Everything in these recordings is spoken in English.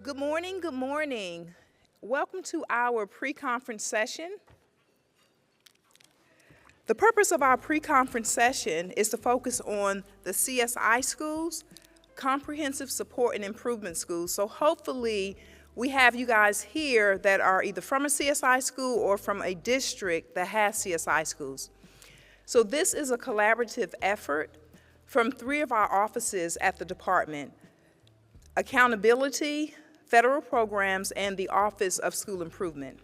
Good morning, good morning. Welcome to our pre-conference session. The purpose of our pre-conference session is to focus on the CSI schools, Comprehensive Support and Improvement Schools. So hopefully we have you guys here that are either from a CSI school or from a district that has CSI schools. So this is a collaborative effort from 3 of our offices at the department: Accountability, Federal Programs, and the Office of School Improvement.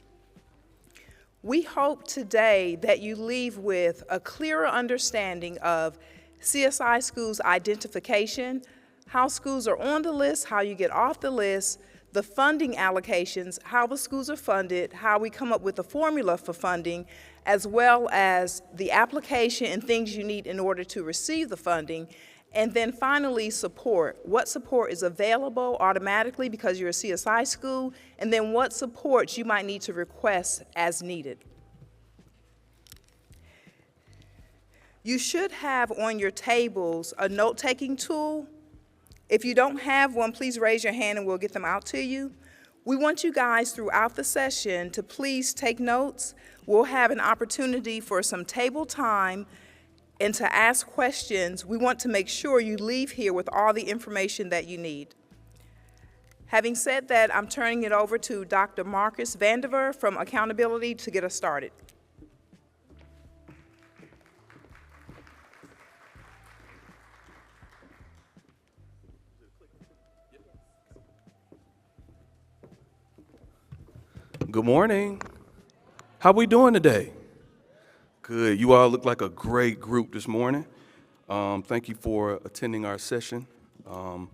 We hope today that you leave with a clearer understanding of CSI schools identification, how schools are on the list, how you get off the list, the funding allocations, how the schools are funded, how we come up with a formula for funding, as well as the application and things you need in order to receive the funding. And then finally, support. What support is available automatically because you're a CSI school, and then what supports you might need to request as needed. You should have on your tables a note-taking tool. If you don't have one, please raise your hand and we'll get them out to you. We want you guys throughout the session to please take notes. We'll have an opportunity for some table time and to ask questions. We want to make sure you leave here with all the information that you need. Having said that, I'm turning it over to Dr. Marcus Vandiver from Accountability to get us started. Good morning. How we doing today? Good. You all look like a great group this morning. Thank you for attending our session. And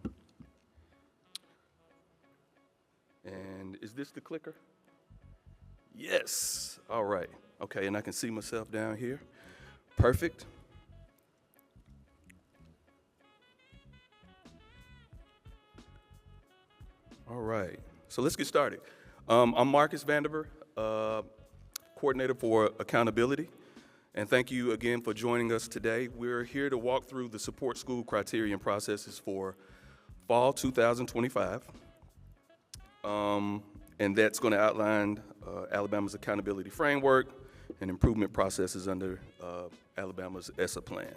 is this the clicker? Yes. All right. Okay, and I can see myself down here. Perfect. All right. So let's get started. I'm Marcus Vandiver, coordinator for accountability. And thank you again for joining us today. We're here to walk through the support school criteria and processes for fall 2025. And that's going to outline Alabama's accountability framework and improvement processes under Alabama's ESSA plan.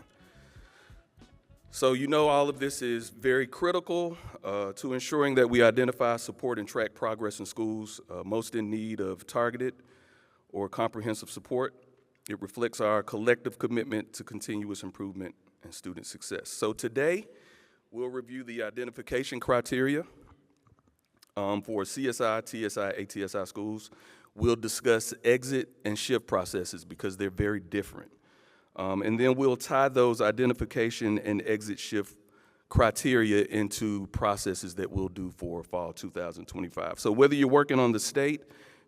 So you know all of this is very critical to ensuring that we identify, support, and track progress in schools most in need of targeted or comprehensive support. It reflects our collective commitment to continuous improvement and student success. So today, we'll review the identification criteria for CSI, TSI, ATSI schools. We'll discuss exit and shift processes because they're very different. And then we'll tie those identification and exit shift criteria into processes that we'll do for fall 2025. So whether you're working on the state,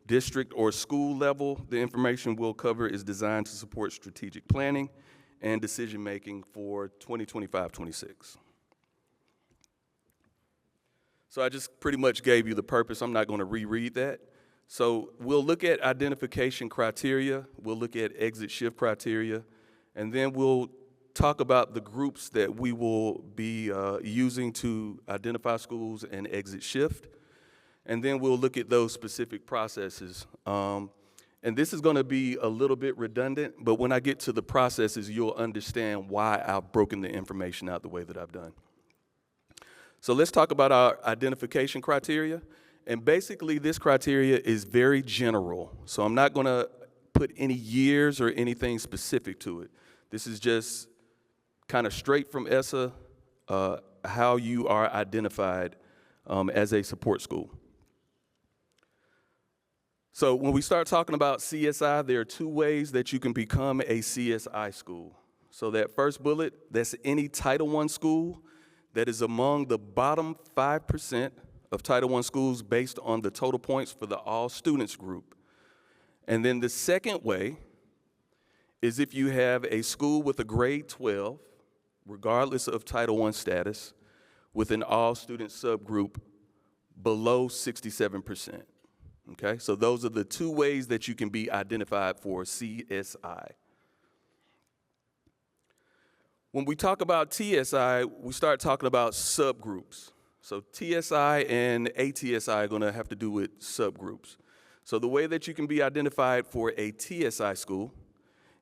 district, or school level, the information we'll cover is designed to support strategic planning and decision-making for 2025-26. So I just pretty much gave you the purpose. I'm not going to reread that. So we'll look at identification criteria, we'll look at exit shift criteria, and then we'll talk about the groups that we will be using to identify schools and exit shift. And then we'll look at those specific processes. And this is going to be a little bit redundant, but when I get to the processes, you'll understand why I've broken the information out the way that I've done. So let's talk about our identification criteria. And basically, this criteria is very general. So I'm not going to put any years or anything specific to it. This is just kind of straight from ESSA, how you are identified as a support school. So when we start talking about CSI, there are 2 ways that you can become a CSI school. So that first bullet, that's any Title I school that is among the bottom 5% of Title I schools based on the total points for the all students group. And then the second way is if you have a school with a grade 12, regardless of Title I status, with an all student subgroup below 67%. Okay, so those are the 2 ways that you can be identified for CSI. When we talk about TSI, we start talking about subgroups. So TSI and ATSI are going to have to do with subgroups. So the way that you can be identified for a TSI school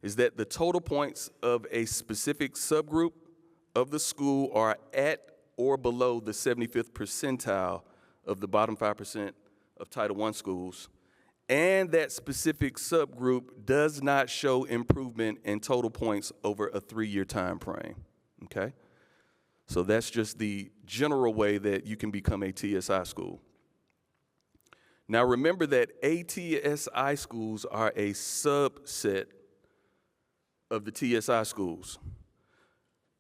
is that the total points of a specific subgroup of the school are at or below the 75th percentile of the bottom 5% of Title I schools, and that specific subgroup does not show improvement in total points over a 3-year time frame, okay? So that's just the general way that you can become a TSI school. Now remember that ATSI schools are a subset of the TSI schools.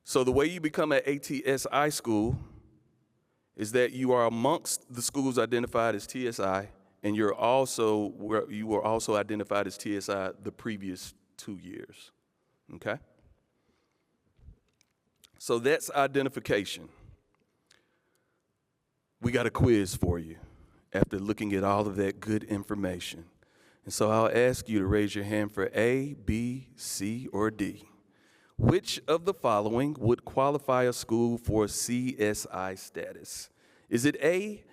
So the way you become an ATSI school is that you are amongst the schools identified as TSI, and you were also identified as TSI the previous 2 years, okay? So that's identification. We got a quiz for you after looking at all of that good information. And so I'll ask you to raise your hand for A, B, C, or D. Which of the following would qualify a school for CSI status? Is it A,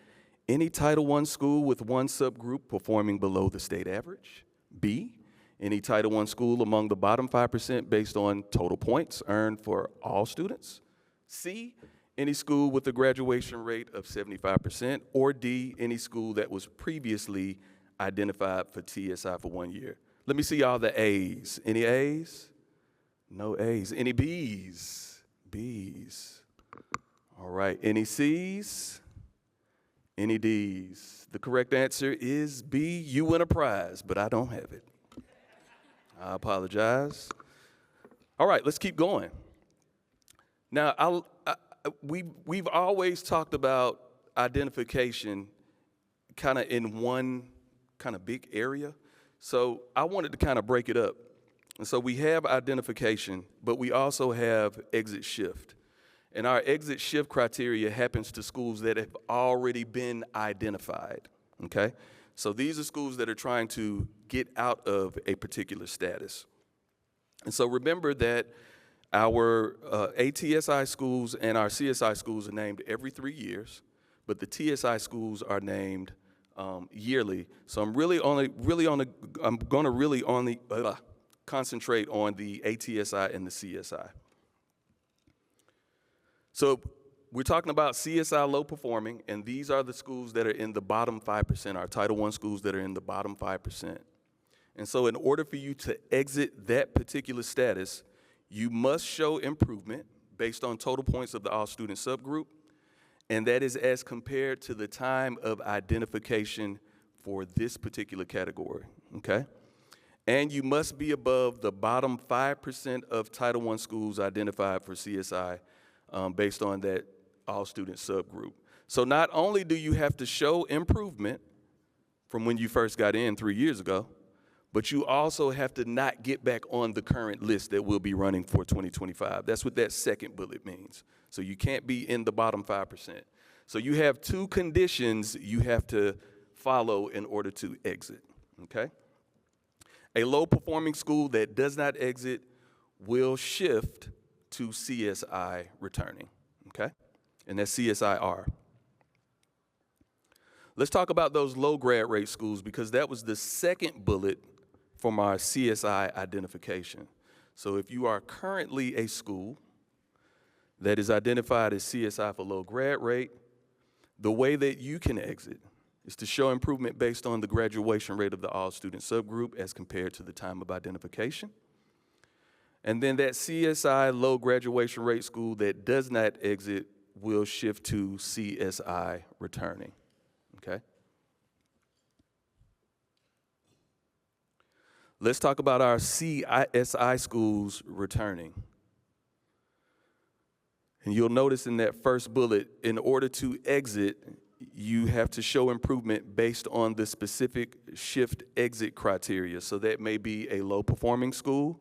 any Title I school with one subgroup performing below the state average? B, any Title I school among the bottom 5% based on total points earned for all students? C, any school with a graduation rate of 75%? Or D, any school that was previously identified for TSI for 1 year? Let me see all the A's. Any A's? No A's. Any B's? B's. All right. Any C's? Any D's? The correct answer is B. You win a prize, but I don't have it. I apologize. All right, let's keep going. Now, we've always talked about identification kind of in one kind of big area. So I wanted to kind of break it up. And so we have identification, but we also have exit shift. And our exit shift criteria happens to schools that have already been identified, okay? So these are schools that are trying to get out of a particular status. And so remember that our ATSI schools and our CSI schools are named every 3 years, but the TSI schools are named yearly. So I'm going to really only concentrate on the ATSI and the CSI. So we're talking about CSI low performing, and these are the schools that are in the bottom 5%, our Title I schools that are in the bottom 5%. And so in order for you to exit that particular status, you must show improvement based on total points of the all-student subgroup, and that is as compared to the time of identification for this particular category, okay? And you must be above the bottom 5% of Title I schools identified for CSI based on that all-student subgroup. So not only do you have to show improvement from when you first got in 3 years ago, but you also have to not get back on the current list that will be running for 2025. That's what that second bullet means. So you can't be in the bottom 5%. So you have 2 conditions you have to follow in order to exit, okay? A low-performing school that does not exit will shift to CSI returning, okay? And that's CSIR. Let's talk about those low grad rate schools because that was the second bullet from our CSI identification. So if you are currently a school that is identified as CSI for low grad rate, the way that you can exit is to show improvement based on the graduation rate of the all-student subgroup as compared to the time of identification. And then that CSI low graduation rate school that does not exit will shift to CSI returning, okay? Let's talk about our CSI schools returning. And you'll notice in that first bullet, in order to exit, you have to show improvement based on the specific shift exit criteria. So that may be a low performing school,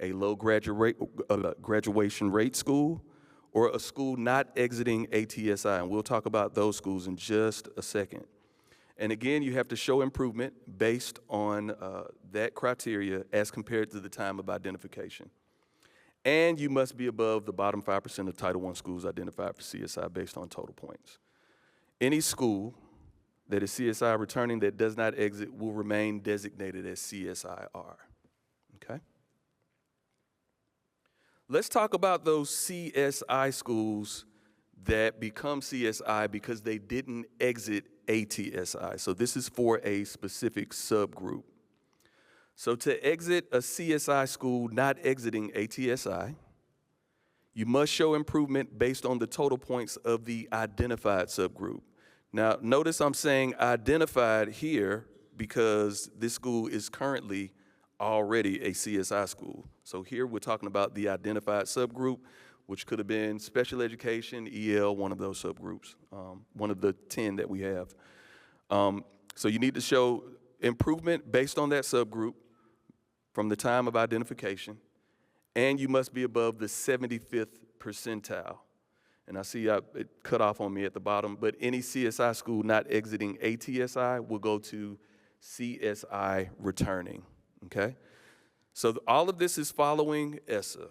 a low graduation rate school, or a school not exiting ATSI. And we'll talk about those schools in just a second. And again, you have to show improvement based on that criteria as compared to the time of identification. And you must be above the bottom 5% of Title I schools identified for CSI based on total points. Any school that is CSI returning that does not exit will remain designated as CSIR, okay? Let's talk about those CSI schools that become CSI because they didn't exit ATSI. So this is for a specific subgroup. So to exit a CSI school not exiting ATSI, you must show improvement based on the total points of the identified subgroup. Now, notice I'm saying identified here because this school is currently already a CSI school. So here we're talking about the identified subgroup, which could have been special education, EL, one of those subgroups, one of the 10 that we have. So you need to show improvement based on that subgroup from the time of identification, and you must be above the 75th percentile. And I see it cut off on me at the bottom, but any CSI school not exiting ATSI will go to CSI returning, okay? So all of this is following ESSA.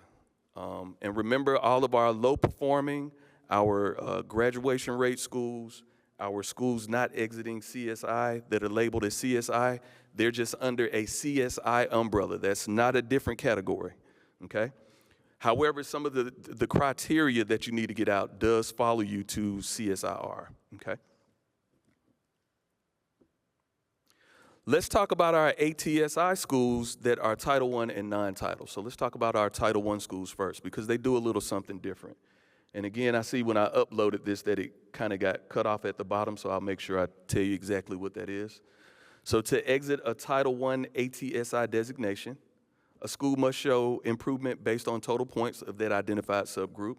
And remember, all of our low-performing, our graduation rate schools, our schools not exiting CSI that are labeled as CSI, they're just under a CSI umbrella. That's not a different category, okay? However, some of the criteria that you need to get out does follow you to CSIR, okay? Let's talk about our ATSI schools that are Title I and non-title. So let's talk about our Title I schools first because they do a little something different. And again, I see when I uploaded this that it kind of got cut off at the bottom, so I'll make sure I tell you exactly what that is. So to exit a Title I ATSI designation, a school must show improvement based on total points of that identified subgroup.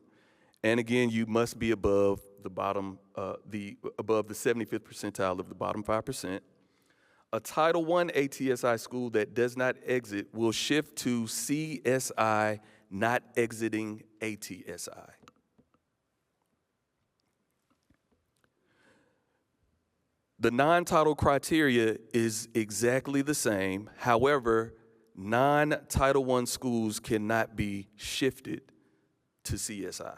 And again, you must be above the bottom, above the 75th percentile of the bottom 5%. A Title I ATSI school that does not exit will shift to CSI, not exiting ATSI. The non-title criteria is exactly the same. However, non-Title I schools cannot be shifted to CSI,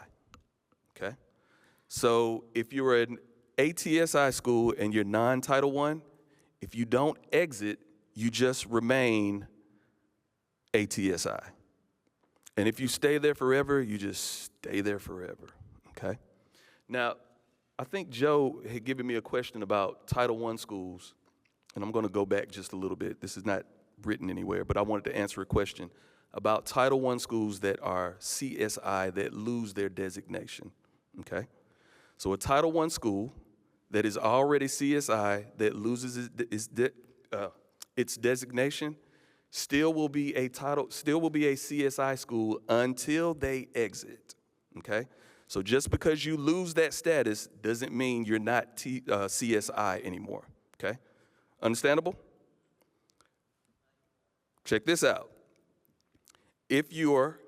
okay? So if you're an ATSI school and you're non-Title I, if you don't exit, you just remain ATSI. And if you stay there forever, you just stay there forever, okay? Now, I think Joe had given me a question about Title I schools, and I'm going to go back just a little bit. This is not written anywhere, but I wanted to answer a question about Title I schools that are CSI that lose their designation, okay? So a Title I school that is already CSI that loses its designation still will be a CSI school until they exit, okay? So just because you lose that status doesn't mean you're not CSI anymore, okay? Understandable? Check this out. If you're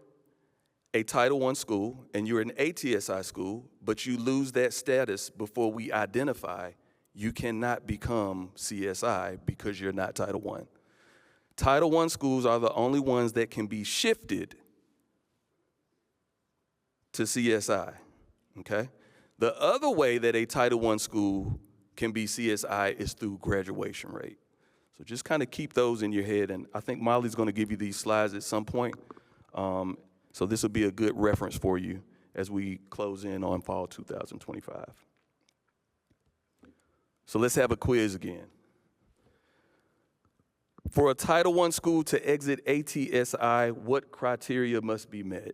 a Title I school and you're an ATSI school, but you lose that status before we identify, you cannot become CSI because you're not Title I. Title I schools are the only ones that can be shifted to CSI, okay? The other way that a Title I school can be CSI is through graduation rate. So just kind of keep those in your head, and I think Molly's going to give you these slides at some point. So this will be a good reference for you as we close in on fall 2025. So let's have a quiz again. For a Title I school to exit ATSI, what criteria must be met?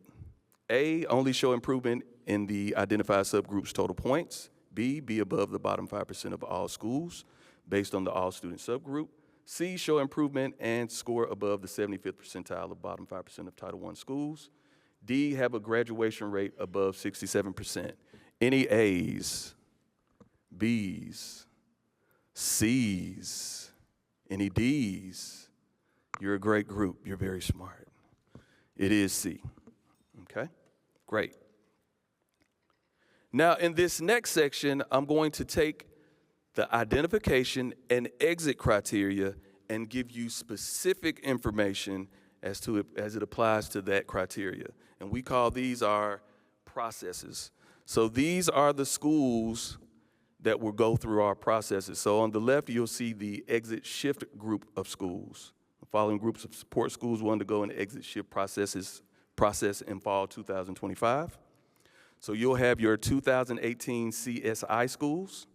A, only show improvement in the identified subgroup's total points. B, be above the bottom 5% of all schools based on the all-student subgroup. C, show improvement and score above the 75th percentile of bottom 5% of Title I schools. D, have a graduation rate above 67%. Any A's, B's, C's, any D's? You're a great group. You're very smart. It is C. Okay? Great. Now, in this next section, I'm going to take the identification and exit criteria and give you specific information as it applies to that criteria. And we call these our processes. So these are the schools that will go through our processes. So on the left, you'll see the exit shift group of schools. The following groups of support schools will undergo an exit shift process in fall 2025. So you'll have your 2018 CSI schools,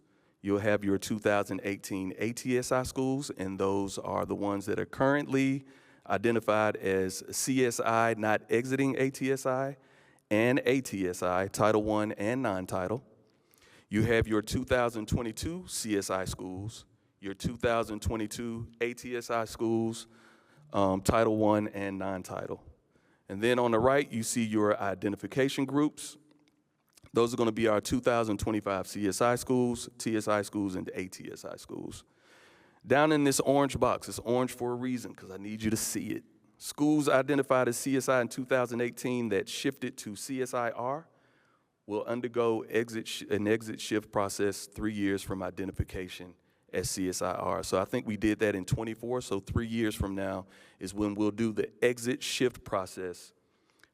you'll have your 2018 ATSI schools, and those are the ones that are currently identified as CSI not exiting ATSI and ATSI, Title I and non-title. You have your 2022 CSI schools, your 2022 ATSI schools, Title I and non-title. And then on the right, you see your identification groups. Those are going to be our 2025 CSI schools, TSI schools, and ATSI schools. Down in this orange box, it's orange for a reason because I need you to see it. Schools identified as CSI in 2018 that shifted to CSIR will undergo an exit shift process 3 years from identification as CSIR. So I think we did that in 24, so 3 years from now is when we'll do the exit shift process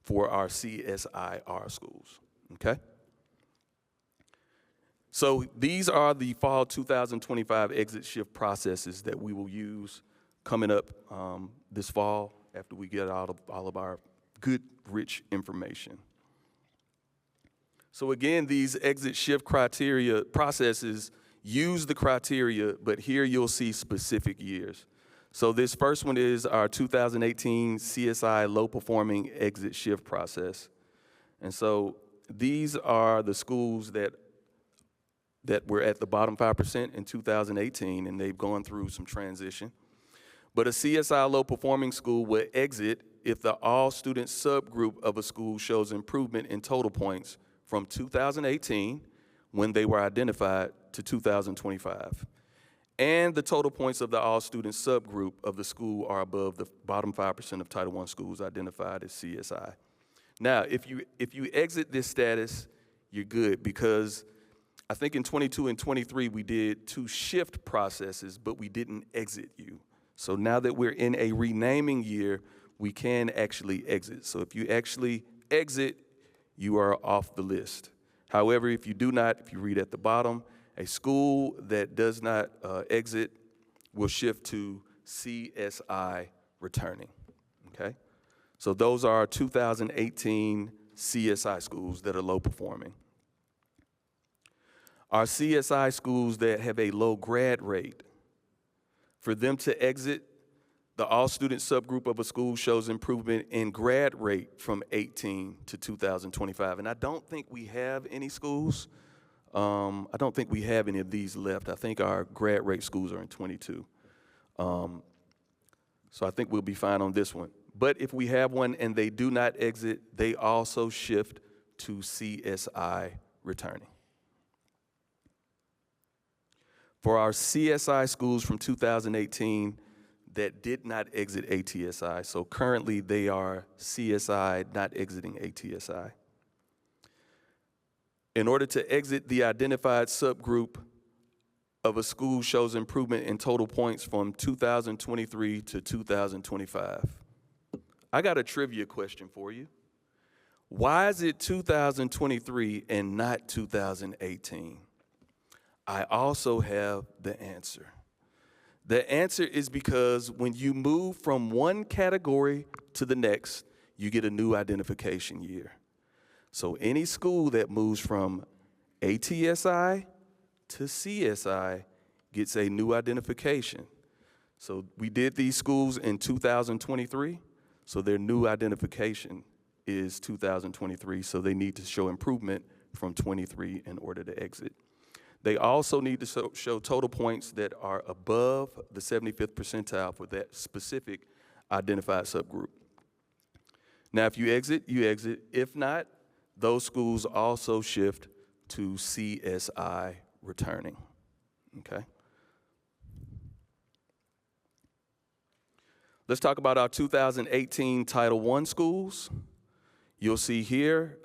for our CSIR schools, okay? So these are the fall 2025 exit shift processes that we will use coming up this fall after we get out of all of our good, rich information. So again, these exit shift criteria processes use the criteria, but here you'll see specific years. So this first one is our 2018 CSI low performing exit shift process. And so these are the schools that were at the bottom 5% in 2018, and they've gone through some transition. But a CSI low performing school will exit if the all student subgroup of a school shows improvement in total points from 2018, when they were identified, to 2025. And the total points of the all-student subgroup of the school are above the bottom 5% of Title I schools identified as CSI. Now, if you exit this status, you're good, because I think in 22 and 23 we did 2 shift processes, but we didn't exit you. So now that we're in a renaming year, we can actually exit. So if you actually exit, you are off the list. However, if you do not, if you read at the bottom, a school that does not exit will shift to CSI returning, okay? So those are 2018 CSI schools that are low performing. Our CSI schools that have a low grad rate, for them to exit, the all-student subgroup of a school shows improvement in grad rate from 18 to 2025. And I don't think we have any schools. I don't think we have any of these left. I think our grad rate schools are in 22. So I think we'll be fine on this one. But if we have one and they do not exit, they also shift to CSI returning. For our CSI schools from 2018 that did not exit ATSI, so currently they are CSI not exiting ATSI. In order to exit the identified subgroup of a school shows improvement in total points from 2023 to 2025. I got a trivia question for you. Why is it 2023 and not 2018? I also have the answer. The answer is because when you move from one category to the next, you get a new identification year. So any school that moves from ATSI to CSI gets a new identification. So we did these schools in 2023, so their new identification is 2023, so they need to show improvement from 23 in order to exit. They also need to show total points that are above the 75th percentile for that specific identified subgroup. Now, if you exit, you exit. If not, those schools also shift to CSI returning, okay? Let's talk about our 2018 Title I schools. You'll see here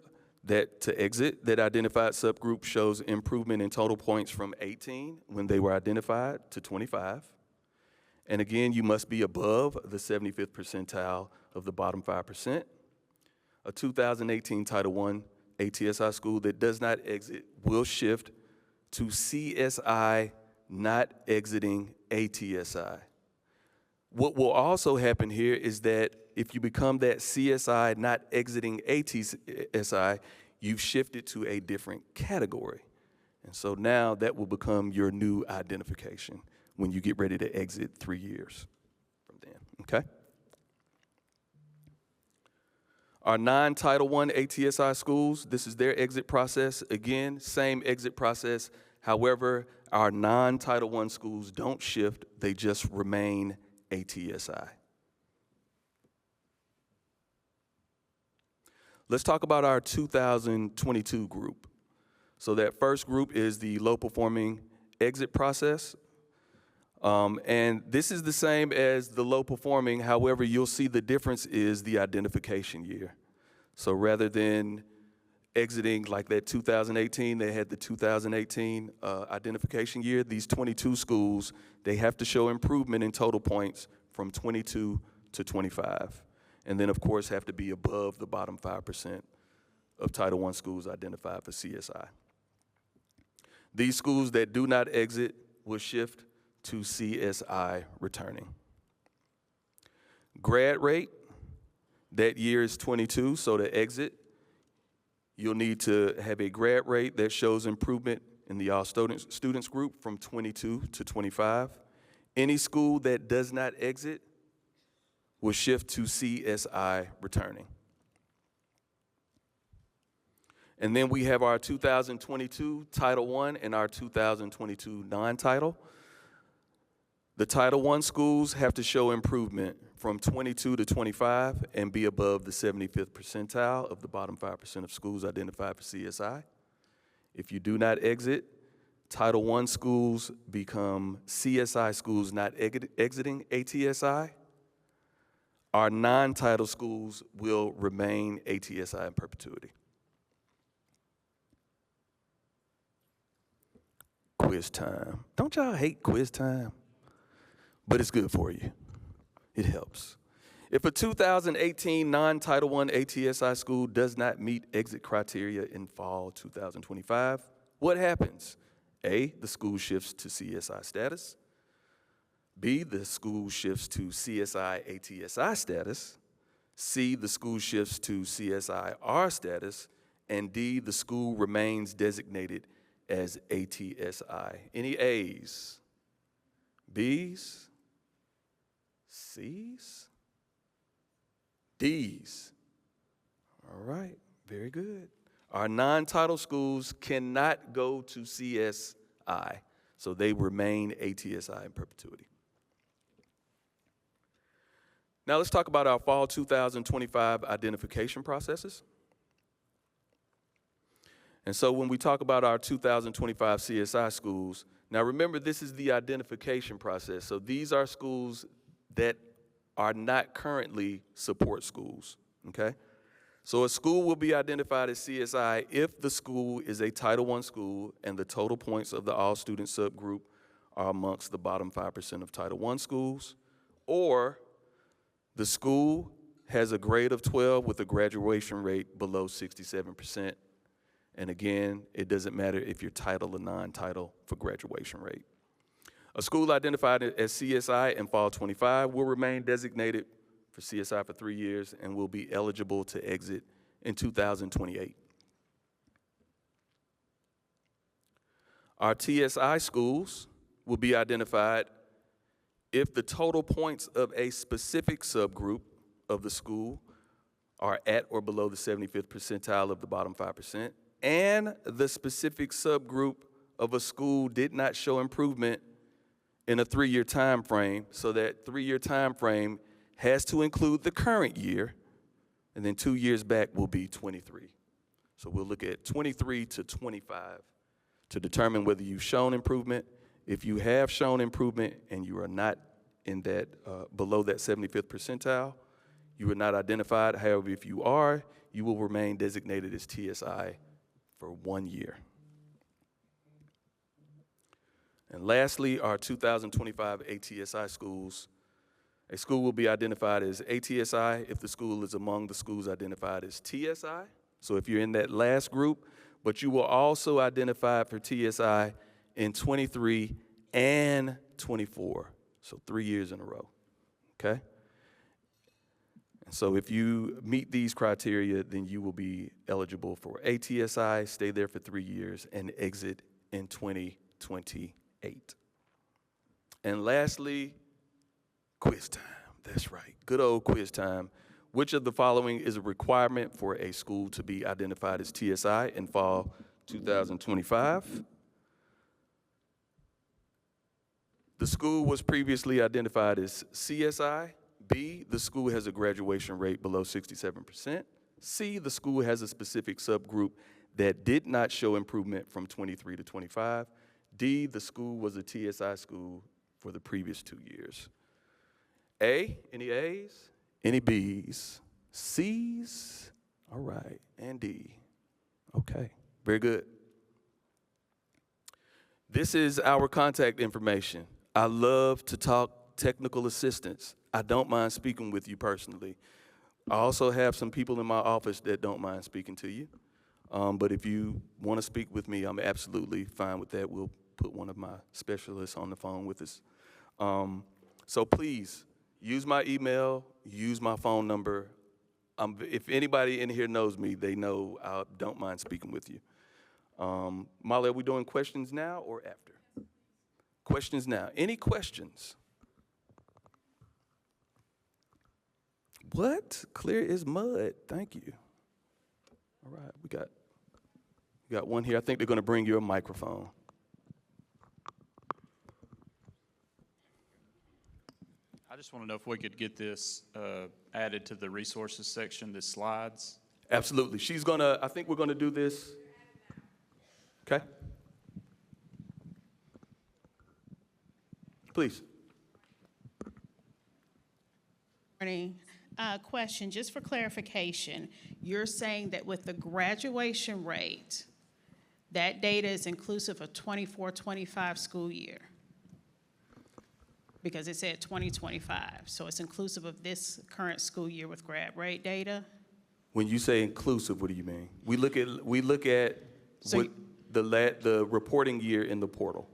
that to exit, that identified subgroup shows improvement in total points from 18 when they were identified to 25. And again, you must be above the 75th percentile of the bottom 5%. A 2018 Title I ATSI school that does not exit will shift to CSI not exiting ATSI. What will also happen here is that if you become that CSI not exiting ATSI, you've shifted to a different category. And so now that will become your new identification when you get ready to exit 3 years from then, okay? Our non-Title I ATSI schools, this is their exit process. Again, same exit process. However, our non-Title I schools don't shift, they just remain ATSI. Let's talk about our 2022 group. So that first group is the low-performing exit process. And this is the same as the low-performing, however, you'll see the difference is the identification year. So rather than exiting like that 2018, they had the 2018 identification year. These 22 schools, they have to show improvement in total points from 22 to 25. And then, of course, have to be above the bottom 5% of Title I schools identified for CSI. These schools that do not exit will shift to CSI returning. Grad rate, that year is 22, so to exit, you'll need to have a grad rate that shows improvement in the all students group from 22 to 25. Any school that does not exit will shift to CSI returning. And then we have our 2022 Title I and our 2022 non-title. The Title I schools have to show improvement from 22 to 25 and be above the 75th percentile of the bottom 5% of schools identified for CSI. If you do not exit, Title I schools become CSI schools not exiting ATSI. Our non-title schools will remain ATSI in perpetuity. Quiz time. Don't y'all hate quiz time? But it's good for you. It helps. If a 2018 non-Title I ATSI school does not meet exit criteria in fall 2025, what happens? A, the school shifts to CSI status. B, the school shifts to CSI ATSI status. C, the school shifts to CSI R status. And D, the school remains designated as ATSI. Any A's? B's? C's? D's? All right, very good. Our non-title schools cannot go to CSI, so they remain ATSI in perpetuity. Now let's talk about our fall 2025 identification processes. And so when we talk about our 2025 CSI schools, now remember this is the identification process. So these are schools that are not currently support schools, okay? So a school will be identified as CSI if the school is a Title I school and the total points of the all-student subgroup are amongst the bottom 5% of Title I schools, or the school has a grade of 12 with a graduation rate below 67%. And again, it doesn't matter if you're title or non-title for graduation rate. A school identified as CSI in fall 25 will remain designated for CSI for 3 years and will be eligible to exit in 2028. Our TSI schools will be identified if the total points of a specific subgroup of the school are at or below the 75th percentile of the bottom 5%, and the specific subgroup of a school did not show improvement in a 3-year time frame, so that 3-year time frame has to include the current year, and then 2 years back will be 23. So we'll look at 23 to 25 to determine whether you've shown improvement. If you have shown improvement and you are not in that below that 75th percentile, you are not identified. However, if you are, you will remain designated as TSI for 1 year. And lastly, our 2025 ATSI schools. A school will be identified as ATSI if the school is among the schools identified as TSI. So if you're in that last group, but you were also identified for TSI in 23 and 24, so 3 years in a row, okay? And so if you meet these criteria, then you will be eligible for ATSI, stay there for 3 years, and exit in 2028. And lastly, quiz time. That's right, good old quiz time. Which of the following is a requirement for a school to be identified as TSI in fall 2025? The school was previously identified as CSI. B, the school has a graduation rate below 67%. C, the school has a specific subgroup that did not show improvement from 23 to 25. D, the school was a TSI school for the previous 2 years. A, any A's? Any B's? C's? All right, and D. Okay, very good. This is our contact information. I love to talk technical assistance. I don't mind speaking with you personally. I also have some people in my office that don't mind speaking to you. But if you want to speak with me, I'm absolutely fine with that. We'll put one of my specialists on the phone with us. So please, use my email, use my phone number. If anybody in here knows me, they know I don't mind speaking with you. Molly, are we doing questions now or after? Questions now. Any questions? What? Clear as mud. Thank you. All right, we got one here. I think they're going to bring you a microphone. I just want to know if we could get this added to the resources section, the slides. Absolutely. I think we're going to do this. Okay. Please. Morning. Question, just for clarification, you're saying that with the graduation rate, that data is inclusive of 24-25 school year? Because it said 2025, so it's inclusive of this current school year with grad rate data? When you say inclusive, what do you mean? We look at So what the reporting year in the portal.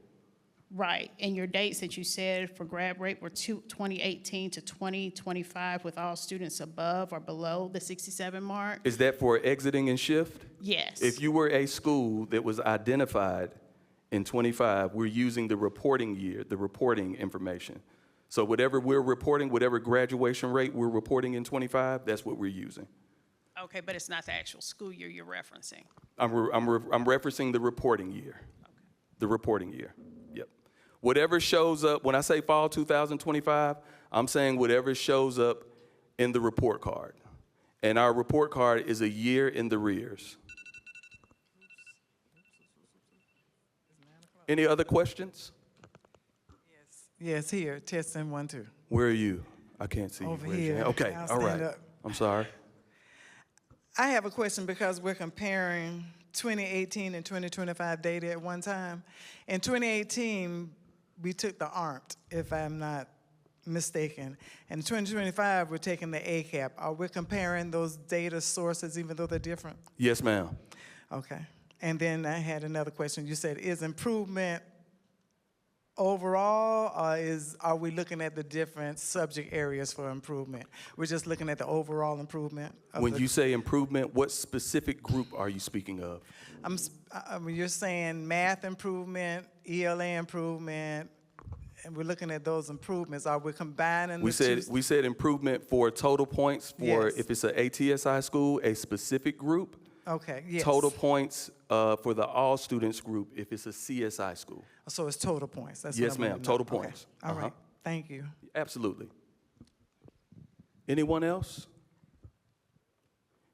Right, and your dates that you said for grad rate were 2018 to 2025 with all students above or below the 67 mark? Is that for exiting and shift? Yes. If you were a school that was identified in 25, we're using the reporting year, the reporting information. So whatever we're reporting, whatever graduation rate we're reporting in 25, that's what we're using. Okay, but it's not the actual school year you're referencing? I'm referencing the reporting year. Okay. The reporting year, yep. Whatever shows up, when I say fall 2025, I'm saying whatever shows up in the report card. And our report card is a year in the rears. Any other questions? Yes, here, testing 1, 2. Where are you? I can't see you. Over Raise your here. hand. Okay, I'll all right. stand up. I'm sorry. I have a question because we're comparing 2018 and 2025 data at one time. In 2018, we took the ARMT, if I'm not mistaken. And in 2025, we're taking the ACAP. Are we comparing those data sources even though they're different? Yes, ma'am. Okay. And then I had another question. You said, is improvement overall, or are we looking at the different subject areas for improvement? We're just looking at the overall improvement? When you say improvement, what specific group are you speaking of? You're saying math improvement, ELA improvement, and we're looking at those improvements. Are we combining We said improvement for total points for, Yes. if it's an ATSI school, a specific group. Okay, yes. Total points for the all students group if it's a CSI school. So it's total points. That's Yes, what I wanted ma'am, to know. total Okay. points. All right, thank you. Absolutely. Anyone else?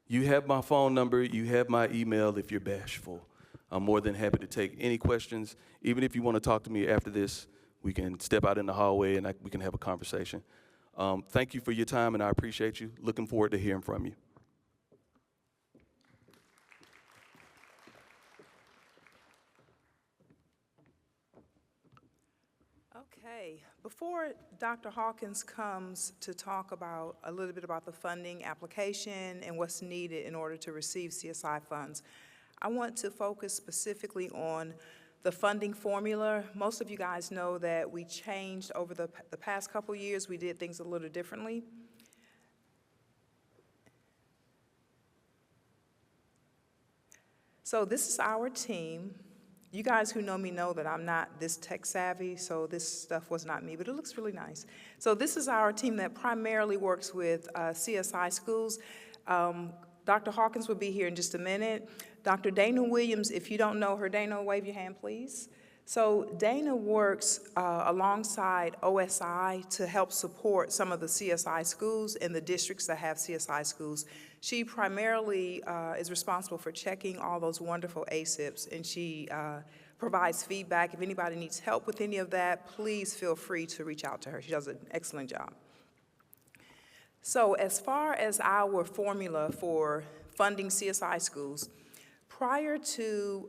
You have my phone number, you have my email if you're bashful. I'm more than happy to take any questions. Even if you want to talk to me after this, we can step out in the hallway and we can have a conversation. Thank you for your time, and I appreciate you. Looking forward to hearing from you. Okay, before Dr. Hawkins comes to talk about a little bit about the funding application and what's needed in order to receive CSI funds, I want to focus specifically on the funding formula. Most of you guys know that we changed over the past couple years. We did things a little differently. So this is our team. You guys who know me know that I'm not this tech savvy, so this stuff was not me, but it looks really nice. So this is our team that primarily works with CSI schools. Dr. Hawkins will be here in just a minute. Dr. Dana Williams, if you don't know her, Dana, wave your hand, please. So Dana works alongside OSI to help support some of the CSI schools in the districts that have CSI schools. She primarily is responsible for checking all those wonderful ASIPs, and she provides feedback. If anybody needs help with any of that, please feel free to reach out to her. She does an excellent job. So as far as our formula for funding CSI schools, prior to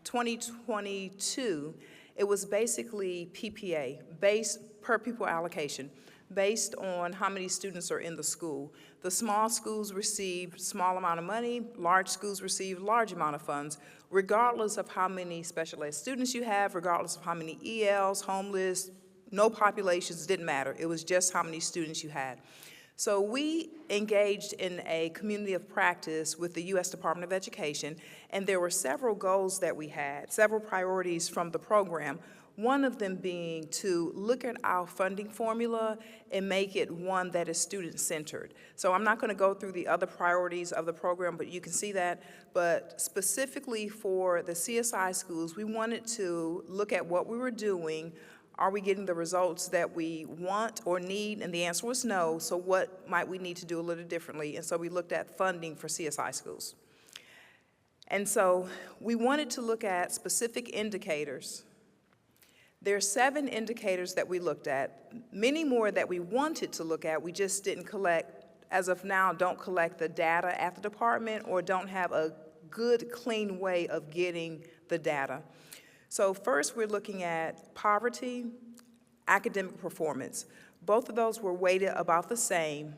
2022, it was basically PPA, based per pupil allocation, based on how many students are in the school. The small schools receive small amount of money, large schools receive large amount of funds, regardless of how many special ed students you have, regardless of how many ELs, homeless, no populations, didn't matter. It was just how many students you had. So we engaged in a community of practice with the U.S. Department of Education, and there were several goals that we had, several priorities from the program, one of them being to look at our funding formula and make it one that is student-centered. So I'm not going to go through the other priorities of the program, but you can see that. But specifically for the CSI schools, we wanted to look at what we were doing. Are we getting the results that we want or need? And the answer was no, so what might we need to do a little differently? And so we looked at funding for CSI schools. And so we wanted to look at specific indicators. There are 7 indicators that we looked at, many more that we wanted to look at, we just didn't collect, as of now, don't collect the data at the department or don't have a good, clean way of getting the data. So first, we're looking at poverty, academic performance. Both of those were weighted about the same.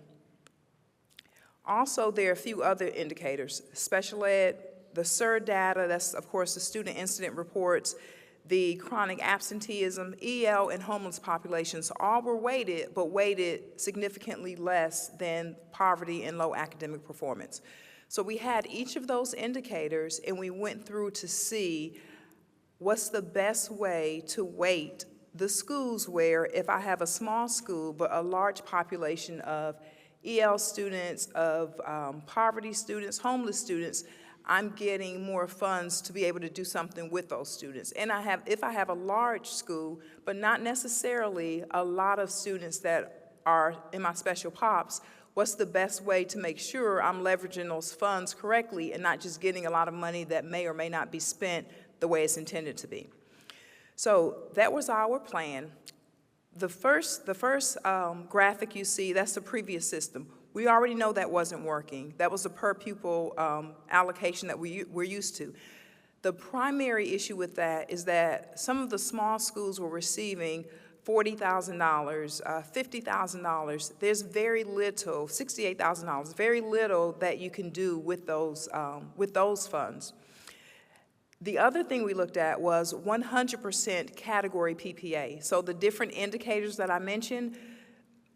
Also, there are a few other indicators. Special ed, the SIR data, that's, of course, the student incident reports, the chronic absenteeism, EL, and homeless populations, all were weighted, but weighted significantly less than poverty and low academic performance. So we had each of those indicators, and we went through to see what's the best way to weight the schools where if I have a small school but a large population of EL students, of poverty students, homeless students, I'm getting more funds to be able to do something with those students. And if I have a large school, but not necessarily a lot of students that are in my special pops, what's the best way to make sure I'm leveraging those funds correctly and not just getting a lot of money that may or may not be spent the way it's intended to be. So that was our plan. The first graphic you see, that's the previous system. We already know that wasn't working. That was a per pupil allocation that we're used to. The primary issue with that is that some of the small schools were receiving $40,000, $50,000. There's very little, $68,000, very little that you can do with those funds. The other thing we looked at was 100% category PPA. So the different indicators that I mentioned,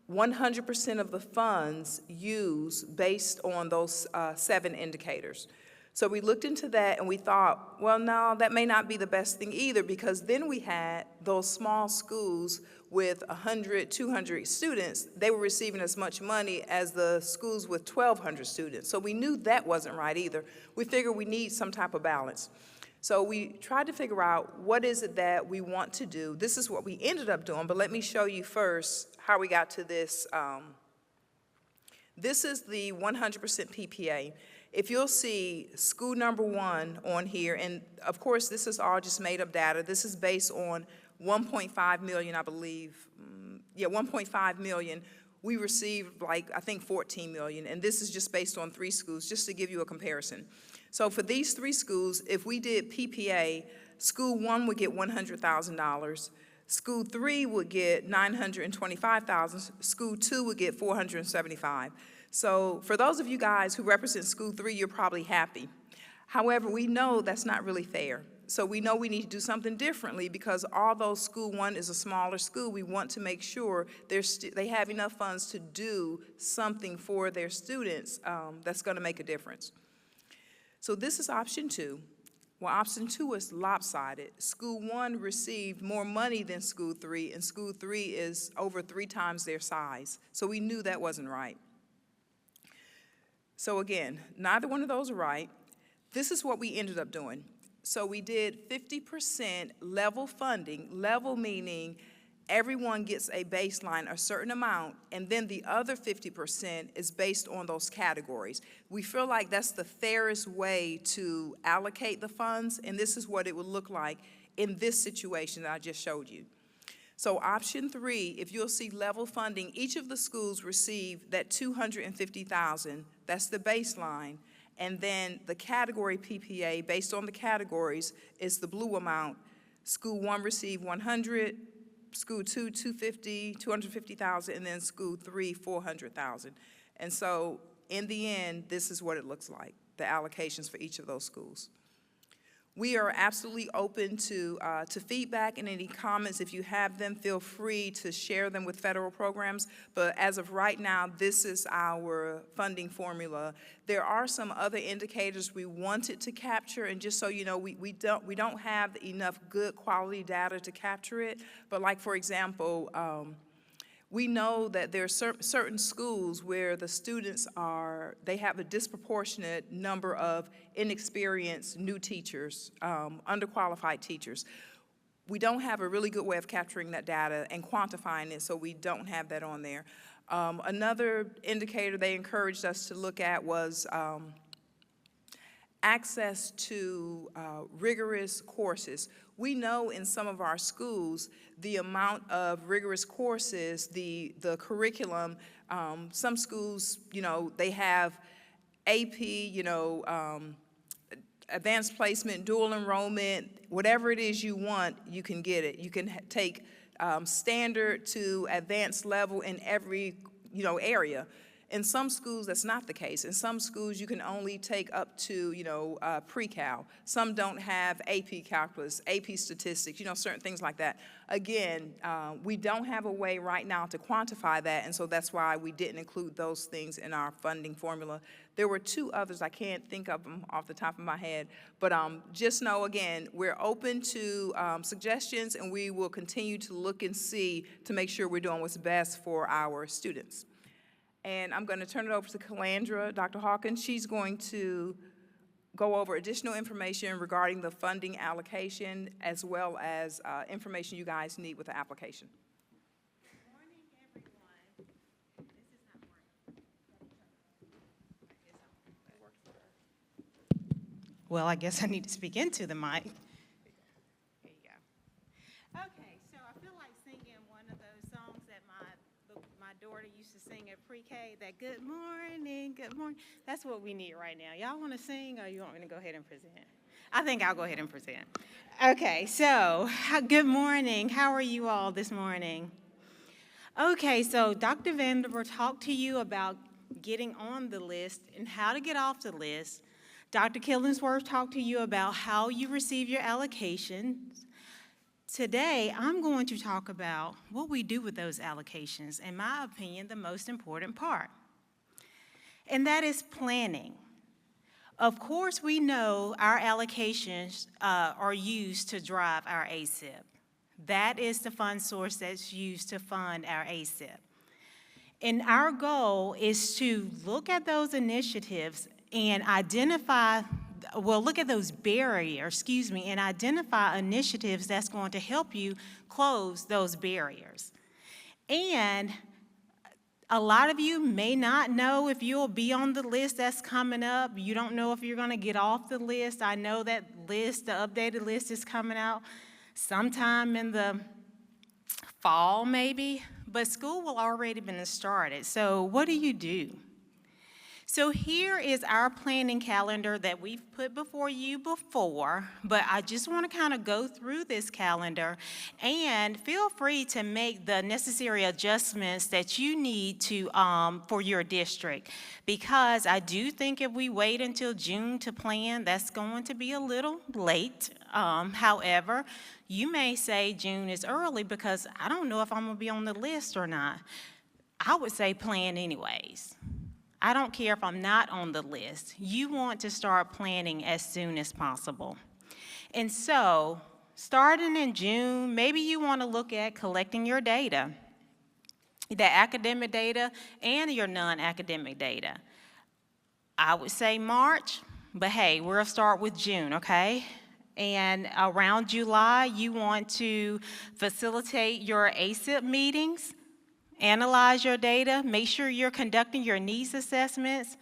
100% of the funds used based on those 7 indicators. So we looked into that and we thought, well, no, that may not be the best thing either, because then we had those small schools with 100, 200 students. They were receiving as much money as the schools with 1,200 students. So we knew that wasn't right either. We figured we need some type of balance. So we tried to figure out what is it that we want to do. This is what we ended up doing, but let me show you first how we got to this. This is the 100% PPA. If you'll see school number 1 on here, and of course this is all just made up data. This is based on 1.5 million, I believe. 1.5 million. We received I think 14 million, and this is just based on 3 schools, just to give you a comparison. So for these 3 schools, if we did PPA, school 1 would get $100,000, school 3 would get $925,000, school 2 would get $475,000. So for those of you guys who represent school 3, you're probably happy. However, we know that's not really fair. So we know we need to do something differently because although School 1 is a smaller school, we want to make sure they have enough funds to do something for their students that's going to make a difference. So this is option 2. Well, option 2 is lopsided. School 1 received more money than School 3, and School 3 is over 3 times their size. So we knew that wasn't right. So again, neither one of those are right. This is what we ended up doing. So we did 50% level funding, level meaning everyone gets a baseline, a certain amount, and then the other 50% is based on those categories. We feel like that's the fairest way to allocate the funds, and this is what it would look like in this situation that I just showed you. So option 3, if you'll see level funding, each of the schools receive that $250,000, that's the baseline, and then the category PPA, based on the categories, is the blue amount. School 1 received 100, School 2, 250, 250,000, and then School 3, 400,000. And so in the end, this is what it looks like, the allocations for each of those schools. We are absolutely open to feedback and any comments. If you have them, feel free to share them with federal programs. But as of right now, this is our funding formula. There are some other indicators we wanted to capture, and just so you know, we don't have enough good quality data to capture it. But like, for example, we know that there are certain schools where the students they have a disproportionate number of inexperienced new teachers, underqualified teachers. We don't have a really good way of capturing that data and quantifying it, so we don't have that on there. Another indicator they encouraged us to look at was access to rigorous courses. We know in some of our schools the amount of rigorous courses, the curriculum, some schools, you know, they have AP, you know, advanced placement, dual enrollment, whatever it is you want, you can get it. You can take standard to advanced level in every, you know, area. In some schools, that's not the case. In some schools, you can only take up to, you know, pre-cal. Some don't have AP calculus, AP statistics, you know, certain things like that. Again, we don't have a way right now to quantify that, and so that's why we didn't include those things in our funding formula. There were 2 others, I can't think of them off the top of my head, but just know, again, we're open to suggestions, and we will continue to look and see to make sure we're doing what's best for our students. And I'm going to turn it over to Calandra, Dr. Hawkins. She's going to go over additional information regarding the funding allocation as well as information you guys need with the application. Good morning, everyone. This is not working. Well, I guess I need to speak into the mic. There you go. Okay, so I feel like singing one of those songs that my daughter used to sing at pre-K, that good morning. That's what we need right now. Y'all want to sing, or you want me to go ahead and present? I think I'll go ahead and present. Okay, so good morning. How are you all this morning? Okay, so Dr. Vanderbilt talked to you about getting on the list and how to get off the list. Dr. Killingsworth talked to you about how you receive your allocations. Today, I'm going to talk about what we do with those allocations, in my opinion, the most important part, and that is planning. Of course, we know our allocations are used to drive our ASIP. That is the fund source that's used to fund our ASIP. And our goal is to look at those initiatives and look at those barriers, and identify initiatives that's going to help you close those barriers. And a lot of you may not know if you'll be on the list that's coming up. You don't know if you're going to get off the list. I know that list, the updated list, is coming out sometime in the fall maybe, but school will already been started. So what do? So here is our planning calendar that we've put before you before, but I just want to kind of go through this calendar and feel free to make the necessary adjustments that you need to for your district, because I do think if we wait until June to plan, that's going to be a little late. However, you may say June is early because I don't know if I'm going to be on the list or not. I would say plan anyways. I don't care if I'm not on the list. You want to start planning as soon as possible. And so, starting in June, maybe you want to look at collecting your data, the academic data and your non-academic data. I would say March, but hey, we'll start with June, okay? And around July, you want to facilitate your ASIP meetings, analyze your data, make sure you're conducting your needs assessments,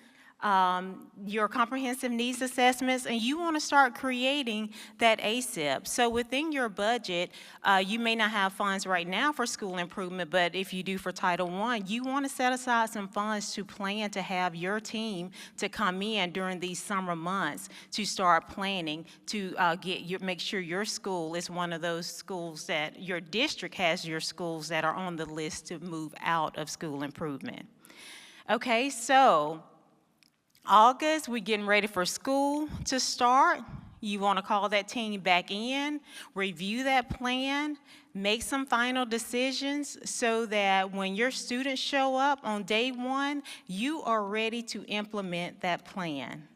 your comprehensive needs assessments, and you want to start creating that ASIP. So within your budget, you may not have funds right now for school improvement, but if you do for Title I, you want to set aside some funds to plan to have your team to come in during these summer months to start planning to make sure your school is one of those schools that your district has your schools that are on the list to move out of school improvement. Okay, so August, we're getting ready for school to start. You want to call that team back in, review that plan, make some final decisions so that when your students show up on day one, you are ready to implement that plan.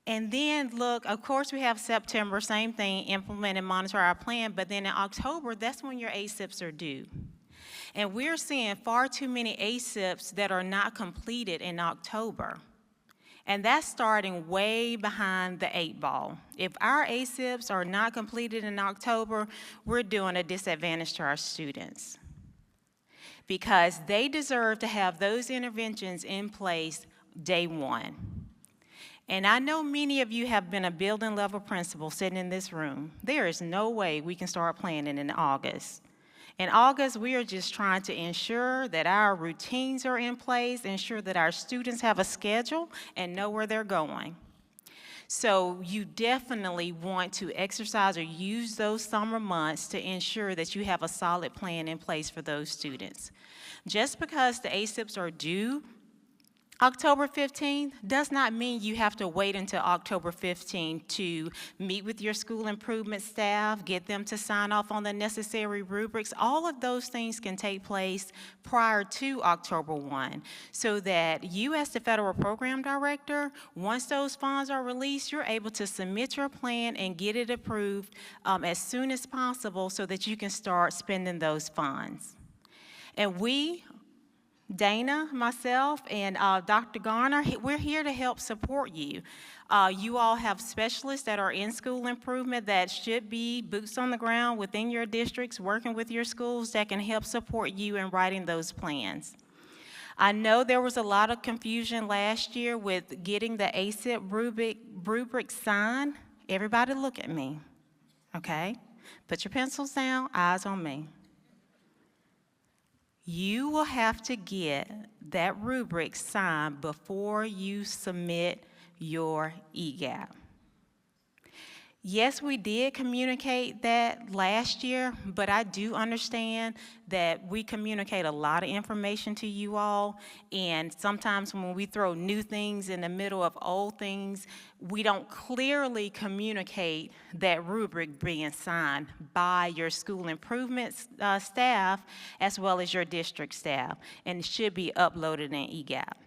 And then look, of course we have September, same thing, implement and monitor our plan, but then in October, that's when your ASIPs are due. And we're seeing far too many ASIPs that are not completed in October. And that's starting way behind the 8 ball. If our ASIPs are not completed in October, we're doing a disadvantage to our students, because they deserve to have those interventions in place day one. And I know many of you have been a building level principal sitting in this room. There is no way we can start planning in August. In August, we are just trying to ensure that our routines are in place, ensure that our students have a schedule and know where they're going. So you definitely want to exercise or use those summer months to ensure that you have a solid plan in place for those students. Just because the ASIPs are due October 15th does not mean you have to wait until October 15th to meet with your school improvement staff, get them to sign off on the necessary rubrics. All of those things can take place prior to October 1, so that you as the federal program director, once those funds are released, you're able to submit your plan and get it approved as soon as possible so that you can start spending those funds. And we, Dana, myself, and Dr. Garner, we're here to help support you. You all have specialists that are in school improvement that should be boots on the ground within your districts, working with your schools, that can help support you in writing those plans. I know there was a lot of confusion last year with getting the ASIP rubric signed. Everybody look at me, okay? Put your pencils down, eyes on me. You will have to get that rubric signed before you submit your EGAP. Yes, we did communicate that last year, but I do understand that we communicate a lot of information to you all, and sometimes when we throw new things in the middle of old things, we don't clearly communicate that rubric being signed by your school improvement staff as well as your district staff, and it should be uploaded in EGAP.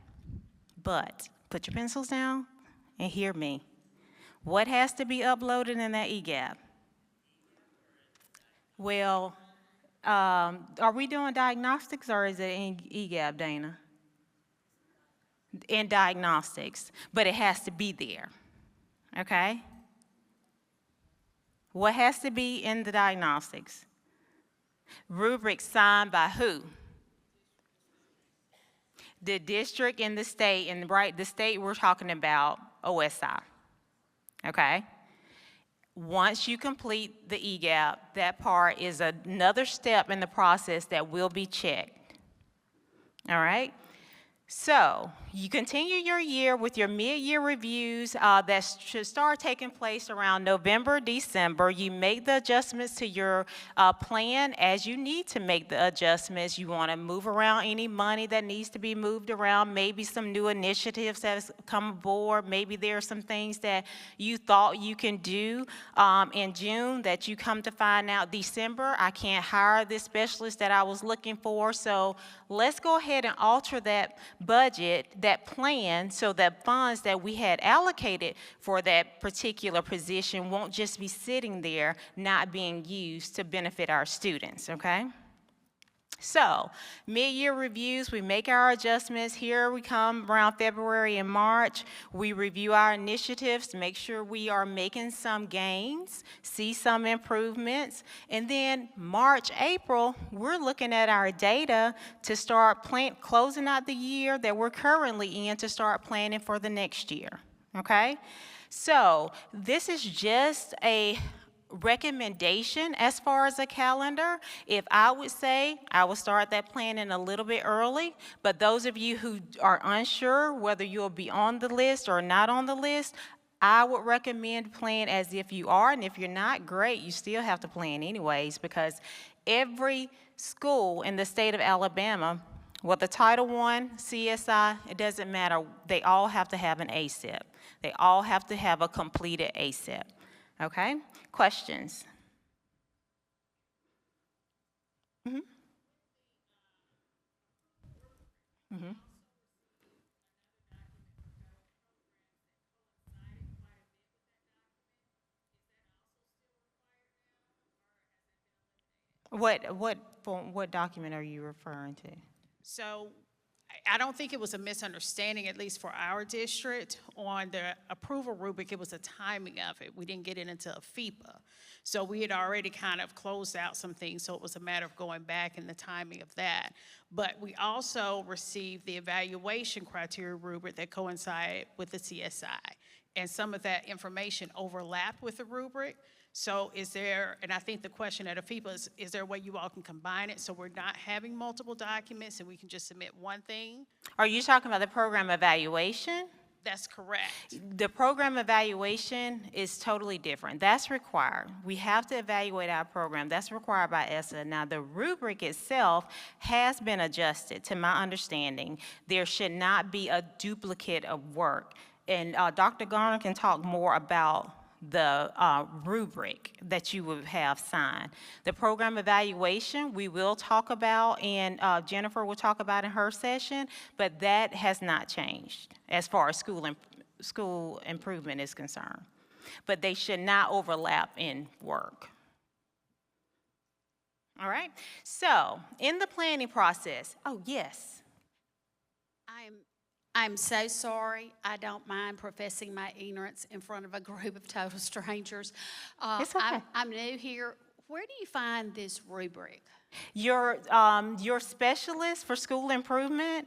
But put your pencils down and hear me. What has to be uploaded in that EGAP? Well, are we doing diagnostics or is it in EGAP, Dana? In diagnostics, but it has to be there, okay? What has to be in the diagnostics? Rubric signed by who? The district and the state, and right, the state we're talking about OSI. Okay? Once you complete the EGAP, that part is another step in the process that will be checked. All right? So you continue your year with your mid-year reviews that should start taking place around November, December. You make the adjustments to your plan as you need to make the adjustments. You want to move around any money that needs to be moved around, maybe some new initiatives that have come aboard. Maybe there are some things that you thought you can do in June that you come to find out December, I can't hire this specialist that I was looking for. So let's go ahead and alter that budget, that plan, so that funds that we had allocated for that particular position won't just be sitting there not being used to benefit our students, okay? So, mid-year reviews, we make our adjustments. Here we come around February and March. We review our initiatives to make sure we are making some gains, see some improvements. And then March, April, we're looking at our data to start closing out the year that we're currently in to start planning for the next year, okay? So, this is just a recommendation as far as a calendar. If I would say, I will start that planning a little bit early, but those of you who are unsure whether you'll be on the list or not on the list, I would recommend plan as if you are, and if you're not, great, you still have to plan anyways, because every school in the state of Alabama, whether Title I, CSI, it doesn't matter, they all have to have an ASEP. They all have to have a completed ASEP. Okay? Questions? Mm-hmm. Mm-hmm. What document are you referring to? So I don't think it was a misunderstanding, at least for our district. On the approval rubric, it was the timing of it. We didn't get it until FEPA. So we had already kind of closed out some things, so it was a matter of going back and the timing of that. But we also received the evaluation criteria rubric that coincided with the CSI. And some of that information overlapped with the rubric. So is there, and I think the question at FEPA is there a way you all can combine it so we're not having multiple documents and we can just submit one thing? Are you talking about the program evaluation? That's correct. The program evaluation is totally different. That's required. We have to evaluate our program. That's required by ESSA. Now, the rubric itself has been adjusted, to my understanding. There should not be a duplicate of work. And Dr. Garner can talk more about the rubric that you would have signed. The program evaluation we will talk about, and Jennifer will talk about in her session, but that has not changed as far as school improvement is concerned. But they should not overlap in work. All right, so in the planning process, oh yes. I'm so sorry. I don't mind professing my ignorance in front of a group of total strangers. It's okay. I'm new here. Where do you find this rubric? Your specialist for school improvement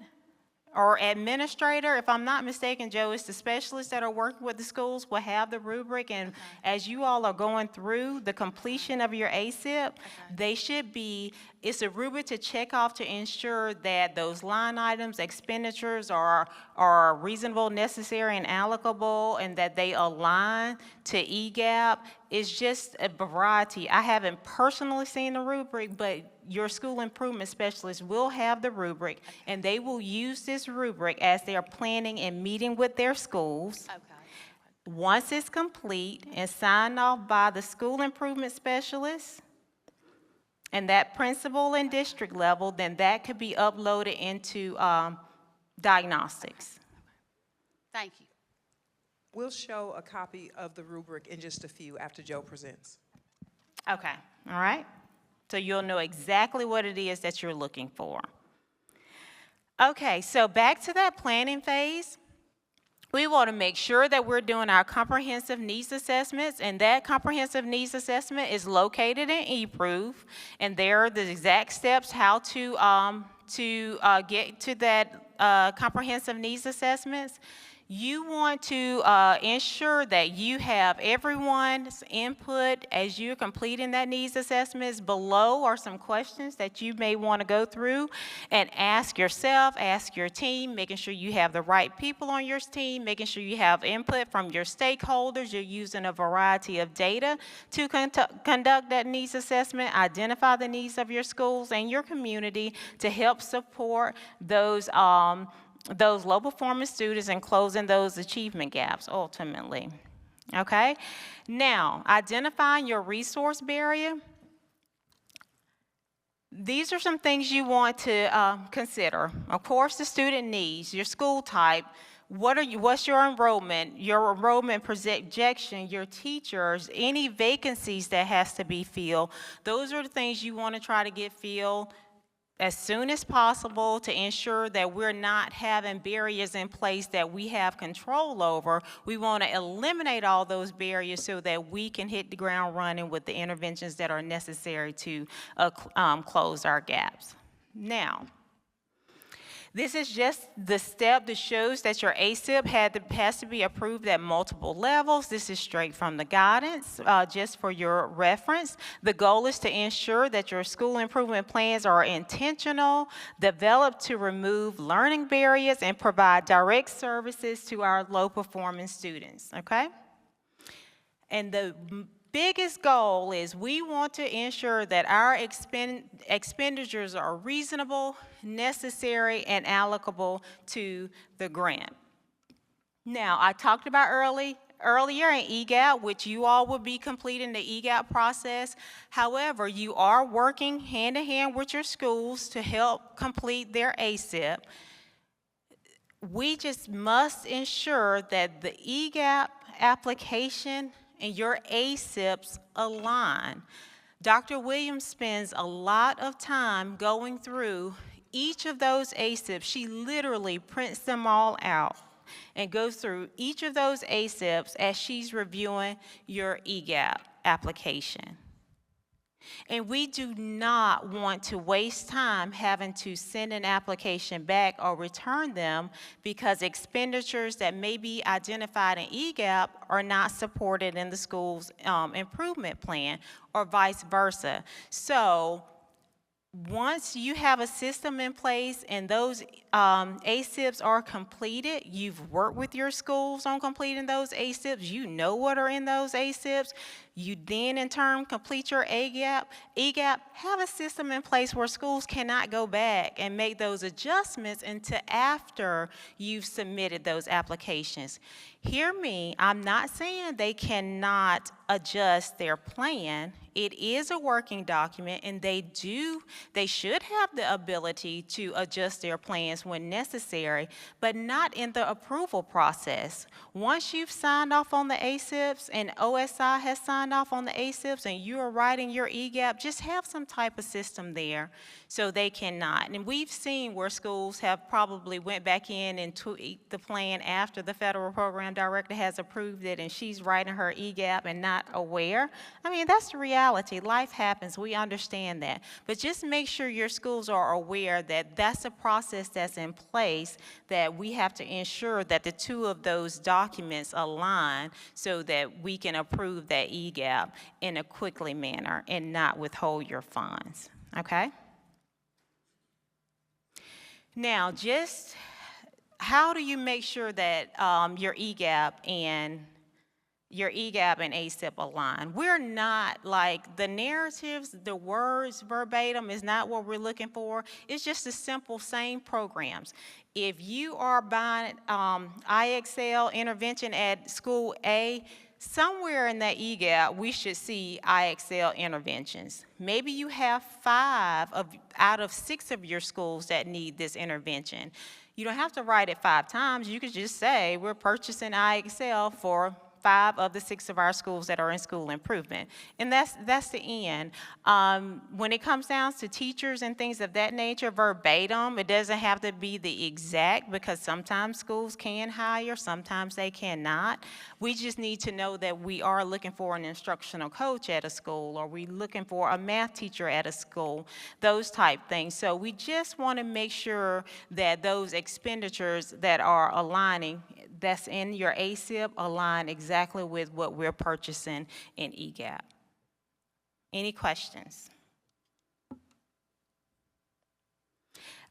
or administrator, if I'm not mistaken, Joe, it's the specialists that are working with the schools will have the rubric, and as you all are going through the completion of your ASIP, they should be, it's a rubric to check off to ensure that those line items, expenditures are reasonable, necessary, and allocable, and that they align to EGAP. It's just a variety. I haven't personally seen the rubric, but your school improvement specialist will have the rubric, and they will use this rubric as they are planning and meeting with their schools. Okay. Once it's complete and signed off by the school improvement specialist and that principal and district level, then that could be uploaded into diagnostics. Thank you. We'll show a copy of the rubric in just a few after Joe presents. Okay, all right? So you'll know exactly what it is that you're looking for. Okay, so back to that planning phase. We want to make sure that we're doing our comprehensive needs assessments, and that comprehensive needs assessment is located in eProof, and there are the exact steps how to get to that comprehensive needs assessments. You want to ensure that you have everyone's input as you're completing that needs assessments. Below are some questions that you may want to go through and ask yourself, ask your team, making sure you have the right people on your team, making sure you have input from your stakeholders. You're using a variety of data to conduct that needs assessment, identify the needs of your schools and your community to help support those low performance students and closing those achievement gaps ultimately. Okay? Now, identifying your resource barrier. These are some things you want to consider. Of course, the student needs, your school type, what's your enrollment projection, your teachers, any vacancies that has to be filled. Those are the things you want to try to get filled as soon as possible to ensure that we're not having barriers in place that we have control over. We want to eliminate all those barriers so that we can hit the ground running with the interventions that are necessary to close our gaps. Now, this is just the step that shows that your ASIP has to be approved at multiple levels. This is straight from the guidance, just for your reference. The goal is to ensure that your school improvement plans are intentional, developed to remove learning barriers, and provide direct services to our low-performing students, okay? And the biggest goal is we want to ensure that our expenditures are reasonable, necessary, and allocable to the grant. Now, I talked about earlier in EGAP, which you all will be completing the EGAP process. However, you are working hand in hand with your schools to help complete their ASIP. We just must ensure that the EGAP application and your ASIPs align. Dr. Williams spends a lot of time going through each of those ASIPs. She literally prints them all out and goes through each of those ASIPs as she's reviewing your EGAP application. And we do not want to waste time having to send an application back or return them because expenditures that may be identified in EGAP are not supported in the school's improvement plan or vice versa. So once you have a system in place and those ASIPs are completed, you've worked with your schools on completing those ASIPs, you know what are in those ASIPs, you then in turn complete your EGAP, have a system in place where schools cannot go back and make those adjustments until after you've submitted those applications. Hear me, I'm not saying they cannot adjust their plan. It is a working document and they should have the ability to adjust their plans when necessary, but not in the approval process. Once you've signed off on the ASIPs and OSI has signed off on the ASIPs and you are writing your EGAP, just have some type of system there so they cannot. And we've seen where schools have probably went back in and tweaked the plan after the federal program director has approved it and she's writing her EGAP and not aware. I mean, that's the reality. Life happens. We understand that. But just make sure your schools are aware that that's a process that's in place, that we have to ensure that the two of those documents align so that we can approve that EGAP in a quickly manner and not withhold your funds. Okay? Now, just how do you make sure that your EGAP and ASIP align? We're not like the narratives, the words verbatim is not what we're looking for. It's just the simple same programs. If you are buying IXL intervention at school A, somewhere in that EGAP, we should see IXL interventions. Maybe you have 5 out of 6 of your schools that need this intervention. You don't have to write it 5 times. You could just say, we're purchasing IXL for 5 of the 6 of our schools that are in school improvement. And that's the end. When it comes down to teachers and things of that nature, verbatim, it doesn't have to be the exact because sometimes schools can hire, sometimes they cannot. We just need to know that we are looking for an instructional coach at a school or we're looking for a math teacher at a school, those type things. So we just want to make sure that those expenditures that are aligning, that's in your ASIP align exactly with what we're purchasing in EGAP. Any questions?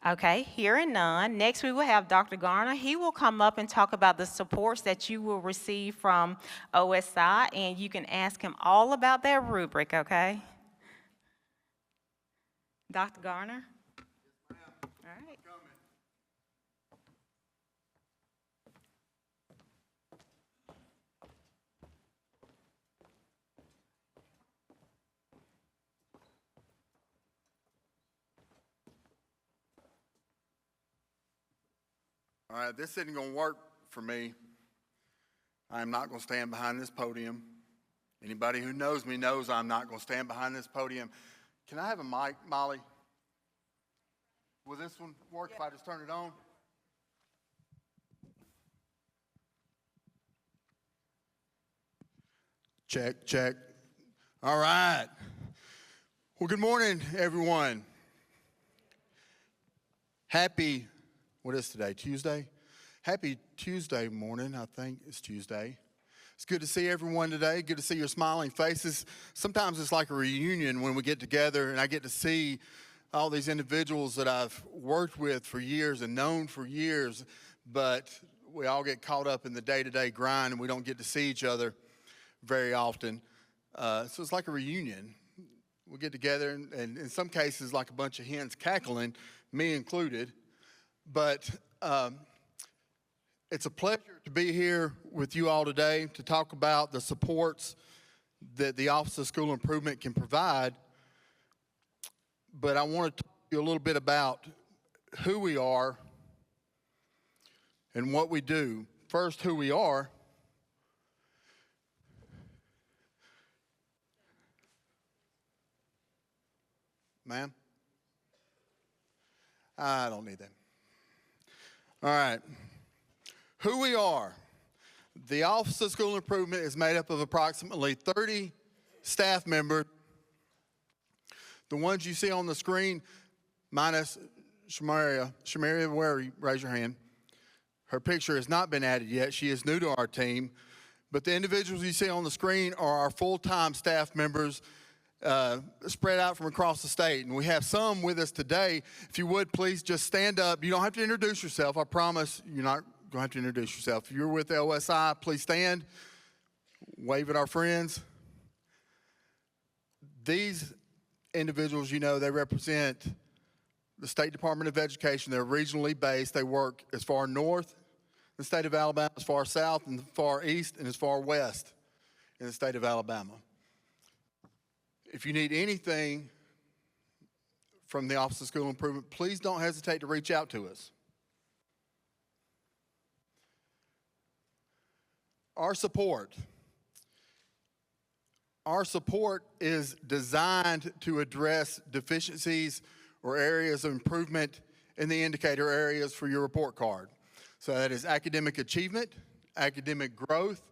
Okay, hearing none. Next, we will have Dr. Garner. He will come up and talk about the supports that you will receive from OSI, and you can ask him all about that rubric, okay? Dr. Garner? Yes, ma'am. All right. All right, this isn't going to work for me. I am not going to stand behind this podium. Anybody who knows me knows I'm not going to stand behind this podium. Can I have a mic, Molly? Will this one work if I just turn it on? Check, check. All right. Well, good morning, everyone. Happy, what is today, Tuesday? Happy Tuesday morning, I think it's Tuesday. It's good to see everyone today. Good to see your smiling faces. Sometimes it's like a reunion when we get together and I get to see all these individuals that I've worked with for years and known for years, but we all get caught up in the day-to-day grind and we don't get to see each other very often. So it's like a reunion. We get together and in some cases like a bunch of hens cackling, me included, but it's a pleasure to be here with you all today to talk about the supports that the Office of School Improvement can provide. But I want to talk to you a little bit about who we are and what we do. First, who we are. Ma'am? I don't need that. All right. Who we are. The Office of School Improvement is made up of approximately 30 staff members. The ones you see on the screen, minus Shamaria. Shamaria, raise your hand. Her picture has not been added yet. She is new to our team. But the individuals you see on the screen are our full-time staff members spread out from across the state. And we have some with us today. If you would, please just stand up. You don't have to introduce yourself. I promise you're not going to have to introduce yourself. If you're with LSI, please stand. Wave at our friends. These individuals, you know, they represent the State Department of Education. They're regionally based. They work as far north in the state of Alabama, as far south and far east, and as far west in the state of Alabama. If you need anything from the Office of School Improvement, please don't hesitate to reach out to us. Our support is designed to address deficiencies or areas of improvement in the indicator areas for your report card. So that is academic achievement, academic growth,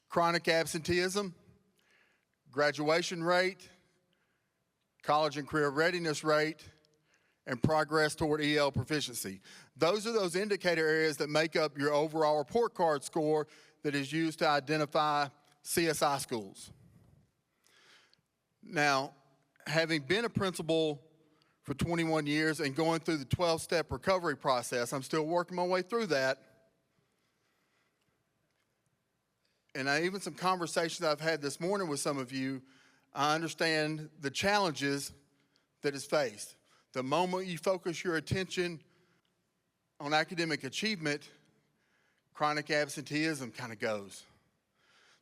chronic absenteeism, graduation rate, college and career readiness rate, and progress toward EL proficiency. Those are those indicator areas that make up your overall report card score that is used to identify CSI schools. Now, having been a principal for 21 years and going through the 12-step recovery process, I'm still working my way through that. And even some conversations I've had this morning with some of you, I understand the challenges that is faced. The moment you focus your attention on academic achievement, chronic absenteeism kind of goes.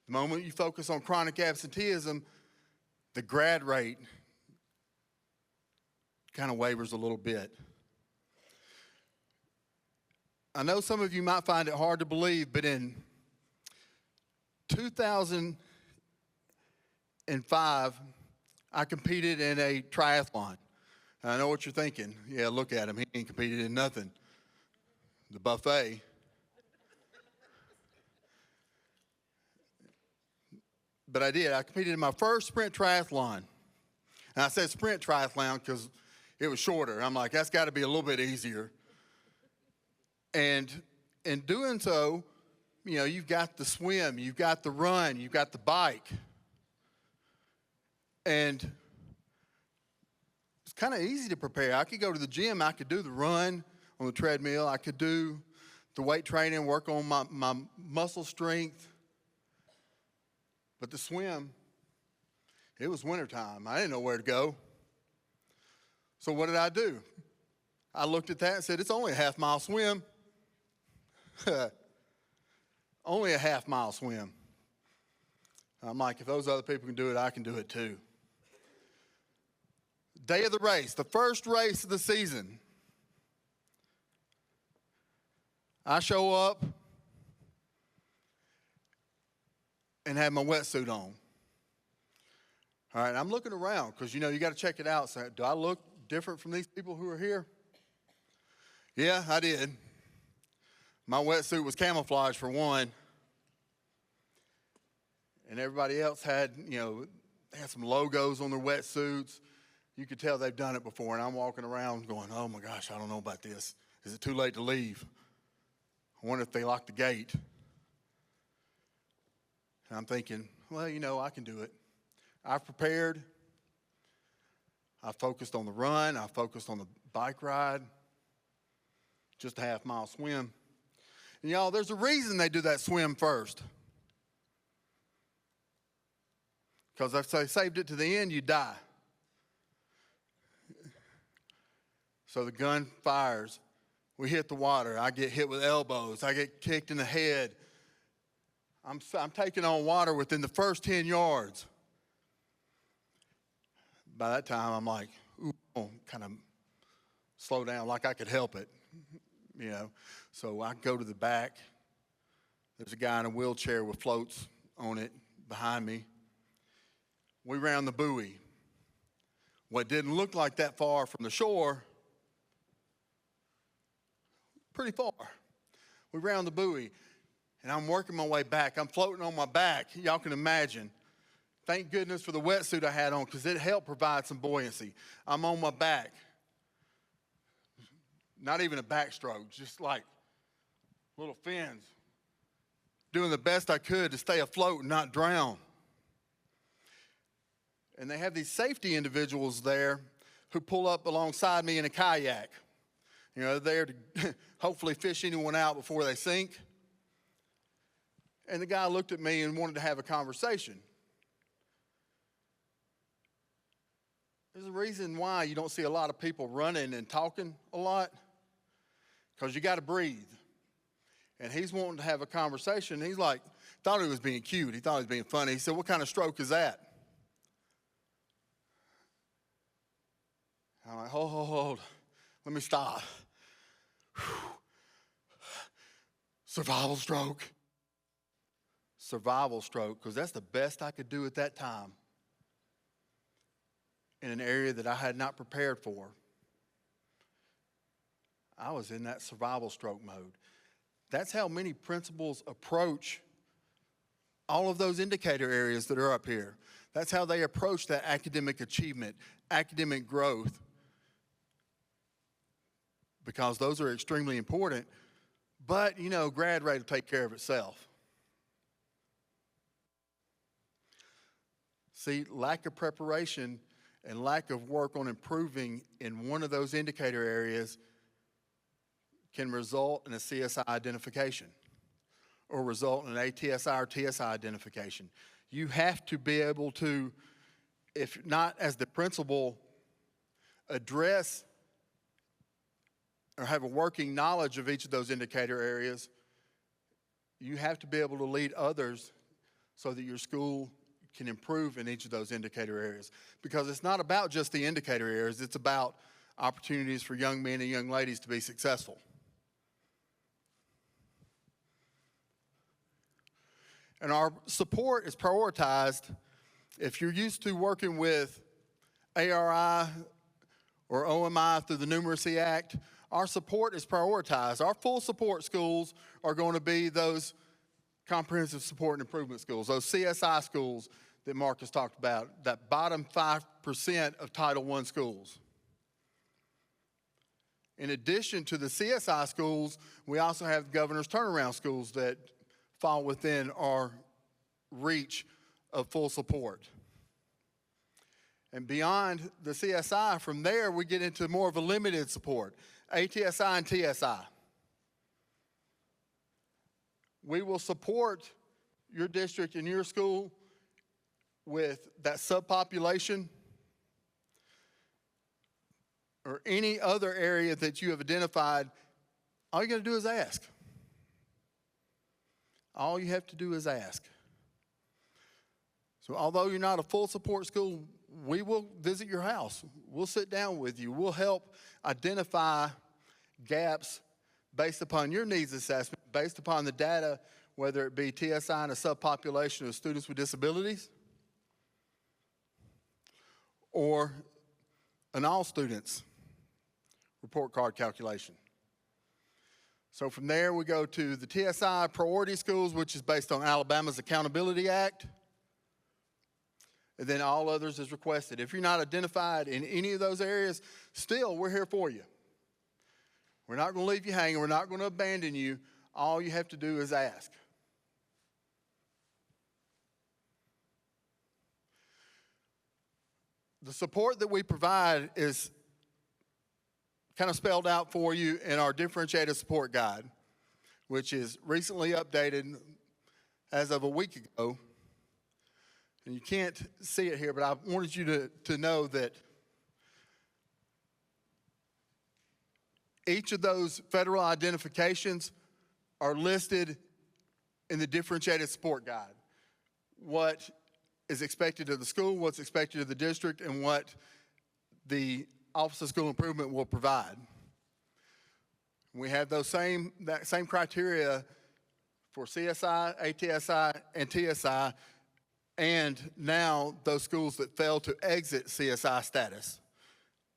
The moment you focus on chronic absenteeism, the grad rate kind of wavers a little bit. I know some of you might find it hard to believe, but in 2005, I competed in a triathlon. And I know what you're thinking. Yeah, look at him. He ain't competed in nothing. The buffet. But I did. I competed in my first sprint triathlon. And I said sprint triathlon because it was shorter. I'm like, that's got to be a little bit easier. And in doing so, you know, you've got the swim, you've got the run, you've got the bike. And it's kind of easy to prepare. I could go to the gym, I could do the run on the treadmill, I could do the weight training, work on my muscle strength. But the swim, it was wintertime. I didn't know where to go. So what did I do? I looked at that and said, it's only a half-mile swim. Only a half-mile swim. I'm like, if those other people can do it, I can do it too. Day of the race, the first race of the season. I show up and have my wetsuit on. All right, I'm looking around because, you know, you got to check it out. So, do I look different from these people who are here? Yeah, I did. My wetsuit was camouflage for one. And everybody else had, you know, they had some logos on their wetsuits. You could tell they've done it before. And I'm walking around going, oh my gosh, I don't know about this. Is it too late to leave? I wonder if they locked the gate. And I'm thinking, well, you know, I can do it. I've prepared. I focused on the run. I focused on the bike ride. Just a half-mile swim. And y'all, there's a reason they do that swim first. Because if they saved it to the end, you die. So the gun fires. We hit the water. I get hit with elbows. I get kicked in the head. I'm taking on water within the first 10 yards. By that time, I'm like, ooh, kind of slow down like I could help it, you know. So I go to the back. There's a guy in a wheelchair with floats on it behind me. We round the buoy. What didn't look like that far from the shore, pretty far. We round the buoy, and I'm working my way back. I'm floating on my back. Y'all can imagine. Thank goodness for the wetsuit I had on because it helped provide some buoyancy. I'm on my back. Not even a backstroke, just like little fins. Doing the best I could to stay afloat and not drown. And they have these safety individuals there who pull up alongside me in a kayak. You know, they're there to hopefully fish anyone out before they sink. And the guy looked at me and wanted to have a conversation. There's a reason why you don't see a lot of people running and talking a lot, because you got to breathe. And he's wanting to have a conversation. He's like, thought he was being cute. He thought he was being funny. He said, what kind of stroke is that? I'm like, hold. Let me stop. Survival stroke. Survival stroke, because that's the best I could do at that time in an area that I had not prepared for. I was in that survival stroke mode. That's how many principals approach all of those indicator areas that are up here. That's how they approach that academic achievement, academic growth, because those are extremely important. But, you know, grad rate will take care of itself. See, lack of preparation and lack of work on improving in one of those indicator areas can result in a CSI identification or result in an ATSI or TSI identification. You have to be able to, if not as the principal, address or have a working knowledge of each of those indicator areas. You have to be able to lead others so that your school can improve in each of those indicator areas. Because it's not about just the indicator areas, it's about opportunities for young men and young ladies to be successful. And our support is prioritized. If you're used to working with ARI or OMI through the Numeracy Act, our support is prioritized. Our full support schools are going to be those comprehensive support and improvement schools, those CSI schools that Mark has talked about, that bottom 5% of Title I schools. In addition to the CSI schools, we also have governor's turnaround schools that fall within our reach of full support. And beyond the CSI, from there we get into more of a limited support, ATSI and TSI. We will support your district and your school with that subpopulation or any other area that you have identified. All you got to do is ask. All you have to do is ask. So although you're not a full support school, we will visit your house. We'll sit down with you. We'll help identify gaps based upon your needs assessment, based upon the data, whether it be TSI and a subpopulation of students with disabilities, or an all students report card calculation. So from there we go to the TSI priority schools, which is based on Alabama's Accountability Act. And then all others is requested. If you're not identified in any of those areas, still, we're here for you. We're not going to leave you hanging. We're not going to abandon you. All you have to do is ask. The support that we provide is kind of spelled out for you in our differentiated support guide, which is recently updated as of a week ago. And you can't see it here, but I wanted you to know that each of those federal identifications are listed in the differentiated support guide. What is expected of the school, what's expected of the district, and what the Office of School Improvement will provide. We have that same criteria for CSI, ATSI, and TSI, and now those schools that fail to exit CSI status,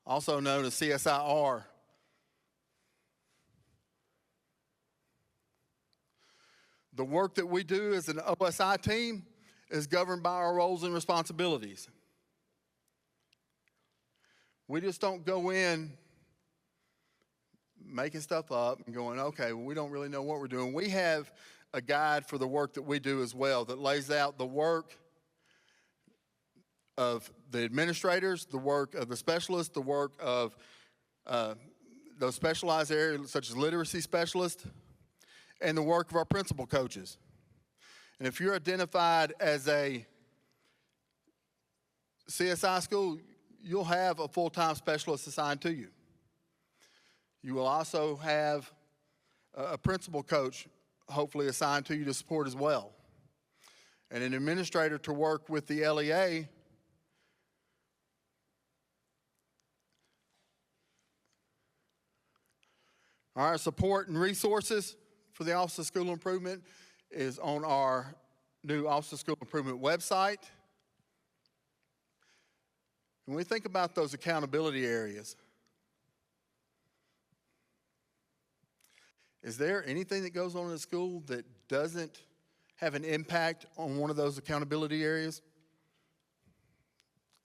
also known as CSIR. The work that we do as an OSI team is governed by our roles and responsibilities. We just don't go in making stuff up and going, okay, well, we don't really know what we're doing. We have a guide for the work that we do as well that lays out the work of the administrators, the work of the specialists, the work of those specialized areas such as literacy specialists, and the work of our principal coaches. And if you're identified as a CSI school, you'll have a full-time specialist assigned to you. You will also have a principal coach hopefully assigned to you to support as well. And an administrator to work with the LEA Our support and resources for the Office of School Improvement is on our new Office of School Improvement website. When we think about those accountability areas, is there anything that goes on in the school that doesn't have an impact on one of those accountability areas?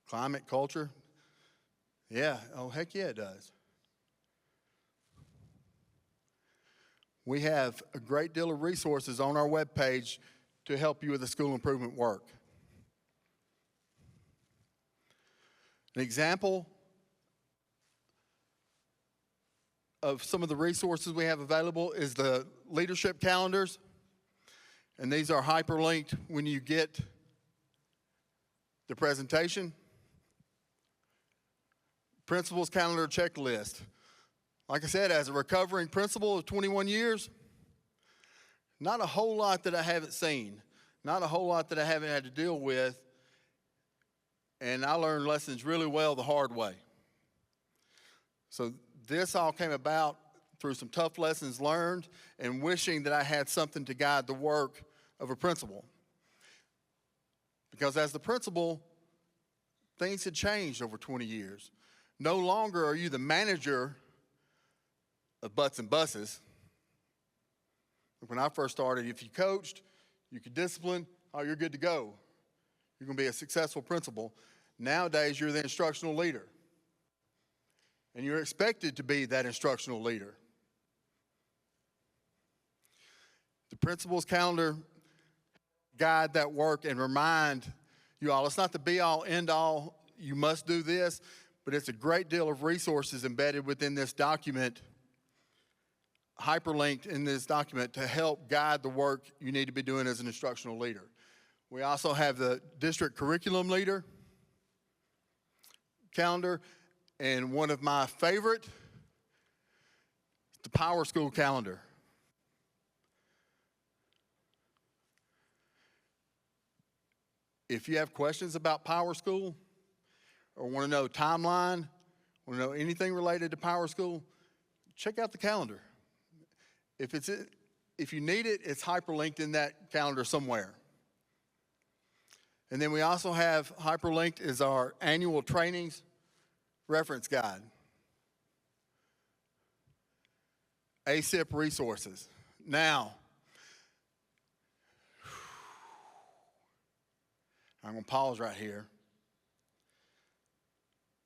Climate, culture? Yeah, oh heck yeah it does. We have a great deal of resources on our webpage to help you with the school improvement work. An example of some of the resources we have available is the leadership calendars. And these are hyperlinked when you get the presentation. Principal's calendar checklist. Like I said, as a recovering principal of 21 years, not a whole lot that I haven't seen, not a whole lot that I haven't had to deal with, and I learned lessons really well the hard way. So this all came about through some tough lessons learned and wishing that I had something to guide the work of a principal. Because as the principal, things had changed over 20 years. No longer are you the manager of butts and buses. When I first started, if you coached, you could discipline, oh, you're good to go. You're going to be a successful principal. Nowadays, you're the instructional leader. And you're expected to be that instructional leader. The principal's calendar guide that work and remind you all, it's not the be-all, end-all, you must do this, but it's a great deal of resources embedded within this document, hyperlinked in this document to help guide the work you need to be doing as an instructional leader. We also have the district curriculum leader calendar, and one of my favorite, the Power School calendar. If you have questions about Power School or want to know timeline, want to know anything related to Power School, check out the calendar. If you need it, it's hyperlinked in that calendar somewhere. And then we also have hyperlinked is our annual trainings reference guide. ASIP resources. Now, I'm going to pause right here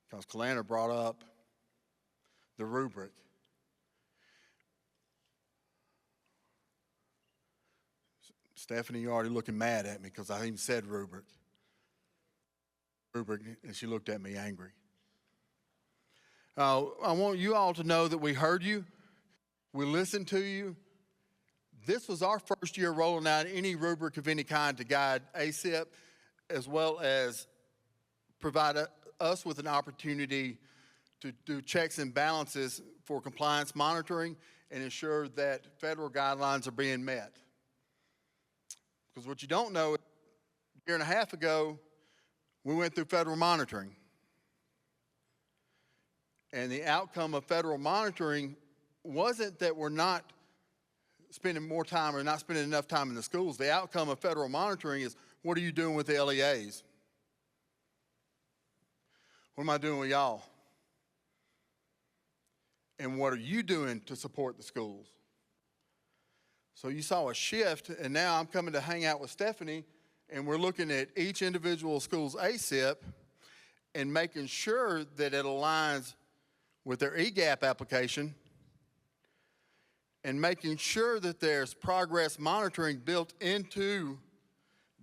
because Kalana brought up the rubric. Stephanie, you're already looking mad at me because I even said rubric. And she looked at me angry. I want you all to know that we heard you. We listened to you. This was our first year rolling out any rubric of any kind to guide ASIP, as well as provide us with an opportunity to do checks and balances for compliance monitoring and ensure that federal guidelines are being met. Because what you don't know, a year and a half ago, we went through federal monitoring. And the outcome of federal monitoring wasn't that we're not spending more time or not spending enough time in the schools. The outcome of federal monitoring is, what are you doing with the LEAs? What am I doing with y'all? And what are you doing to support the schools? So you saw a shift, and now I'm coming to hang out with Stephanie, and we're looking at each individual school's ASIP and making sure that it aligns with their EGAP application and making sure that there's progress monitoring built into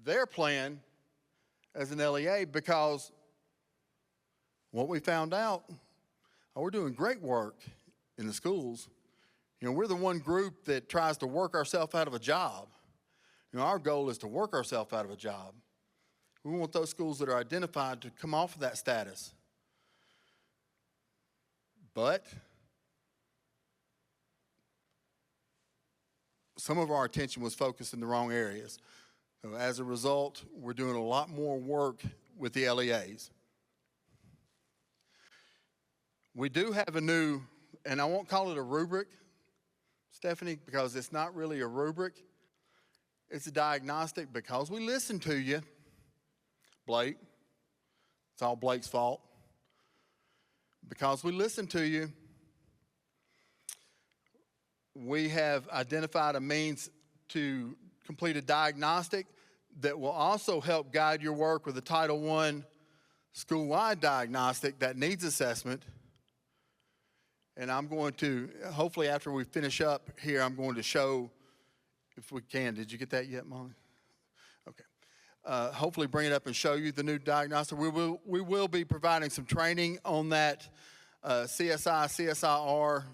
their plan as an LEA, because what we found out, we're doing great work in the schools. You know, we're the one group that tries to work ourselves out of a job. You know, our goal is to work ourselves out of a job. We want those schools that are identified to come off of that status. But some of our attention was focused in the wrong areas. So as a result, we're doing a lot more work with the LEAs. We do have a new, and I won't call it a rubric, Stephanie, because it's not really a rubric. It's a diagnostic because we listened to you, Blake. It's all Blake's fault. Because we listened to you, we have identified a means to complete a diagnostic that will also help guide your work with a Title I school-wide diagnostic that needs assessment. And I'm going to, hopefully after we finish up here, I'm going to show, if we can, did you get that yet, Molly? Okay. Hopefully bring it up and show you the new diagnostic. We will be providing some training on that CSI, CSIR,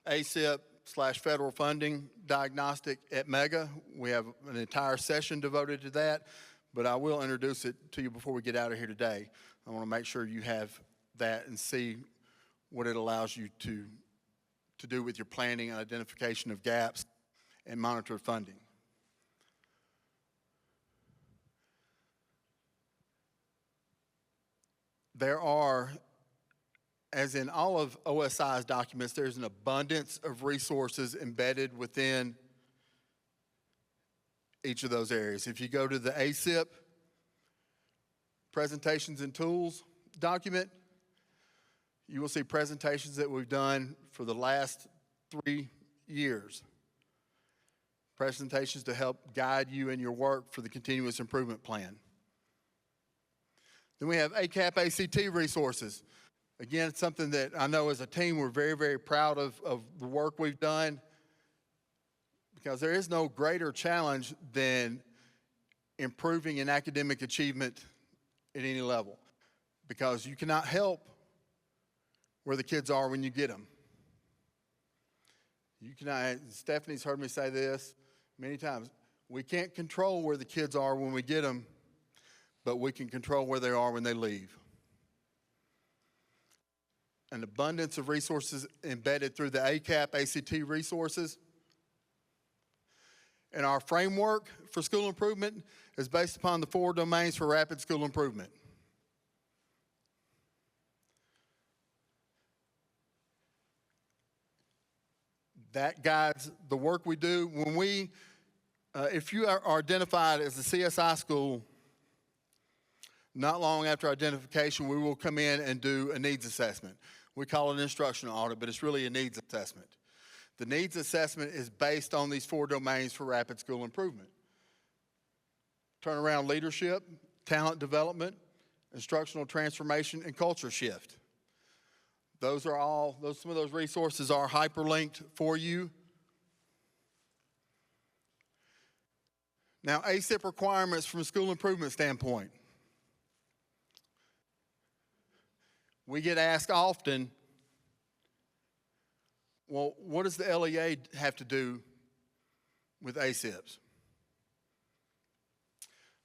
ASIP/federal funding diagnostic at Mega. We have an entire session devoted to that, but I will introduce it to you before we get out of here today. I want to make sure you have that and see what it allows you to do with your planning and identification of gaps and monitor funding. There are, as in all of OSI's documents, there's an abundance of resources embedded within each of those areas. If you go to the ASIP presentations and tools document, you will see presentations that we've done for the last 3 years. Presentations to help guide you in your work for the continuous improvement plan. Then we have ACAP ACT resources. Again, it's something that I know as a team we're very, very proud of the work we've done, because there is no greater challenge than improving in academic achievement at any level, because you cannot help where the kids are when you get them. You cannot, Stephanie's heard me say this many times, we can't control where the kids are when we get them, but we can control where they are when they leave. An abundance of resources embedded through the ACAP, ACT resources. And our framework for school improvement is based upon the 4 domains for rapid school improvement. That guides the work we do. When we, if you are identified as a CSI school, not long after identification, we will come in and do a needs assessment. We call it an instructional audit, but it's really a needs assessment. The needs assessment is based on these 4 domains for rapid school improvement: turnaround leadership, talent development, instructional transformation, and culture shift. Those are all, some of those resources are hyperlinked for you. Now, ACIP requirements from a school improvement standpoint. We get asked often, well, what does the LEA have to do with ACIPs?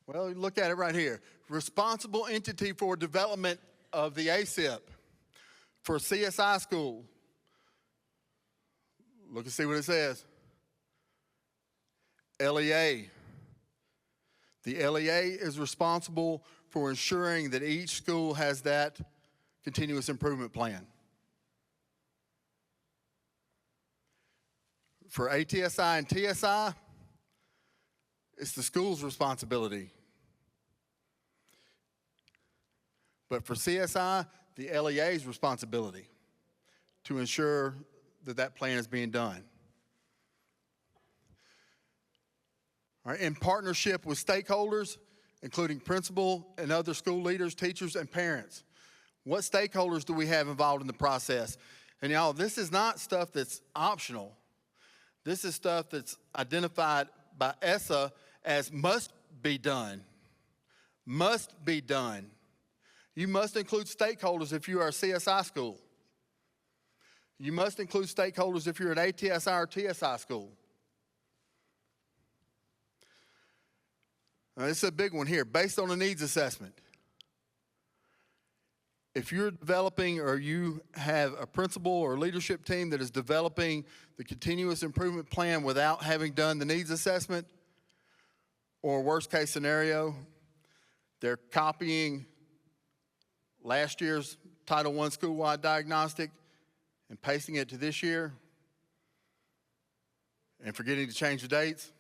Well, look at it right here. Responsible entity for development of the ACIP for CSI school. Look and see what it says. LEA. The LEA is responsible for ensuring that each school has that continuous improvement plan. For ATSI and TSI, it's the school's responsibility. But for CSI, the LEA's responsibility to ensure that that plan is being done. All right, in partnership with stakeholders, including principal and other school leaders, teachers, and parents. What stakeholders do we have involved in the process? And y'all, this is not stuff that's optional. This is stuff that's identified by ESSA as must be done. Must be done. You must include stakeholders if you are a CSI school. You must include stakeholders if you're an ATSI or TSI school. Now, this is a big one here, based on a needs assessment. If you're developing or you have a principal or leadership team that is developing the continuous improvement plan without having done the needs assessment, or worst case scenario, they're copying last year's Title I school-wide diagnostic and pasting it to this year and forgetting to change the dates.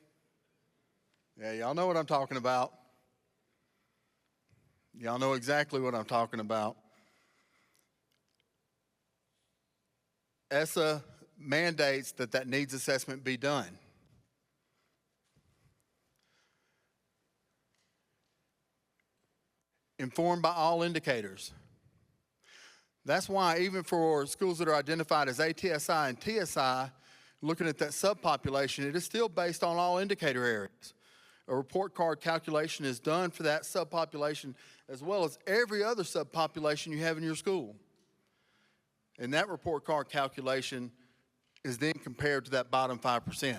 Yeah, y'all know what I'm talking about. Y'all know exactly what I'm talking about. ESSA mandates that that needs assessment be done. Informed by all indicators. That's why even for schools that are identified as ATSI and TSI, looking at that subpopulation, it is still based on all indicator areas. A report card calculation is done for that subpopulation as well as every other subpopulation you have in your school. And that report card calculation is then compared to that bottom 5%.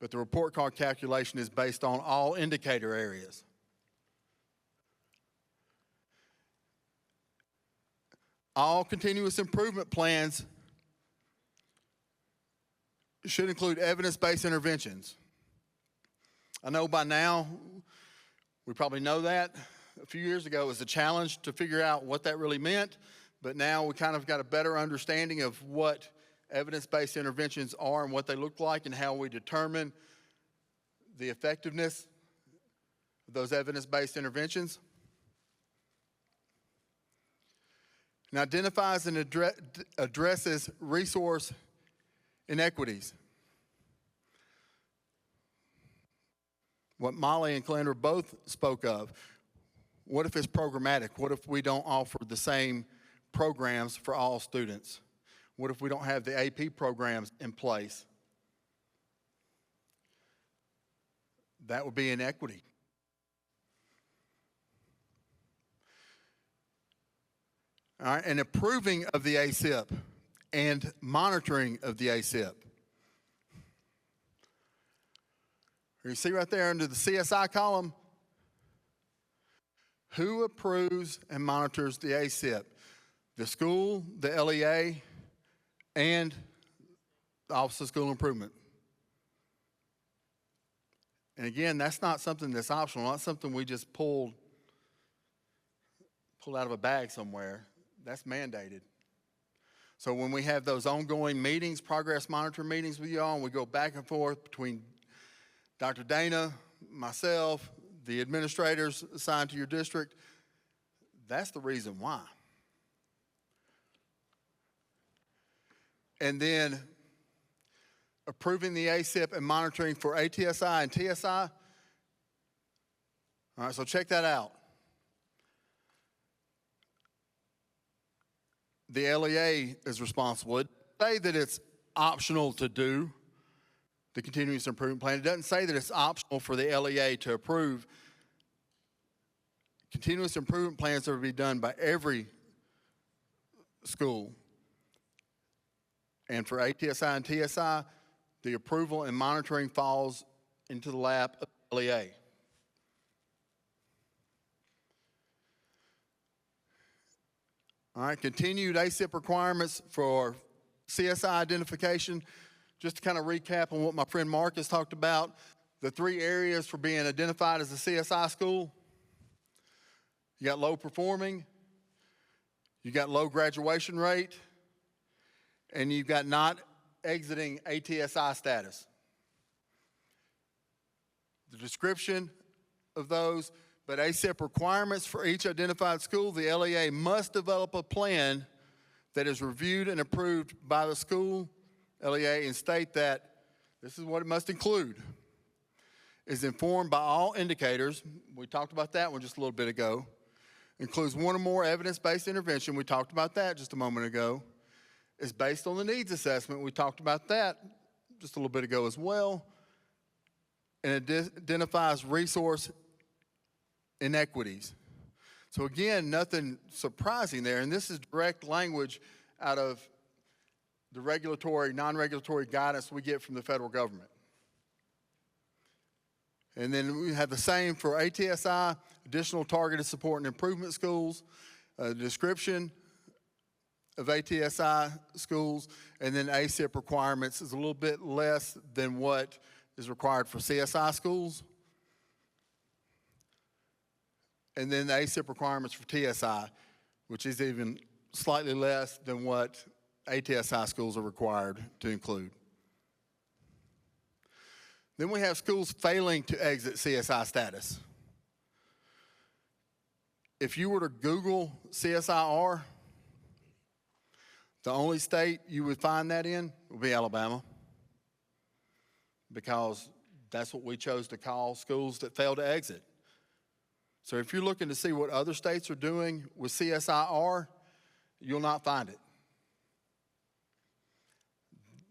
But the report card calculation is based on all indicator areas. All continuous improvement plans should include evidence-based interventions. I know by now, we probably know that. A few years ago, it was a challenge to figure out what that really meant, but now we kind of got a better understanding of what evidence-based interventions are and what they look like and how we determine the effectiveness of those evidence-based interventions. And identifies and addresses resource inequities. What Molly and Calandra both spoke of. What if it's programmatic? What if we don't offer the same programs for all students? What if we don't have the AP programs in place? That would be inequity. All right, and approving of the ASIP and monitoring of the ASIP. You see right there under the CSI column, who approves and monitors the ASIP? The school, the LEA, and the Office of School Improvement. And again, that's not something that's optional, not something we just pulled out of a bag somewhere. That's mandated. So when we have those ongoing meetings, progress monitoring meetings with y'all, and we go back and forth between Dr. Dana, myself, the administrators assigned to your district, that's the reason why. And then approving the ASIP and monitoring for ATSI and TSI. All right, so check that out. The LEA is responsible. It doesn't say that it's optional to do the continuous improvement plan. It doesn't say that it's optional for the LEA to approve. Continuous improvement plans are to be done by every school. And for ATSI and TSI, the approval and monitoring falls into the lap of the LEA. All right, continued ASIP requirements for CSI identification. Just to kind of recap on what my friend Marcus talked about, the 3 areas for being identified as a CSI school. You got low performing, you got low graduation rate, and you've got not exiting ATSI status. The description of those, but ASIP requirements for each identified school, the LEA must develop a plan that is reviewed and approved by the school LEA and state that this is what it must include. Is informed by all indicators. We talked about that one just a little bit ago. Includes one or more evidence-based intervention. We talked about that just a moment ago. Is based on the needs assessment. We talked about that just a little bit ago as well. And it identifies resource inequities. So again, nothing surprising there. And this is direct language out of the regulatory, non-regulatory guidance we get from the federal government. And then we have the same for ATSI, additional targeted support and improvement schools, description of ATSI schools, and then ASIP requirements is a little bit less than what is required for CSI schools. And then the ASIP requirements for TSI, which is even slightly less than what ATSI schools are required to include. Then we have schools failing to exit CSI status. If you were to Google CSIR, the only state you would find that in would be Alabama, because that's what we chose to call schools that fail to exit. So if you're looking to see what other states are doing with CSIR, you'll not find it.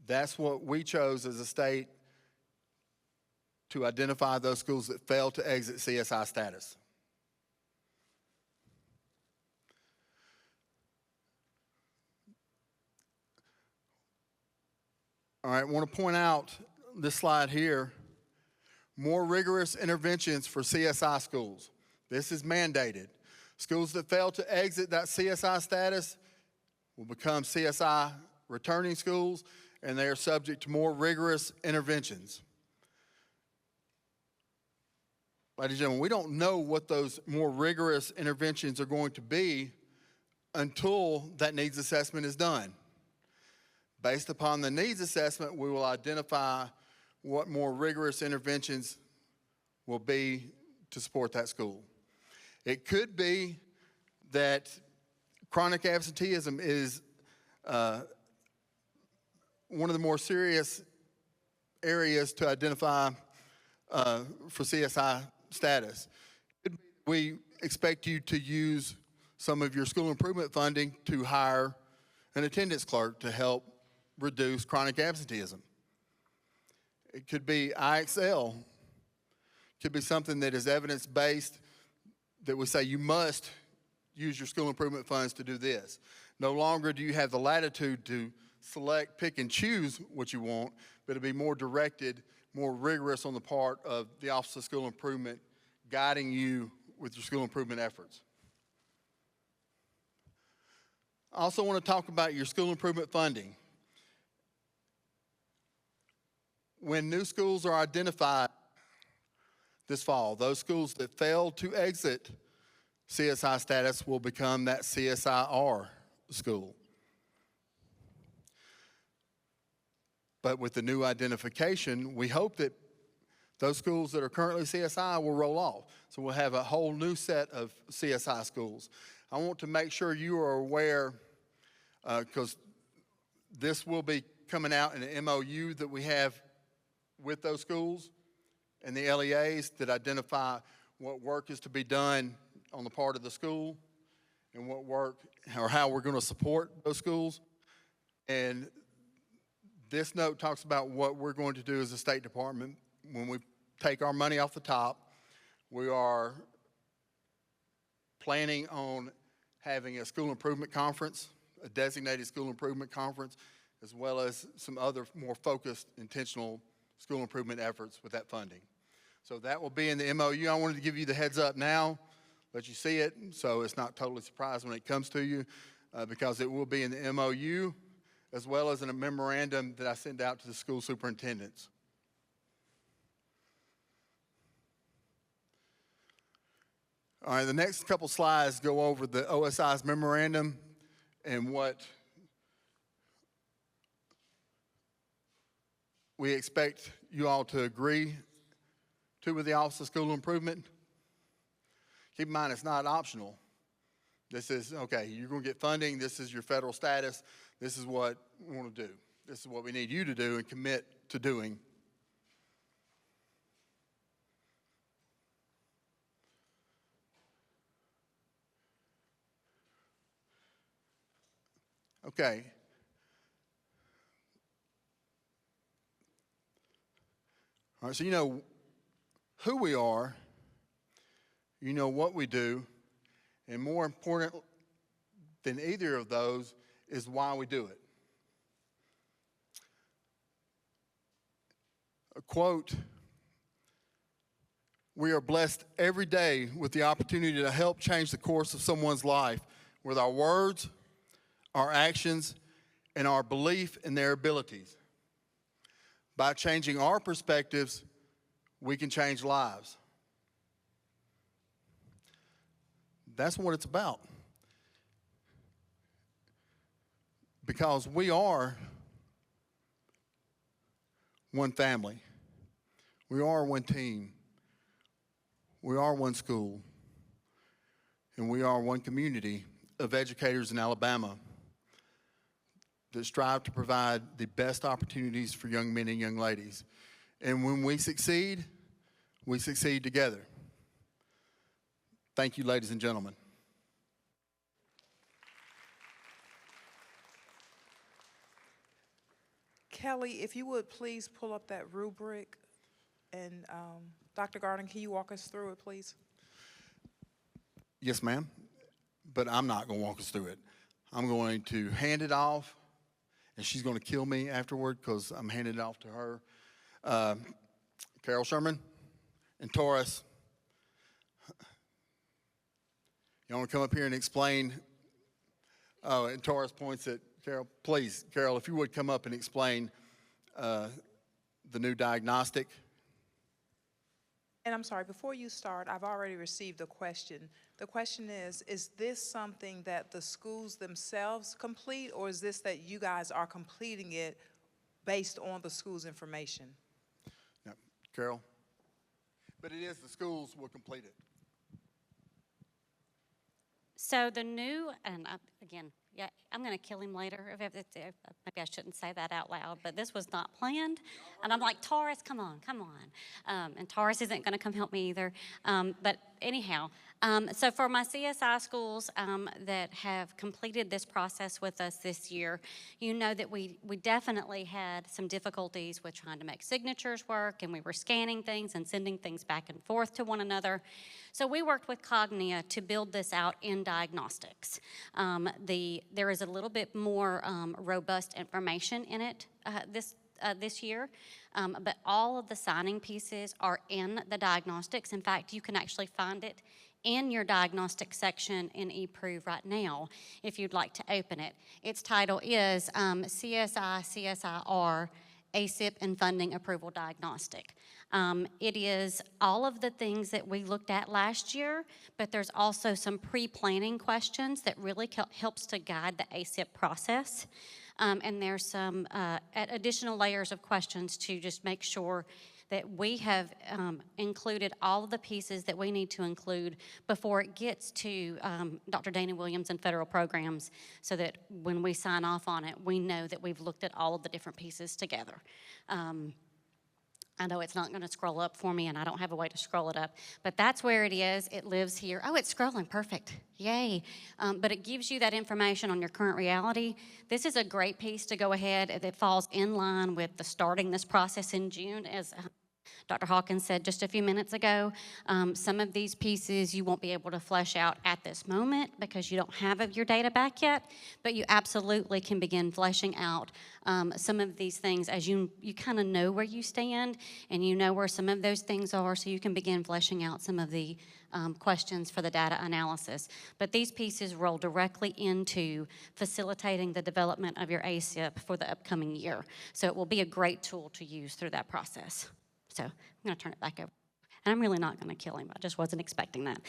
That's what we chose as a state to identify those schools that fail to exit CSI status. All right, I want to point out this slide here, more rigorous interventions for CSI schools. This is mandated. Schools that fail to exit that CSI status will become CSI returning schools, and they are subject to more rigorous interventions. Ladies and gentlemen, we don't know what those more rigorous interventions are going to be until that needs assessment is done. Based upon the needs assessment, we will identify what more rigorous interventions will be to support that school. It could be that chronic absenteeism is one of the more serious areas to identify for CSI status. We expect you to use some of your school improvement funding to hire an attendance clerk to help reduce chronic absenteeism. It could be IXL Could be something that is evidence-based, that we say you must use your school improvement funds to do this. No longer do you have the latitude to select, pick, and choose what you want, but it'll be more directed, more rigorous on the part of the Office of School Improvement, guiding you with your school improvement efforts. I also want to talk about your school improvement funding. When new schools are identified this fall, those schools that fail to exit CSI status will become that CSIR school. But with the new identification, we hope that those schools that are currently CSI will roll off. So we'll have a whole new set of CSI schools. I want to make sure you are aware, because this will be coming out in an MOU that we have with those schools and the LEAs that identify what work is to be done on the part of the school and what work or how we're going to support those schools. And this note talks about what we're going to do as a State Department. When we take our money off the top, we are planning on having a school improvement conference, a designated school improvement conference, as well as some other more focused, intentional school improvement efforts with that funding. So that will be in the MOU. I wanted to give you the heads up now, let you see it, so it's not totally surprised when it comes to you, because it will be in the MOU, as well as in a memorandum that I send out to the school superintendents. All right, the next couple slides go over the OSI's memorandum and what we expect you all to agree to with the Office of School Improvement. Keep in mind, it's not optional. This is, okay, you're going to get funding. This is your federal status. This is what we want to do. This is what we need you to do and commit to doing. Okay. All right, so you know who we are, you know what we do, and more important than either of those is why we do it. A quote, "We are blessed every day with the opportunity to help change the course of someone's life with our words, our actions, and our belief in their abilities. By changing our perspectives, we can change lives." That's what it's about. Because we are one family. We are one team. We are one school. And we are one community of educators in Alabama that strive to provide the best opportunities for young men and young ladies. And when we succeed together. Thank you, ladies and gentlemen. Kelly, if you would please pull up that rubric, and Dr. Garden, can you walk us through it, please? Yes, ma'am, but I'm not going to walk us through it. I'm going to hand it off, and she's going to kill me afterward because I'm handing it off to her. Carol Sherman and Taurus, you want to come up here and explain? Oh, and Taurus points at Carol. Please, Carol, if you would come up and explain the new diagnostic. And I'm sorry, before you start, I've already received a question. The question is this something that the schools themselves complete, or is this that you guys are completing it based on the school's information? No, Carol? But it is the schools will complete it. So the new, and again, Yeah, I'm going to kill him later. Maybe I shouldn't say that out loud, but this was not planned. And I'm like, Taurus, come on, come on. And Taurus isn't going to come help me either. But anyhow, so for my CSI schools that have completed this process with us this year, you know that we definitely had some difficulties with trying to make signatures work, and we were scanning things and sending things back and forth to one another. So we worked with Cognia to build this out in diagnostics. There is a little bit more robust information in it this year, but all of the signing pieces are in the diagnostics. In fact, you can actually find it in your diagnostic section in eProve right now if you'd like to open it. Its title is CSI CSIR ASIP and Funding Approval Diagnostic. It is all of the things that we looked at last year, but there's also some pre-planning questions that really helps to guide the ASIP process. And there's some additional layers of questions to just make sure that we have included all of the pieces that we need to include before it gets to Dr. Dana Williams and federal programs, so that when we sign off on it, we know that we've looked at all of the different pieces together. I know it's not going to scroll up for me, and I don't have a way to scroll it up, but that's where it is. It lives here. Oh, it's scrolling. Perfect. Yay. But it gives you that information on your current reality. This is a great piece to go ahead that falls in line with the starting this process in June, as Dr. Hawkins said just a few minutes ago. Some of these pieces you won't be able to flesh out at this moment because you don't have your data back yet, but you absolutely can begin fleshing out some of these things as you kind of know where you stand and you know where some of those things are, so you can begin fleshing out some of the questions for the data analysis. But these pieces roll directly into facilitating the development of your ASIP for the upcoming year. So it will be a great tool to use through that process. So I'm going to turn it back over. And I'm really not going to kill him. I just wasn't expecting that.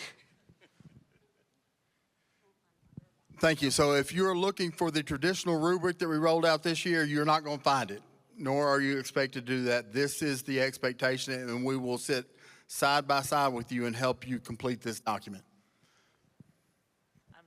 Thank you. So if you're looking for the traditional rubric that we rolled out this year, you're not going to find it, nor are you expected to do that. This is the expectation, and we will sit side by side with you and help you complete this document.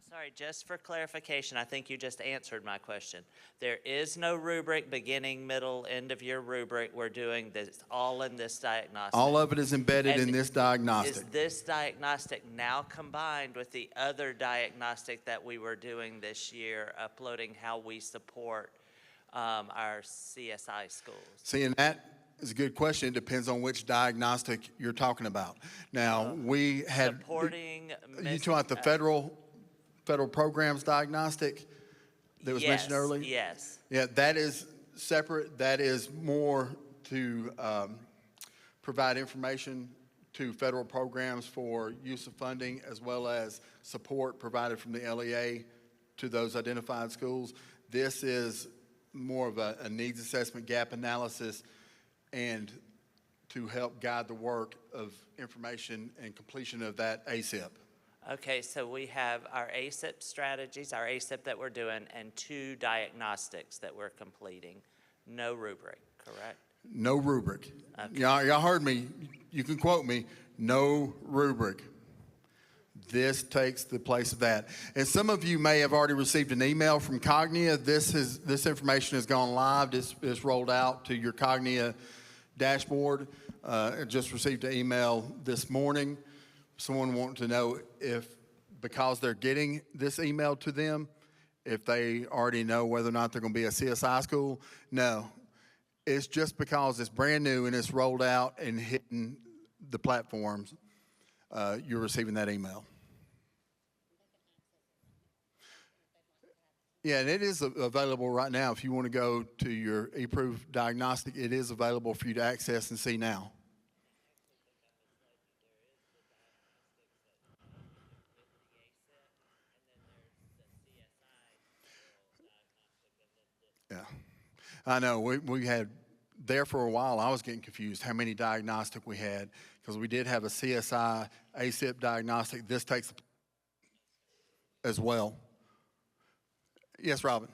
Sorry, just for clarification, I think you just answered my question. There is no rubric, beginning, middle, end of year rubric. We're doing this all in this diagnostic. All of it is embedded in this diagnostic. Is this diagnostic now combined with the other diagnostic that we were doing this year, uploading how we support our CSI schools? See, and that is a good question. It depends on which diagnostic you're talking about. Now, we had... Supporting... You talking about the federal programs diagnostic that was mentioned earlier? Yes. Yeah, that is separate. That is more to provide information to federal programs for use of funding, as well as support provided from the LEA to those identified schools. This is more of a needs assessment, gap analysis, and to help guide the work of information and completion of that ASIP. Okay, so we have our ASIP strategies, our ASIP that we're doing, and 2 diagnostics that we're completing. No rubric, correct? No rubric. Okay. Y'all heard me. You can quote me. No rubric. This takes the place of that. And some of you may have already received an email from Cognia. This information has gone live. It's rolled out to your Cognia dashboard. I just received an email this morning. Someone wanted to know if, because they're getting this email to them, if they already know whether or not they're going to be a CSI school. No, it's just because it's brand new and it's rolled out and hitting the platforms, you're receiving that email. Yeah, and it is available right now. If you want to go to your eProve diagnostic, it is available for you to access and see now. Yeah, I know. We had there for a while. I was getting confused how many diagnostic we had, because we did have a CSI ASIP diagnostic. This takes as well. Yes, Robin.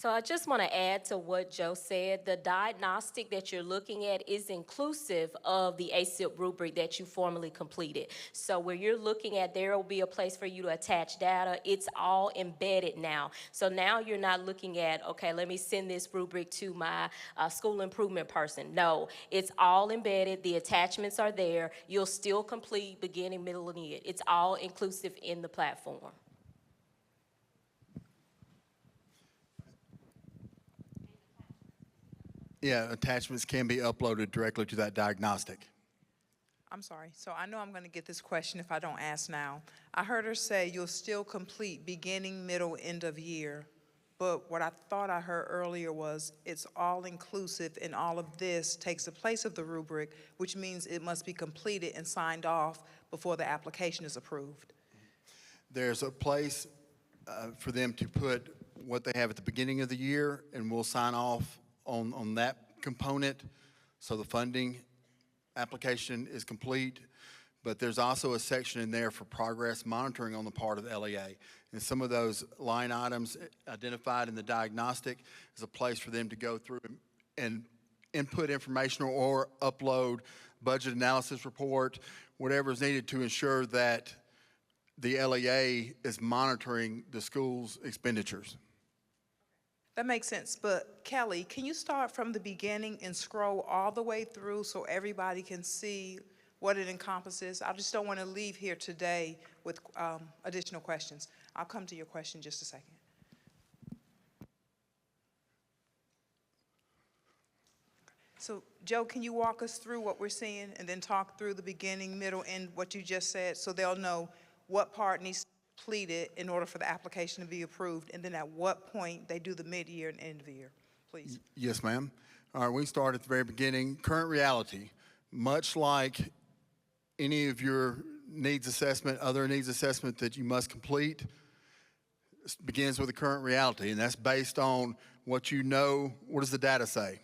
So I just want to add to what Joe said. The diagnostic that you're looking at is inclusive of the ACIP rubric that you formally completed. So where you're looking at, there will be a place for you to attach data. It's all embedded now. So now you're not looking at, okay, let me send this rubric to my school improvement person. No, it's all embedded. The attachments are there. You'll still complete beginning, middle, and end. It's all inclusive in the platform. Yeah, attachments can be uploaded directly to that diagnostic. I'm sorry. So I know I'm going to get this question if I don't ask now. I heard her say you'll still complete beginning, middle, end of year. But what I thought I heard earlier was it's all inclusive, and all of this takes the place of the rubric, which means it must be completed and signed off before the application is approved. There's a place for them to put what they have at the beginning of the year, and we'll sign off on that component, so the funding application is complete. But there's also a section in there for progress monitoring on the part of the LEA. And some of those line items identified in the diagnostic is a place for them to go through and input information or upload budget analysis report, whatever is needed to ensure that the LEA is monitoring the school's expenditures. That makes sense, but Kelly, can you start from the beginning and scroll all the way through so everybody can see what it encompasses? I just don't want to leave here today with additional questions. I'll come to your question in just a second. So, Joe, can you walk us through what we're seeing and then talk through the beginning, middle, end, what you just said, so they'll know what part needs completed in order for the application to be approved, and then at what point they do the mid-year and end of the year, please? Yes, ma'am. All right, we start at the very beginning. Current reality, much like any of your needs assessment, other needs assessment that you must complete, begins with the current reality, and that's based on what you know. What does the data say?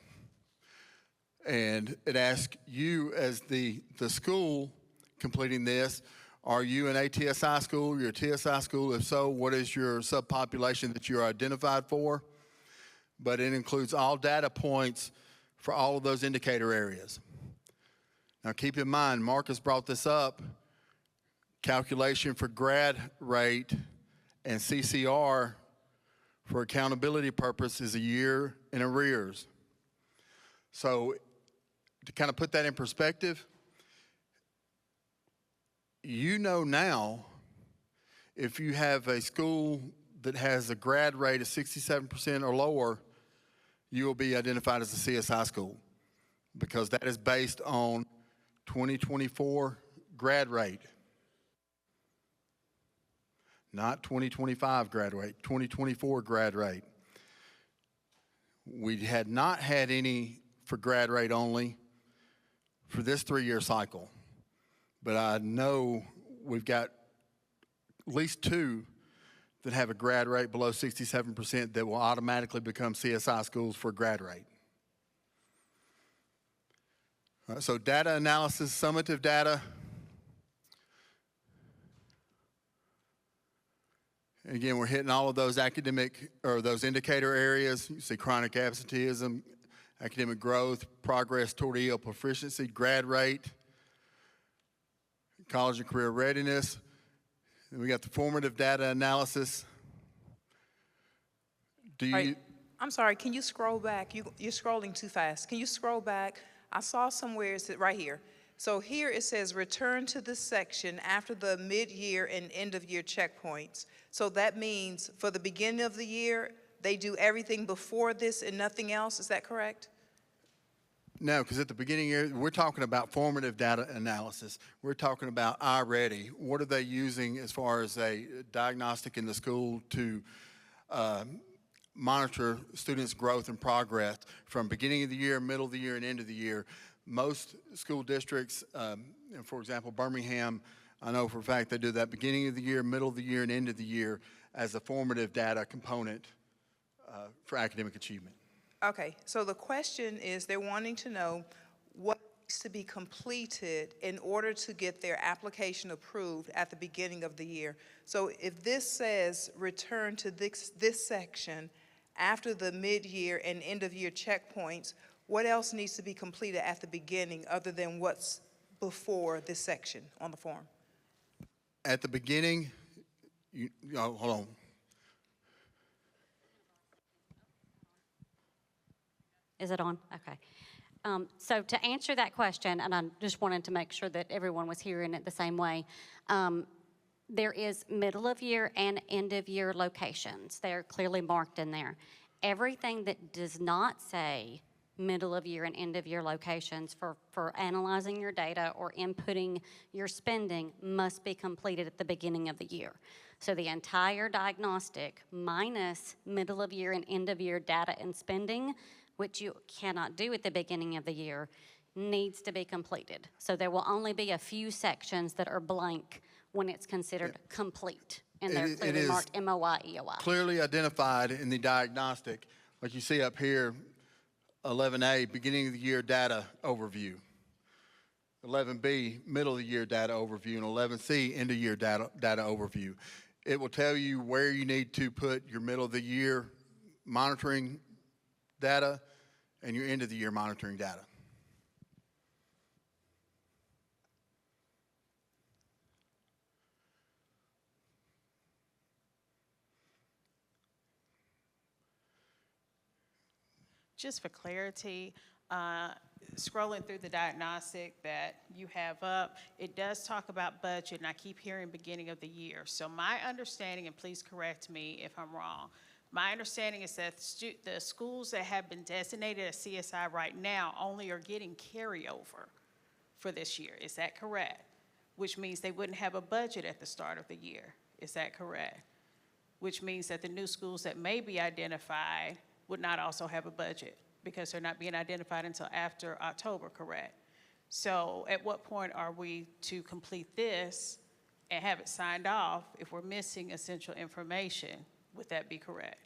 And it asks you as the school completing this, are you an ATSI school? You're a TSI school? If so, what is your subpopulation that you're identified for? But it includes all data points for all of those indicator areas. Now keep in mind, Marcus brought this up, calculation for grad rate and CCR for accountability purpose is a year in arrears. So to kind of put that in perspective, you know now if you have a school that has a grad rate of 67% or lower, you will be identified as a CSI school, because that is based on 2024 grad rate, not 2025 grad rate, 2024 grad rate. We had not had any for grad rate only for this 3-year cycle. But I know we've got at least 2 that have a grad rate below 67% that will automatically become CSI schools for grad rate. All right, so data analysis, summative data. And again, we're hitting all of those academic or those indicator areas. You see chronic absenteeism, academic growth, progress toward EL proficiency, grad rate, college and career readiness. And we got the formative data analysis. I'm sorry, can you scroll back? You're scrolling too fast. Can you scroll back? I saw somewhere, it's right here. So here it says return to this section after the mid-year and end-of-year checkpoints. So that means for the beginning of the year, they do everything before this and nothing else, is that correct? No, because at the beginning here, we're talking about formative data analysis. We're talking about iReady. What are they using as far as a diagnostic in the school to monitor students' growth and progress from beginning of the year, middle of the year, and end of the year? Most school districts, for example, Birmingham, I know for a fact they do that beginning of the year, middle of the year, and end of the year as a formative data component for academic achievement. Okay, so the question is they're wanting to know what needs to be completed in order to get their application approved at the beginning of the year. So if this says return to this section after the mid-year and end-of-year checkpoints, what else needs to be completed at the beginning other than what's before this section on the form? At the beginning, hold on. Is it on? Okay. So to answer that question, and I just wanted to make sure that everyone was hearing it the same way, there is middle of year and end of year locations. They're clearly marked in there. Everything that does not say middle of year and end of year locations for analyzing your data or inputting your spending must be completed at the beginning of the year. So the entire diagnostic minus middle of year and end of year data and spending, which you cannot do at the beginning of the year, needs to be completed. So there will only be a few sections that are blank when it's considered complete. And they're clearly marked MOI, EOI. Clearly identified in the diagnostic, like you see up here, 11A, beginning of the year data overview. 11B, middle of the year data overview, and 11C, end of year data overview. It will tell you where you need to put your middle of the year monitoring data and your end of the year monitoring data. Just for clarity, scrolling through the diagnostic that you have up, it does talk about budget, and I keep hearing beginning of the year. So my understanding, and please correct me if I'm wrong, my understanding is that the schools that have been designated as CSI right now only are getting carryover for this year. Is that correct? Which means they wouldn't have a budget at the start of the year. Is that correct? Which means that the new schools that may be identified would not also have a budget because they're not being identified until after October, correct? So at what point are we to complete this and have it signed off if we're missing essential information? Would that be correct?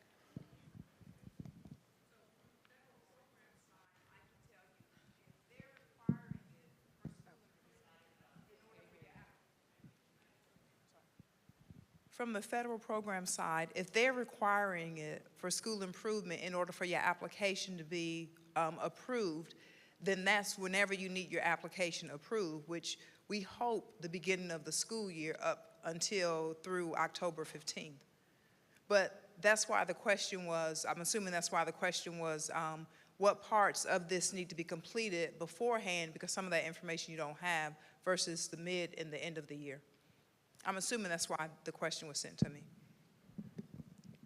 From the federal program side, if they're requiring it for school improvement in order for your application to be approved, then that's whenever you need your application approved, which we hope the beginning of the school year up until through October 15th. But that's why the question was, I'm assuming that's why the question was, what parts of this need to be completed beforehand, because some of that information you don't have versus the mid and the end of the year. I'm assuming that's why the question was sent to me.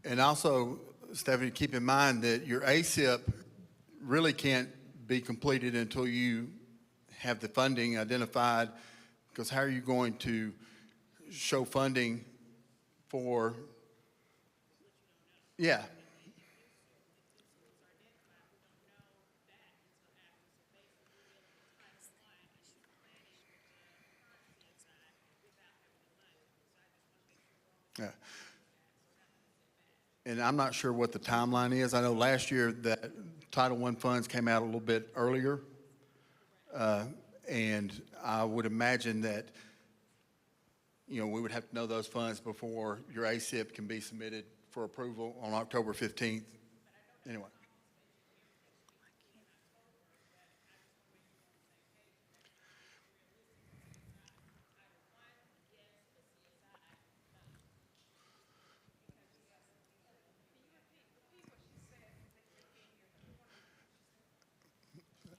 And also, Stephanie, keep in mind that your ASIP really can't be completed until you have the funding identified, because how are you going to show funding for, yeah. Yeah. And I'm not sure what the timeline is. I know last year that Title I funds came out a little bit earlier. And I would imagine that, you know, we would have to know those funds before your ASIP can be submitted for approval on October 15th. Anyway.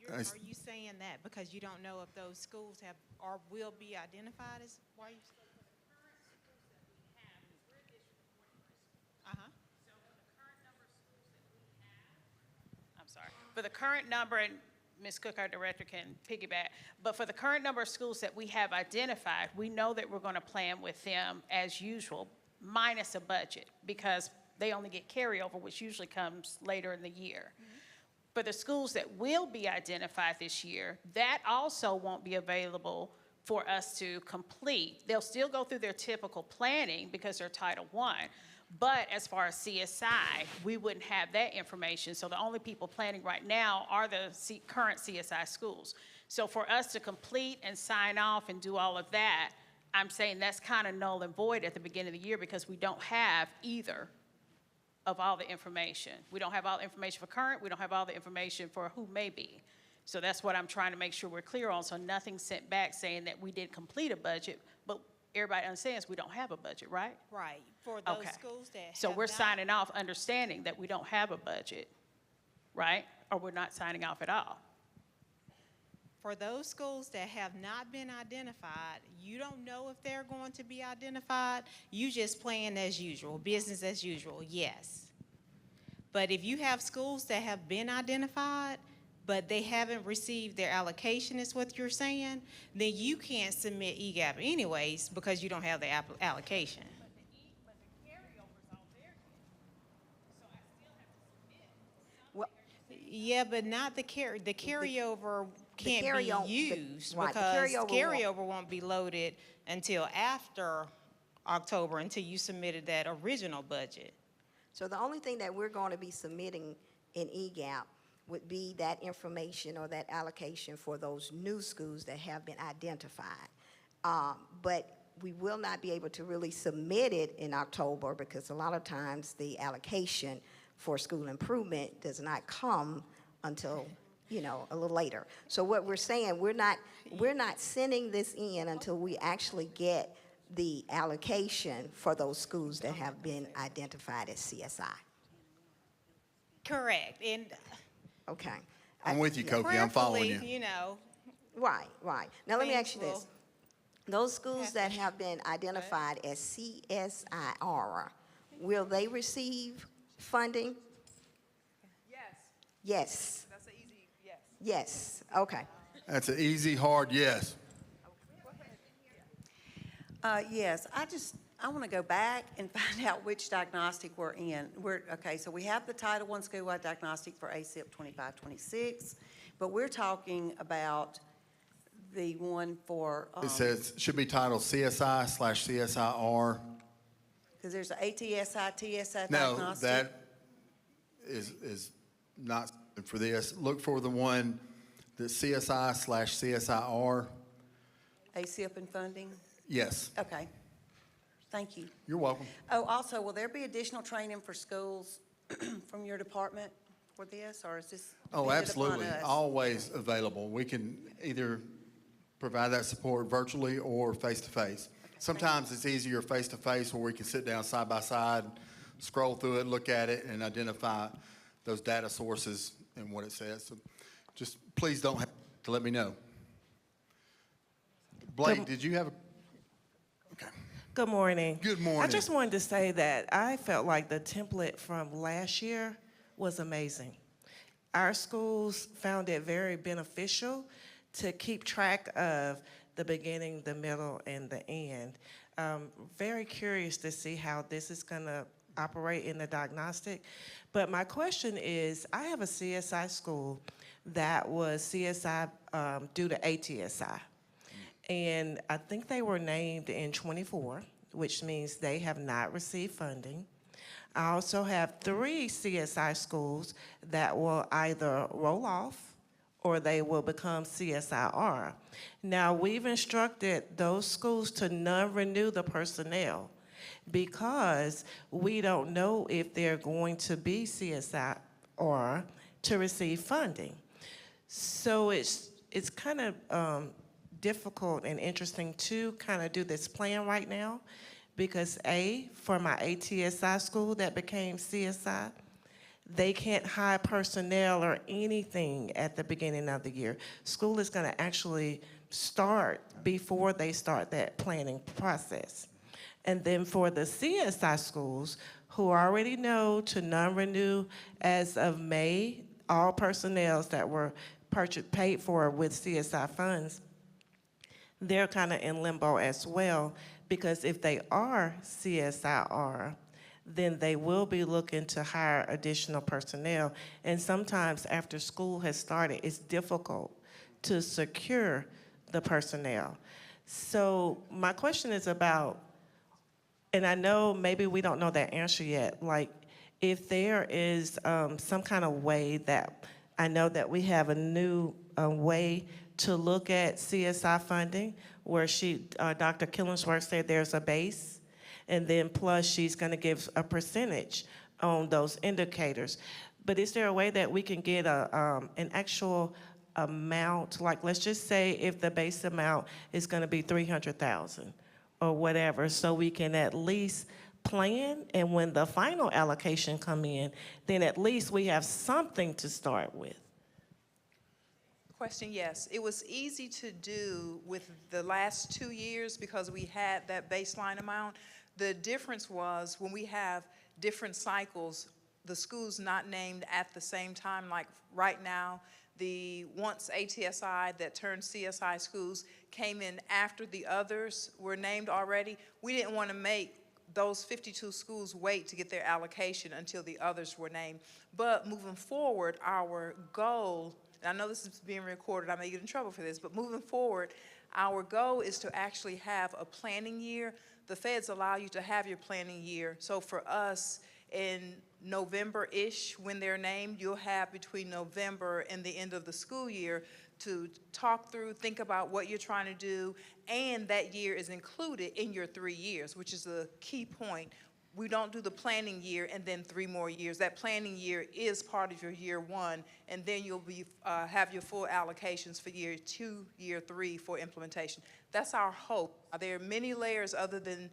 Are you saying that because you don't know if those schools have or will be identified as why you? I'm sorry. For the current number, and Ms. Cook, our director, can piggyback, but for the current number of schools that we have identified, we know that we're going to plan with them as usual, minus a budget, because they only get carryover, which usually comes later in the year. For the schools that will be identified this year, that also won't be available for us to complete. They'll still go through their typical planning because they're Title I, but as far as CSI, we wouldn't have that information. So the only people planning right now are the current CSI schools. So for us to complete and sign off and do all of that, I'm saying that's kind of null and void at the beginning of the year because we don't have either of all the information. We don't have all the information for current, we don't have all the information for who may be. So that's what I'm trying to make sure we're clear on, so nothing's sent back saying that we did complete a budget, but everybody understands we don't have a budget, right? Right, for those Okay. schools that So have we're not- signing off understanding that we don't have a budget, right? Or we're not signing off at all. For those schools that have not been identified, you don't know if they're going to be identified. You just plan as usual, business as usual, yes. But if you have schools that have been identified, but they haven't received their allocation, is what you're saying, then you can't submit EGAP anyways because you don't have the allocation. Yeah, but not the carryover can't be used right, the because carryover won't be loaded until after October, until you submitted that original budget. So the only thing that we're going to be submitting in EGAP would be that information or that allocation for those new schools that have been identified. But we will not be able to really submit it in October because a lot of times the allocation for school improvement does not come until, you know, a little later. So what we're saying, we're not sending this in until we actually get the allocation for those schools that have been identified as CSI. Correct, and Okay. I'm with you, Kofi. I'm following prayerfully, you. you know, Right. Now let me ask you things this. will Those schools that have been identified as CSIR, will they receive funding? Yes, Yes. that's an easy yes. Yes. Okay. That's an easy, hard yes. Yes, I want to go back and find out which diagnostic we're in. Okay, so we have the Title I school-wide diagnostic for ASIP 25-26, but we're talking about the one for. It says, should be titled CSI/CSIR. Because there's an ATSI, TSI No, diagnostic. that is not for this. Look for the one that's CSI/CSIR. ASIP and funding? Yes, Okay, thank you. you're welcome. Oh, also, will there be additional training for schools from your department for this, or is this? Oh, dependent absolutely. upon us? Always available. We can either provide that support virtually or face-to-face. Sometimes it's easier face-to-face where we can sit down side by side, scroll through it, look at it, and identify those data sources and what it says. So just please don't have to let me know. Blake, did you have a? Okay. Good morning. Good morning. I just wanted to say that I felt like the template from last year was amazing. Our schools found it very beneficial to keep track of the beginning, the middle, and the end. Very curious to see how this is going to operate in the diagnostic. But my question is, I have a CSI school that was CSI due to ATSI. And I think they were named in '24, which means they have not received funding. I also have 3 CSI schools that will either roll off or they will become CSIR. Now, we've instructed those schools to non-renew the personnel because we don't know if they're going to be CSIR to receive funding. So it's kind of difficult and interesting to kind of do this plan right now because for my ATSI school that became CSI, they can't hire personnel or anything at the beginning of the year. School is going to actually start before they start that planning process. And then for the CSI schools who already know to non-renew as of May, all personnel that were paid for with CSI funds, they're kind of in limbo as well, because if they are CSIR, then they will be looking to hire additional personnel. And sometimes after school has started, it's difficult to secure the personnel. So my question is about, and I know maybe we don't know that answer yet, like if there is some kind of way that, I know that we have a new way to look at CSI funding, where Dr. Killingsworth said there's a base, and then plus she's going to give a percentage. on those indicators. But is there a way that we can get an actual amount? Like, let's just say if the base amount is going to be 300,000 or whatever, so we can at least plan, and when the final allocation come in, then at least we have something to start with. Question, yes. It was easy to do with the last 2 years because we had that baseline amount. The difference was when we have different cycles, the schools not named at the same time, like right now, the once ATSI that turned CSI schools came in after the others were named already. We didn't want to make those 52 schools wait to get their allocation until the others were named. But moving forward, our goal, and I know this is being recorded, I may get in trouble for this, but moving forward, our goal is to actually have a planning year. The feds allow you to have your planning year. So for us, in November-ish, when they're named, you'll have between November and the end of the school year to talk through, think about what you're trying to do, and that year is included in your 3 years, which is a key point. We don't do the planning year and then 3 more years. That planning year is part of your year 1, and then you'll be have your full allocations for year 2, year 3 for implementation. That's our hope. There are many layers other than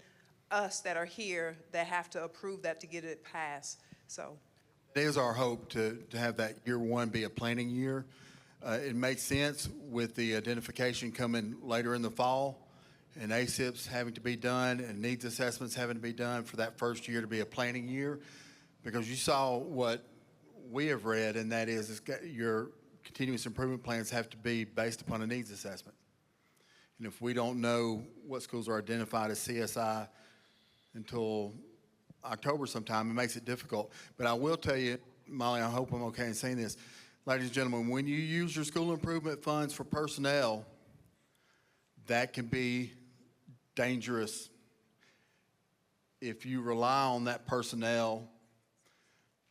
us that are here that have to approve that to get it passed. So it is our hope to have that year 1 be a planning year. It makes sense with the identification coming later in the fall and ASIPs having to be done and needs assessments having to be done for that first year to be a planning year, because you saw what we have read, and that is your continuous improvement plans have to be based upon a needs assessment. And if we don't know what schools are identified as CSI until October sometime, it makes it difficult. But I will tell you, Molly, I hope I'm okay in saying this. Ladies and gentlemen, when you use your school improvement funds for personnel, that can be dangerous if you rely on that personnel,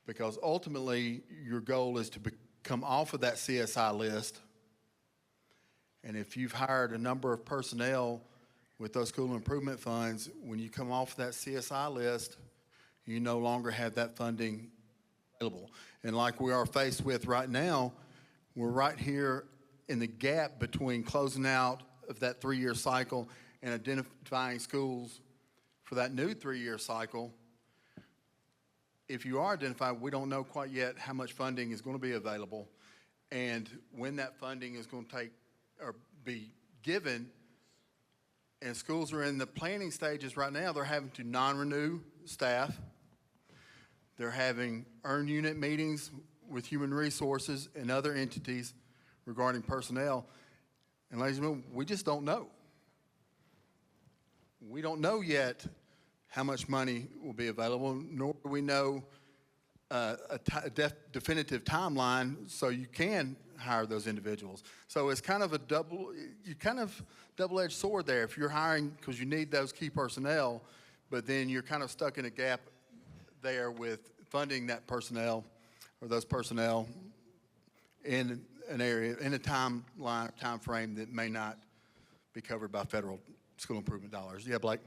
because ultimately your goal is to come off of that CSI list. And if you've hired a number of personnel with those school improvement funds, when you come off that CSI list, you no longer have that funding available. And like we are faced with right now, we're right here in the gap between closing out of that 3-year cycle and identifying schools for that new 3-year cycle. If you are identified, we don't know quite yet how much funding is going to be available and when that funding is going to take or be given. And schools are in the planning stages right now. They're having to non-renew staff. They're having earn unit meetings with human resources and other entities regarding personnel. And ladies and gentlemen, we just don't know. We don't know yet how much money will be available, nor do we know a definitive timeline so you can hire those individuals. So it's kind of a double-edged sword there. If you're hiring because you need those key personnel, but then you're kind of stuck in a gap there with funding that personnel or those personnel in an area, in a time frame that may not be covered by federal school improvement dollars. Yeah, Blake?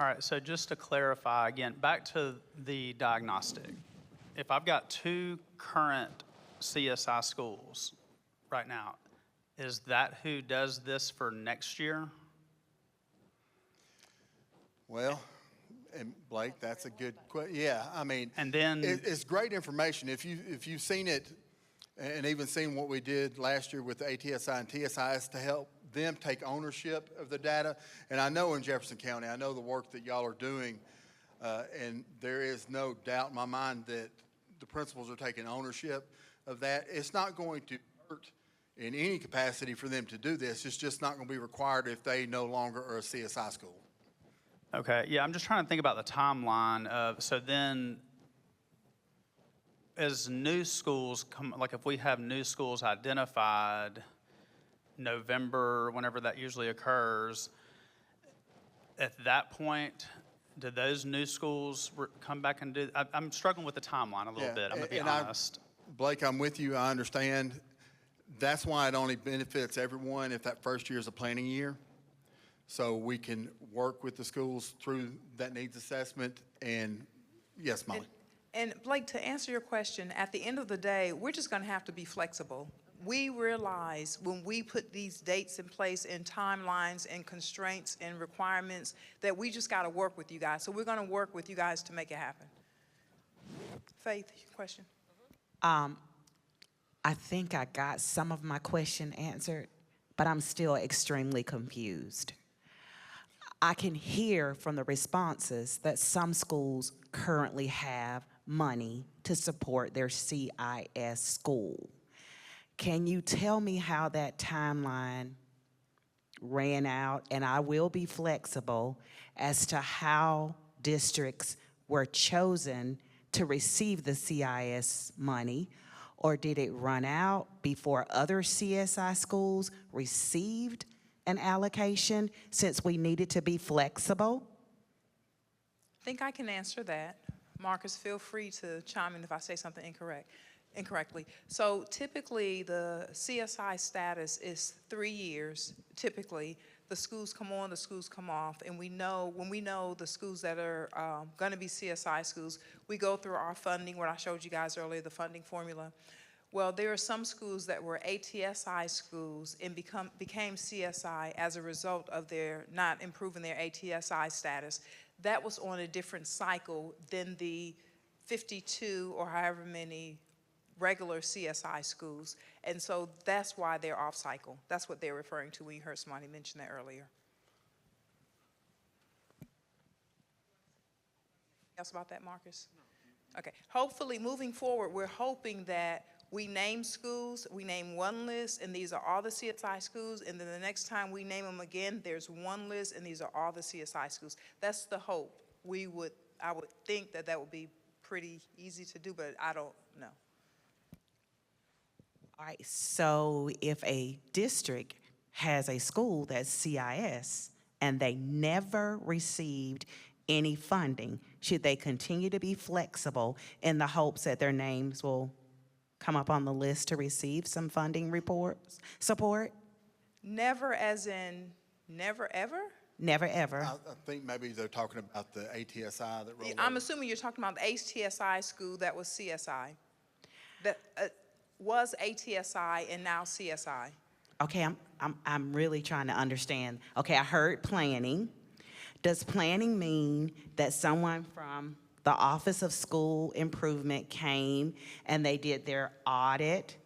All right, so just to clarify, again, back to the diagnostic. If I've got 2 current CSI schools right now, is that who does this for next year? Well, and Blake, that's a good question. Yeah, I mean, and then it's great information. If you've seen it, and even seen what we did last year with ATSI and TSIs to help them take ownership of the data. And I know in Jefferson County, I know the work that y'all are doing, and there is no doubt in my mind that the principals are taking ownership of that. It's not going to hurt in any capacity for them to do this. It's just not going to be required if they no longer are a CSI school. Okay, yeah, I'm just trying to think about the timeline of, so then as new schools come, like if we have new schools identified November, whenever that usually occurs, at that point, do those new schools come back and do, I'm struggling with the timeline a little bit, I'm gonna be honest. Blake, I'm with you, I understand. That's why it only benefits everyone if that first year is a planning year. So we can work with the schools through that needs assessment. And yes, Molly. And Blake, to answer your question, at the end of the day, we're just going to have to be flexible. We realize when we put these dates in place and timelines and constraints and requirements that we just got to work with you guys. So we're going to work with you guys to make it happen. Faith, question? I think I got some of my question answered, but I'm still extremely confused. I can hear from the responses that some schools currently have money to support their CIS school. Can you tell me how that timeline ran out? And I will be flexible as to how districts were chosen to receive the CIS money, or did it run out before other CSI schools received an allocation since we needed to be flexible? I think I can answer that. Marcus, feel free to chime in if I say something incorrectly. So typically, the CSI status is 3 years, typically. The schools come on, the schools come off, and we know, when we know the schools that are gonna be CSI schools, we go through our funding, what I showed you guys earlier, the funding formula. Well, there are some schools that were ATSI schools and became CSI as a result of their not improving their ATSI status. That was on a different cycle than the 52 or however many regular CSI schools. And so that's why they're off cycle. That's what they're referring to when you heard somebody mention that earlier. Else about that, Marcus? Okay, hopefully moving forward, we're hoping that we name schools, we name one list, and these are all the CSI schools, and then the next time we name them again, there's one list, and these are all the CSI schools. That's the hope. I would think that that would be pretty easy to do, but I don't know. All right, so if a district has a school that's CIS and they never received any funding, should they continue to be flexible in the hopes that their names will come up on the list to receive some funding support? Never as in never ever? Never ever. I think maybe they're talking about the ATSI that rolled I'm over. assuming you're talking about the ATSI school that was CSI. That was ATSI and now CSI. Okay, I'm really trying to understand. Okay, I heard planning. Does planning mean that someone from the Office of School Improvement came and they did their audit,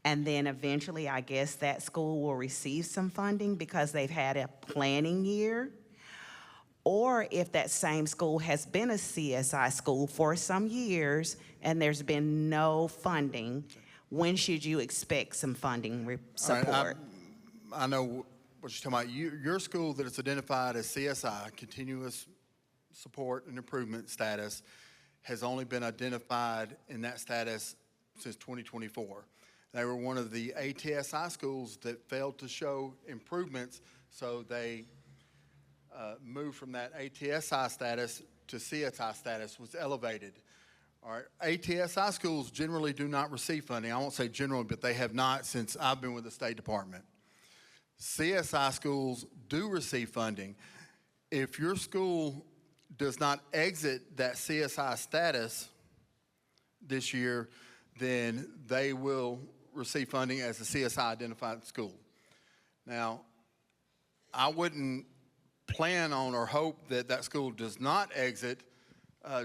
and then eventually I guess that school will receive some funding because they've had a planning year? Or if that same school has been a CSI school for some years and there's been no funding, when should you expect some funding support? All right, I know what you're talking about. Your school that is identified as CSI, Continuous Support and Improvement status, has only been identified in that status since 2024. They were one of the ATSI schools that failed to show improvements, so they moved from that ATSI status to CSI status, was elevated. All right, ATSI schools generally do not receive funding. I won't say generally, but they have not since I've been with the State Department. CSI schools do receive funding. If your school does not exit that CSI status this year, then they will receive funding as a CSI identified school. Now, I wouldn't plan on or hope that that school does not exit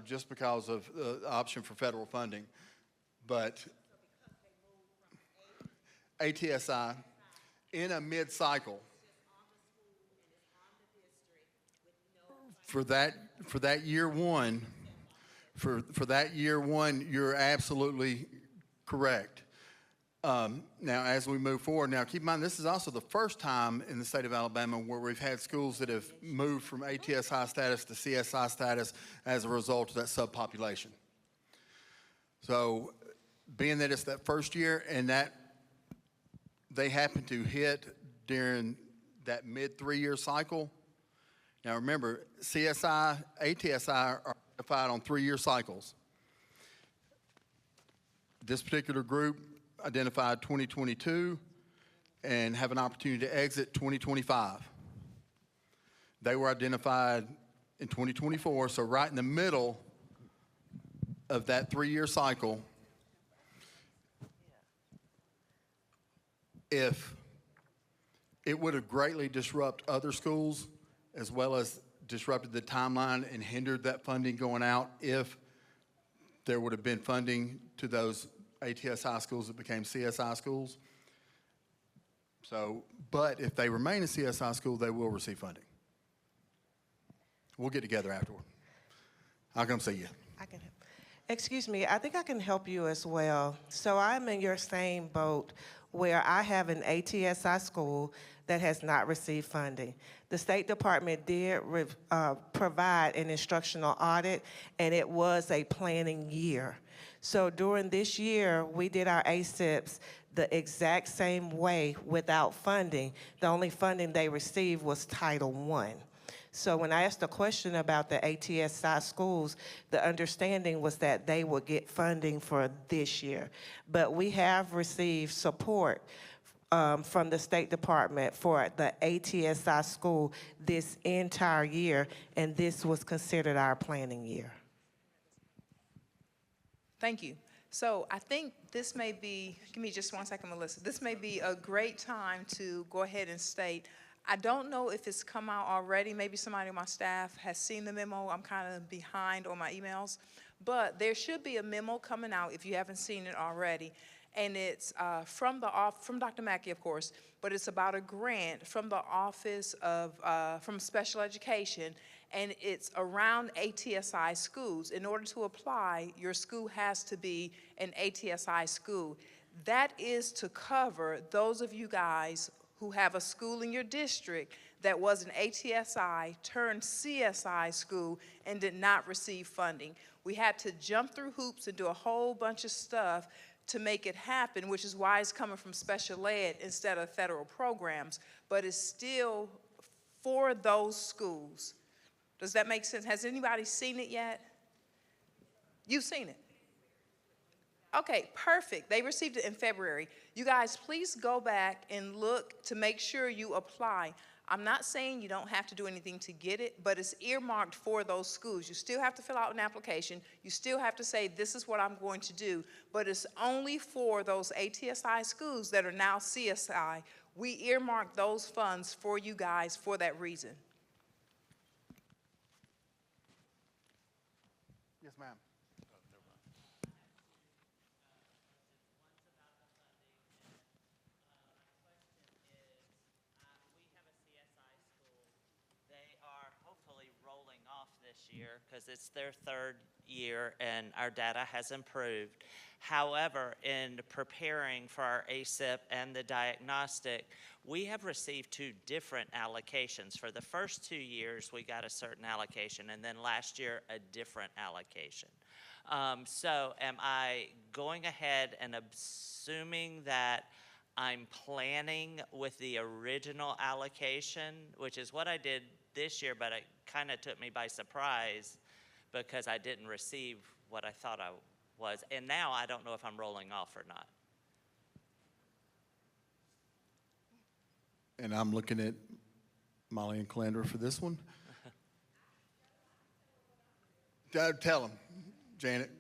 just because of the option for federal funding. But ATSI, in a mid-cycle, for that year one, you're absolutely correct. Now, as we move forward, now keep in mind, this is also the first time in the state of Alabama where we've had schools that have moved from ATSI status to CSI status as a result of that subpopulation. So, being that it's that first year and that they happen to hit during that mid-3-year cycle. Now remember, CSI, ATSI are identified on 3-year cycles. This particular group identified 2022 and have an opportunity to exit 2025. They were identified in 2024, so right in the middle of that 3-year cycle, if it would have greatly disrupted other schools as well as disrupted the timeline and hindered that funding going out if there would have been funding to those ATSI schools that became CSI schools. So, but if they remain a CSI school, they will receive funding. We'll get together afterward. I'll come see you. I can help. Excuse me, I think I can help you as well. So I'm in your same boat where I have an ATSI school that has not received funding. The State Department did provide an instructional audit, and it was a planning year. So during this year, we did our ASIPs the exact same way without funding. The only funding they received was Title I. So when I asked the question about the ATSI schools, the understanding was that they would get funding for this year. But we have received support from the State Department for the ATSI school this entire year, and this was considered our planning year. Thank you. So I think this may be, give me just 1 second, Melissa. This may be a great time to go ahead and state, I don't know if it's come out already. Maybe somebody on my staff has seen the memo. I'm kind of behind on my emails. But there should be a memo coming out if you haven't seen it already. And it's from Dr. Mackey, of course, but it's about a grant from the Office of, from Special Education, and it's around ATSI schools. In order to apply, your school has to be an ATSI school. That is to cover those of you guys who have a school in your district that was an ATSI turned CSI school and did not receive funding. We had to jump through hoops and do a whole bunch of stuff to make it happen, which is why it's coming from special ed instead of federal programs, but it's still for those schools. Does that make sense? Has anybody seen it yet? You've seen it? Okay, perfect. They received it in February. You guys, please go back and look to make sure you apply. I'm not saying you don't have to do anything to get it, but it's earmarked for those schools. You still have to fill out an application. You still have to say, this is what I'm going to do, but it's only for those ATSI schools that are now CSI. We earmarked those funds for you guys for that reason. Yes, ma'am. Year because it's their 3rd year and our data has improved. However, in preparing for our ASIP and the diagnostic, we have received 2 different allocations. For the first 2 years, we got a certain allocation, and then last year, a different allocation. So am I going ahead and assuming that I'm planning with the original allocation, which is what I did this year, but it kind of took me by surprise because I didn't receive what I thought I was. And now I don't know if I'm rolling off or not. And I'm looking at Molly and Calandra for this one. Tell them, Janet.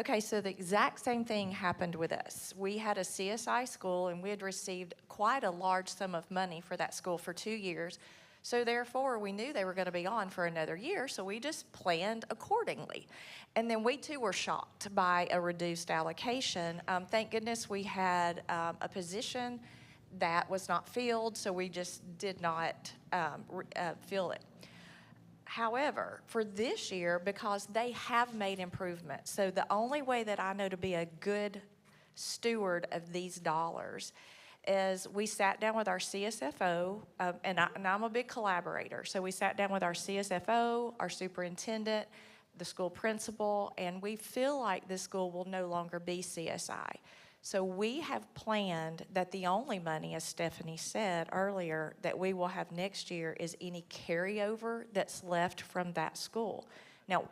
Okay, so the exact same thing happened with us. We had a CSI school, and we had received quite a large sum of money for that school for 2 years. So therefore, we knew they were going to be on for another year, so we just planned accordingly. And then we too were shocked by a reduced allocation. Thank goodness we had a position that was not filled, so we just did not fill it. However, for this year, because they have made improvements, so the only way that I know to be a good steward of these dollars is we sat down with our CSFO, and I'm a big collaborator, so we sat down with our CSFO, our superintendent, the school principal, and we feel like this school will no longer be CSI. So we have planned that the only money, as Stephanie said earlier, that we will have next year is any carryover that's left from that school. Now,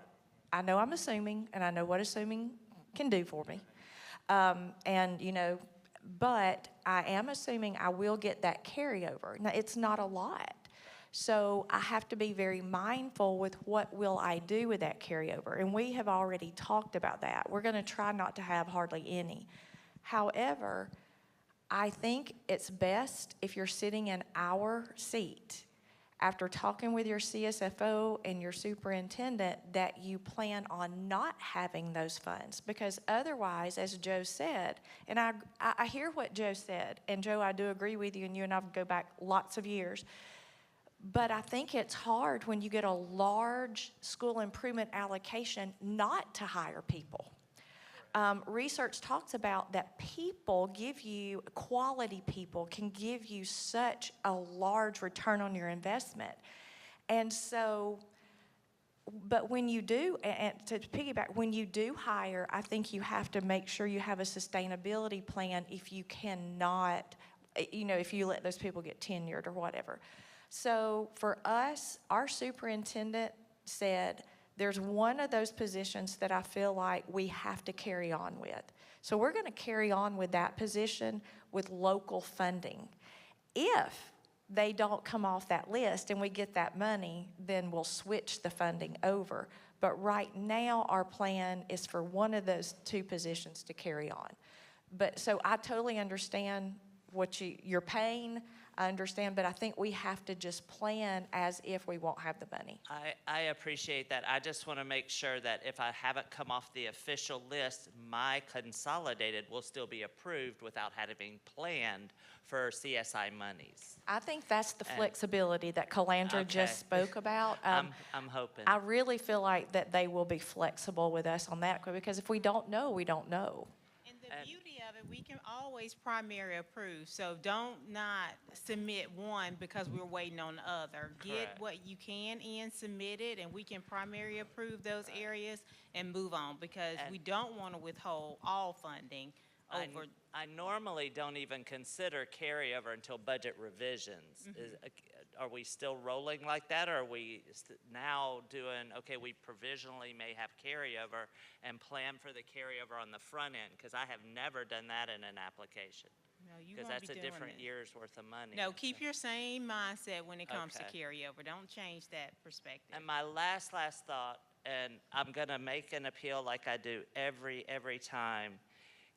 I know I'm assuming, and I know what assuming can do for me. And, you know, but I am assuming I will get that carryover. Now, it's not a lot, So I have to be very mindful with what will I do with that carryover. And we have already talked about that. We're going to try not to have hardly any. However, I think it's best if you're sitting in our seat after talking with your CSFO and your superintendent that you plan on not having those funds. Because otherwise, as Joe said, and I hear what Joe said, and Joe, I do agree with you, and you and I go back lots of years. But I think it's hard when you get a large school improvement allocation not to hire people. Research talks about that people give you, quality people can give you such a large return on your investment. And so, but when you do, and to piggyback, when you do hire, I think you have to make sure you have a sustainability plan if you cannot, if you let those people get tenured or whatever. So for us, our superintendent said, there's one of those positions that I feel like we have to carry on with. So we're going to carry on with that position with local funding. If they don't come off that list and we get that money, then we'll switch the funding over. But right now, our plan is for one of those two positions to carry on. But so I totally understand what your pain. I understand, but I think we have to just plan as if we won't have the money. I appreciate that. I just want to make sure that if I haven't come off the official list, my consolidated will still be approved without having planned for CSI monies. I think that's the flexibility that Calandra just spoke about. I'm hoping. I really feel like that they will be flexible with us on that, because if we don't know, we don't know. And the beauty of it, we can always primary approve. So don't not submit one because we're waiting on the other. Get what you can in, submit it, and we can primary approve those areas and move on, because we don't want to withhold all funding over. I normally don't even consider carryover until budget revisions. Are we still rolling like that, or are we now doing, okay, we provisionally may have carryover and plan for the carryover on the front end? Because I have never done that in an application. No, you Because won't that's be a doing different it. year's worth of money. No, keep your same mindset when it comes to Okay. carryover. Don't change that perspective. And my last thought, and I'm going to make an appeal like I do every time.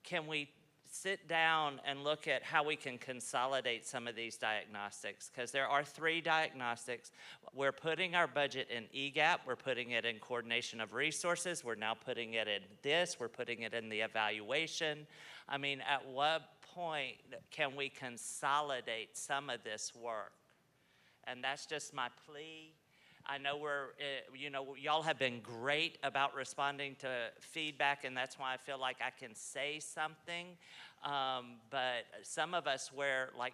Can we sit down and look at how we can consolidate some of these diagnostics? Because there are 3 diagnostics. We're putting our budget in EGAP. We're putting it in coordination of resources. We're now putting it in this. We're putting it in the evaluation. I mean, at what point can we consolidate some of this work? And that's just my plea. I know y'all have been great about responding to feedback, and that's why I feel like I can say something. But some of us wear like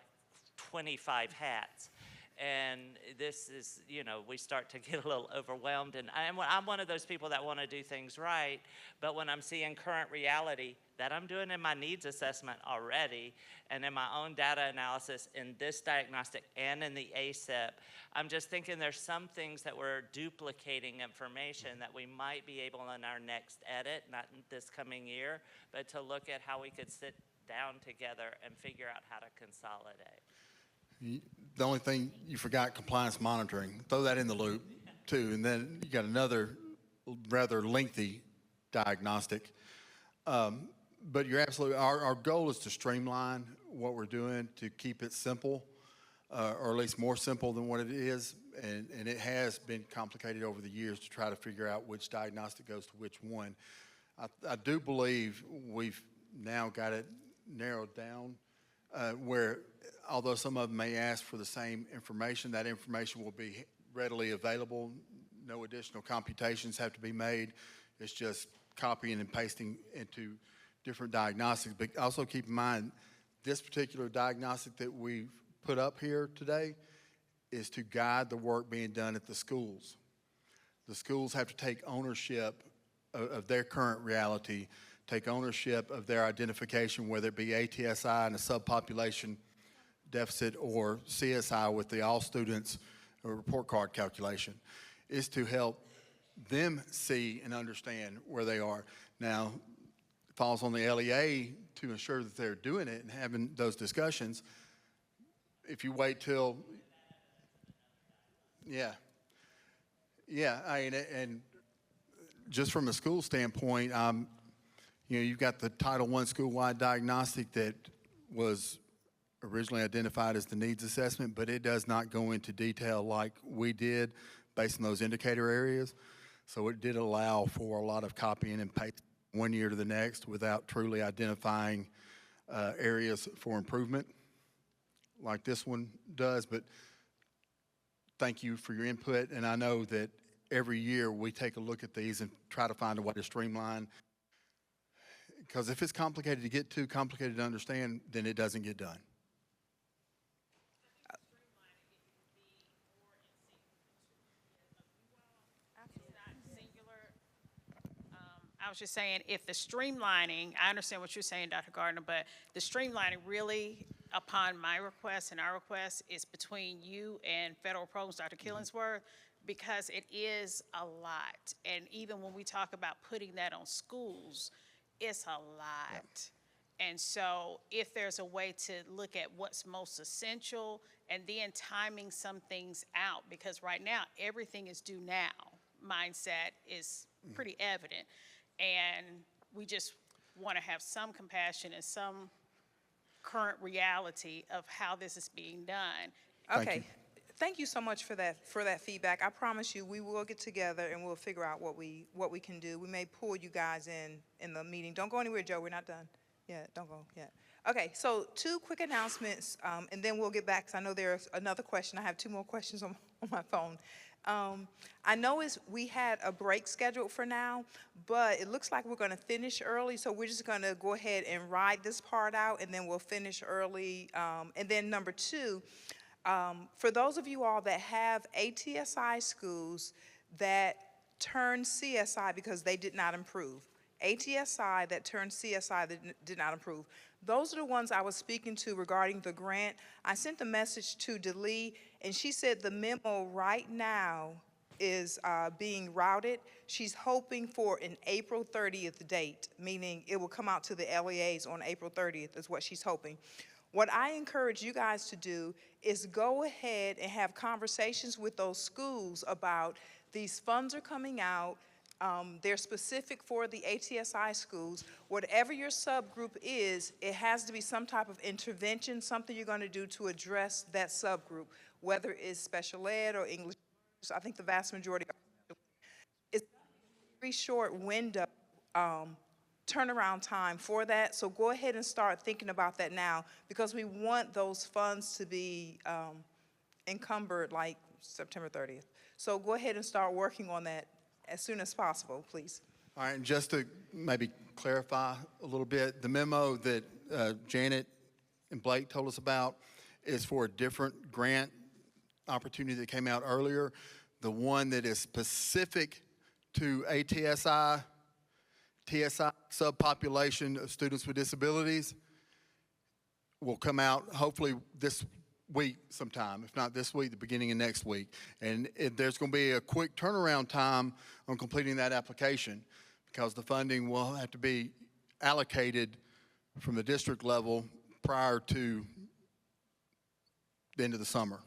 25 hats. And this is, we start to get a little overwhelmed. And I'm one of those people that want to do things right. But when I'm seeing current reality that I'm doing in my needs assessment already and in my own data analysis in this diagnostic and in the ASIP, I'm just thinking there's some things that we're duplicating information that we might be able in our next edit, not in this coming year, but to look at how we could sit down together and figure out how to consolidate. The only thing you forgot, compliance monitoring. Throw that in the loop too. And then you got another rather lengthy diagnostic. But you're absolutely, our goal is to streamline what we're doing, to keep it simple, or at least more simple than what it is. And it has been complicated over the years to try to figure out which diagnostic goes to which one. I do believe we've now got it narrowed down where, although some of them may ask for the same information, that information will be readily available. No additional computations have to be made. It's just copying and pasting into different diagnostics. But also keep in mind, this particular diagnostic that we've put up here today is to guide the work being done at the schools. The schools have to take ownership of their current reality, take ownership of their identification, whether it be ATSI and a subpopulation deficit or CSI with the all students report card calculation, is to help them see and understand where they are. Now, it falls on the LEA to ensure that they're doing it and having those discussions. If you wait till, Yeah. Yeah, and just from a school standpoint, you've got the Title I school-wide diagnostic that was originally identified as the needs assessment, but it does not go into detail like we did based on those indicator areas. So it did allow for a lot of copying and pasting one year to the next without truly identifying areas for improvement like this one does. But thank you for your input, and I know that every year we take a look at these and try to find a way to streamline, because if it's complicated to get to, complicated to understand, then it doesn't get done. I was just saying, if the streamlining, I understand what you're saying, Dr. Gardner, but the streamlining really, upon my request and our request, is between you and federal programs, Dr. Killingsworth, because it is a lot. And even when we talk about putting that on schools, it's a lot. Yep. And so if there's a way to look at what's most essential and then timing some things out, because right now, everything is due now mindset is pretty evident. And we just want to have some compassion and some current reality of how this is being done. Okay. Thank you so much for that feedback. I promise you we will get together and we'll figure out what we can do. We may pull you guys in the meeting. Don't go anywhere, Joe. We're not done. Yeah, don't go yet. Okay, so 2 quick announcements, and then we'll get back, because I know there's another question. I have 2 more questions on my phone. I know we had a break scheduled for now, but it looks like we're going to finish early, so we're just going to go ahead and ride this part out, and then we'll finish early. And then number 2, for those of you all that have ATSI schools that turn CSI because they did not improve, ATSI that turned CSI that did not improve, those are the ones I was speaking to regarding the grant. I sent the message to DeLee, and she said the memo right now is being routed. She's hoping for an April 30th date, meaning it will come out to the LEAs on April 30th is what she's hoping. What I encourage you guys to do is go ahead and have conversations with those schools about these funds are coming out. They're specific for the ATSI schools. Whatever your subgroup is, it has to be some type of intervention, something you're going to do to address that subgroup, whether it's special ed or English. I think the vast majority are. It's a very short window turnaround time for that, so go ahead and start thinking about that now, because we want those funds to be encumbered like September 30th. So go ahead and start working on that as soon as possible, please. All right, and just to maybe clarify a little bit, the memo that Janet and Blake told us about is for a different grant opportunity that came out earlier. The one that is specific to ATSI, TSI subpopulation of students with disabilities will come out hopefully this week sometime, if not this week, the beginning of next week. And there's going to be a quick turnaround time on completing that application, because the funding will have to be allocated from the district level prior to the end of the summer.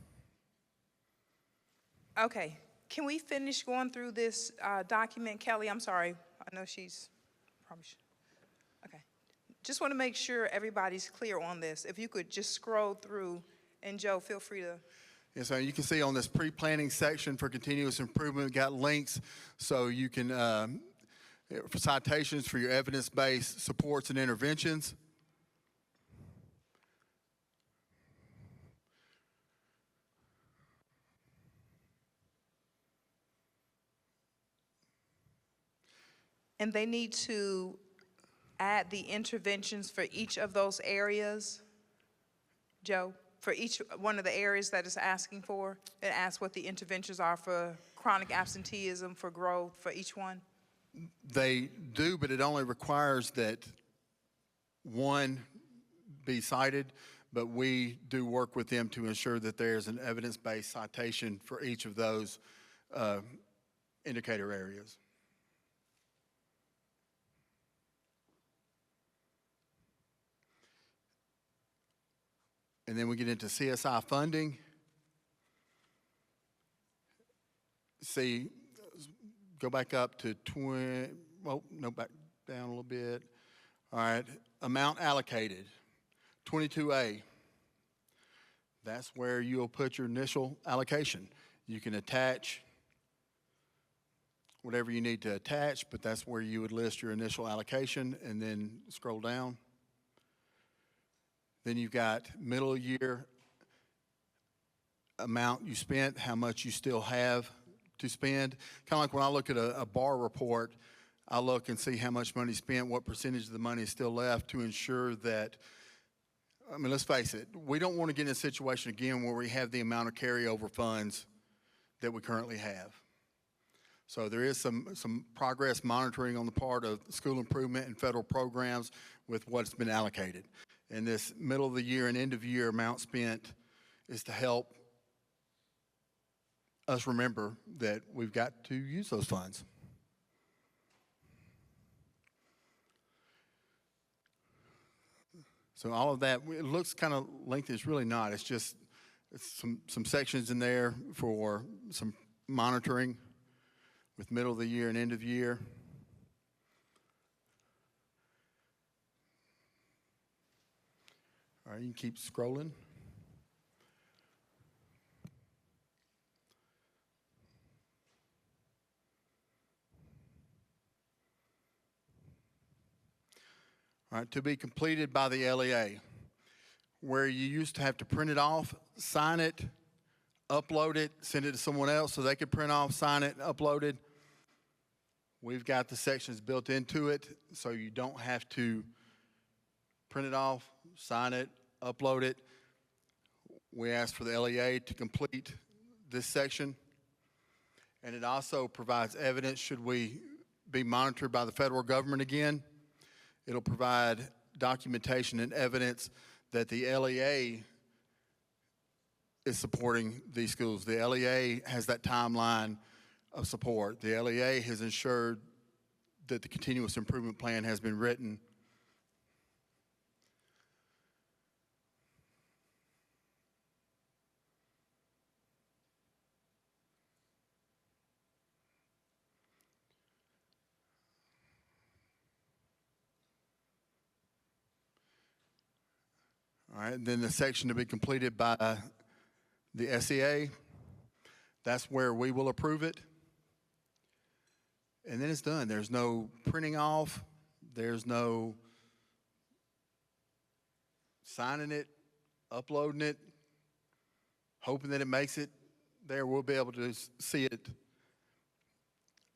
Okay, can we finish going through this document? Kelly, I'm sorry, I know she's probably okay. Just want to make sure everybody's clear on this. If you could just scroll through. And Joe, feel free to. Yes, sir. You can see on this pre-planning section for continuous improvement, we've got links so you can, for citations for your evidence-based supports and interventions. And they need to add the interventions for each of those areas, Joe? For each one of the areas that it's asking for, it asks what the interventions are for chronic absenteeism, for growth, for each one? They do, but it only requires that one be cited, but we do work with them to ensure that there's an evidence-based citation for each of those indicator areas. And then we get into CSI funding. see, go back up to 20, well, no, back down a little bit. All right, amount allocated, 22A. That's where you'll put your initial allocation. You can attach whatever you need to attach, but that's where you would list your initial allocation and then scroll down. Then you've got middle of year amount you spent, how much you still have to spend. Kind of like when I look at a bar report, I look and see how much money spent, what percentage of the money is still left to ensure that, I mean, let's face it, we don't want to get in a situation again where we have the amount of carryover funds that we currently have. So there is some progress monitoring on the part of school improvement and federal programs with what's been allocated. And this middle of the year and end of year amount spent is to help us remember that we've got to use those funds. So all of that, it looks kind of lengthy. It's really not. It's just some sections in there for some monitoring with middle of the year and end of year. All right, you can keep scrolling. All right, to be completed by the LEA, where you used to have to print it off, sign it, upload it, send it to someone else so they could print off, sign it, upload it. We've got the sections built into it so you don't have to print it off, sign it, upload it. We asked for the LEA to complete this section, and it also provides evidence should we be monitored by the federal government again. It'll provide documentation and evidence that the LEA is supporting these schools. The LEA has that timeline of support. The LEA has ensured that the continuous improvement plan has been written. All right, then the section to be completed by the SEA, that's where we will approve it. And then it's done. There's no printing off. There's no signing it, uploading it, hoping that it makes it there. We'll be able to see it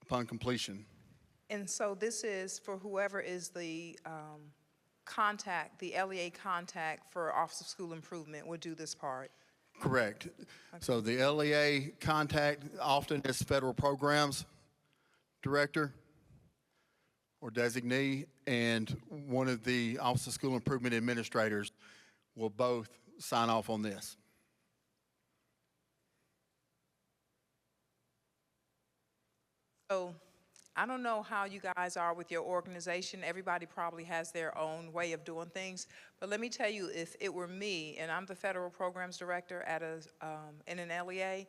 upon completion. And so this is for whoever is the contact, the LEA contact for Office of School Improvement would do this part. Correct. Okay. So the LEA contact often is federal programs director or designee, and one of the Office of School Improvement administrators will both sign off on this. So I don't know how you guys are with your organization. Everybody probably has their own way of doing things. But let me tell you, if it were me, and I'm the federal programs director at in an LEA,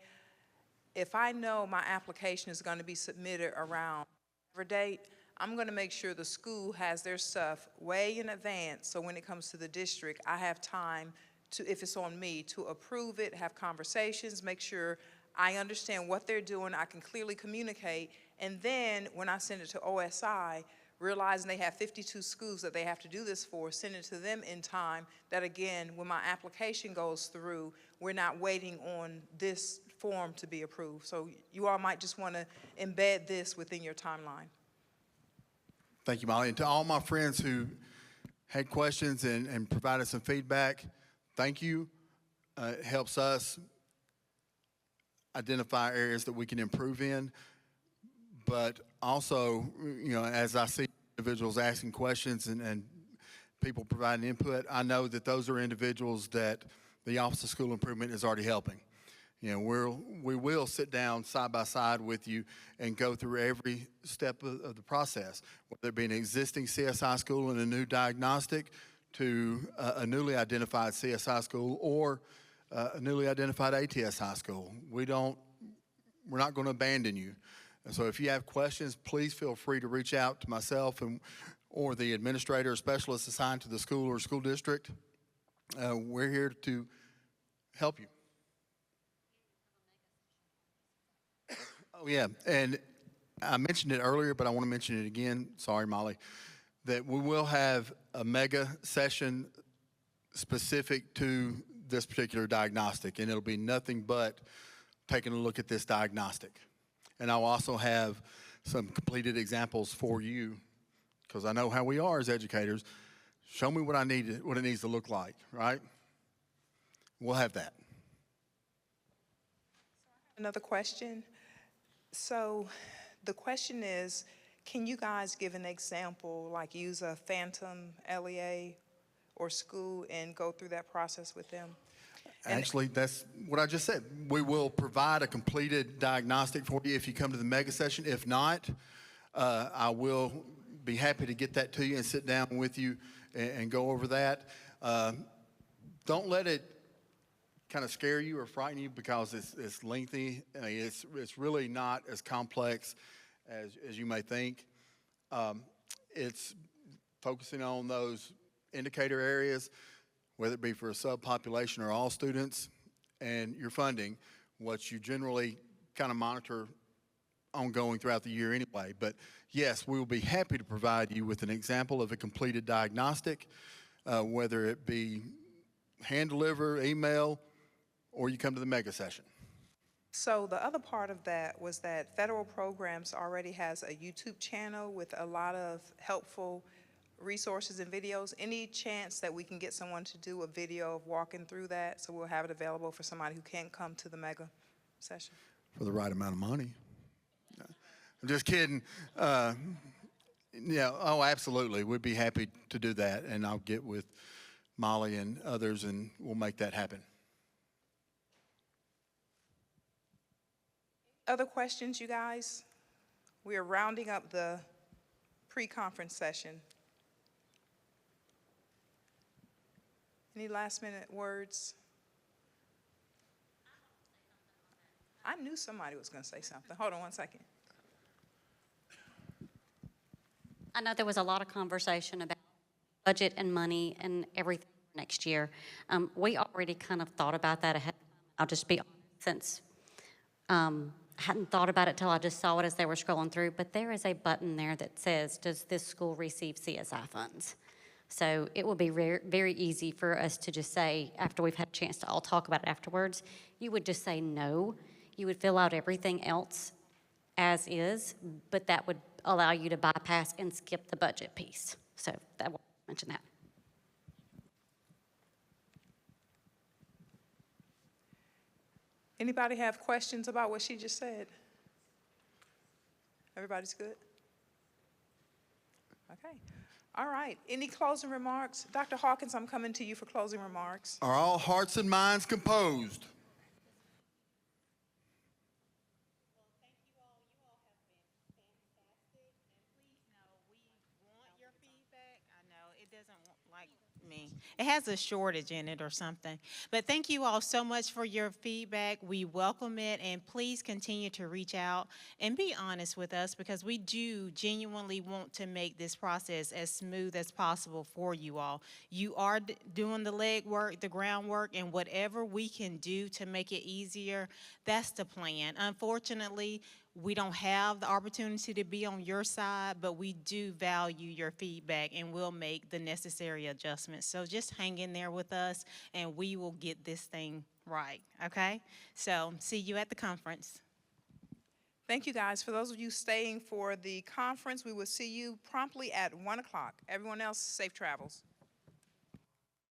if I know my application is going to be submitted around whatever date, I'm going to make sure the school has their stuff way in advance. So when it comes to the district, I have time to, if it's on me, to approve it, have conversations, make sure I understand what they're doing, I can clearly communicate, and then when I send it to OSI, realizing they have 52 schools that they have to do this for, send it to them in time, that again, when my application goes through, we're not waiting on this form to be approved. So you all might just want to embed this within your timeline. Thank you, Molly. And to all my friends who had questions and provided some feedback, thank you. It helps us identify areas that we can improve in. But also, you know, as I see individuals asking questions and people providing input, I know that those are individuals that the Office of School Improvement is already helping. You know, we will sit down side by side with you and go through every step of the process, whether it be an existing CSI school and a new diagnostic to a newly identified CSI school or a newly identified ATS high school. we're not going to abandon you. And so if you have questions, please feel free to reach out to myself or the administrator or specialist assigned to the school or school district. We're here to help you. Oh, yeah, and I mentioned it earlier, but I want to mention it again. Sorry, Molly, that we will have a mega session specific to this particular diagnostic, and it'll be nothing but taking a look at this diagnostic. And I'll also have some completed examples for you, because I know how we are as educators. Show me what what it needs to look like, right? We'll have that. Another question. So the question is, can you guys give an example, like use a phantom LEA or school and go through that process with them? Actually, that's what I just said. We will provide a completed diagnostic for you if you come to the mega session. If not, I will be happy to get that to you and sit down with you and go over that. Don't let it kind of scare you or frighten you because it's lengthy. It's really not as complex as you may think. It's focusing on those indicator areas, whether it be for a subpopulation or all students, and your funding, what you generally kind of monitor ongoing throughout the year anyway. But yes, we will be happy to provide you with an example of a completed diagnostic, whether it be hand deliver, email, or you come to the mega session. So the other part of that was that Federal Programs already has a YouTube channel with a lot of helpful resources and videos. Any chance that we can get someone to do a video of walking through that, so we'll have it available for somebody who can't come to the mega session? For the right amount of money. I'm just kidding. Yeah, oh, absolutely. We'd be happy to do that, and I'll get with Molly and others, and we'll make that happen. Other questions, you guys? We are rounding up the pre-conference session. Any last-minute words? I knew somebody was going to say something. Hold on one second. I know there was a lot of conversation about budget and money and everything next year. We already kind of thought about that ahead. I'll just be honest, since hadn't thought about it till I just saw it as they were scrolling through, but there is a button there that says, does this school receive CSI funds? So it will be very easy for us to just say, after we've had a chance to all talk about it afterwards, you would just say no. You would fill out everything else as is, but that would allow you to bypass and skip the budget piece. So that will mention that. Anybody have questions about what she just said? Everybody's good? Okay. All right. Any closing remarks? Dr. Hawkins, I'm coming to you for closing remarks. Are all hearts and minds composed? It has a shortage in it or something. But thank you all so much for your feedback. We welcome it, and please continue to reach out and be honest with us, because we do genuinely want to make this process as smooth as possible for you all. You are doing the legwork, the groundwork, and whatever we can do to make it easier, that's the plan. Unfortunately, we don't have the opportunity to be on your side, but we do value your feedback, and we'll make the necessary adjustments. So just hang in there with us, and we will get this thing right, okay? So see you at the conference. Thank you, guys. For those of you staying for the conference, we will see you promptly at 1 o'clock. Everyone else, safe travels.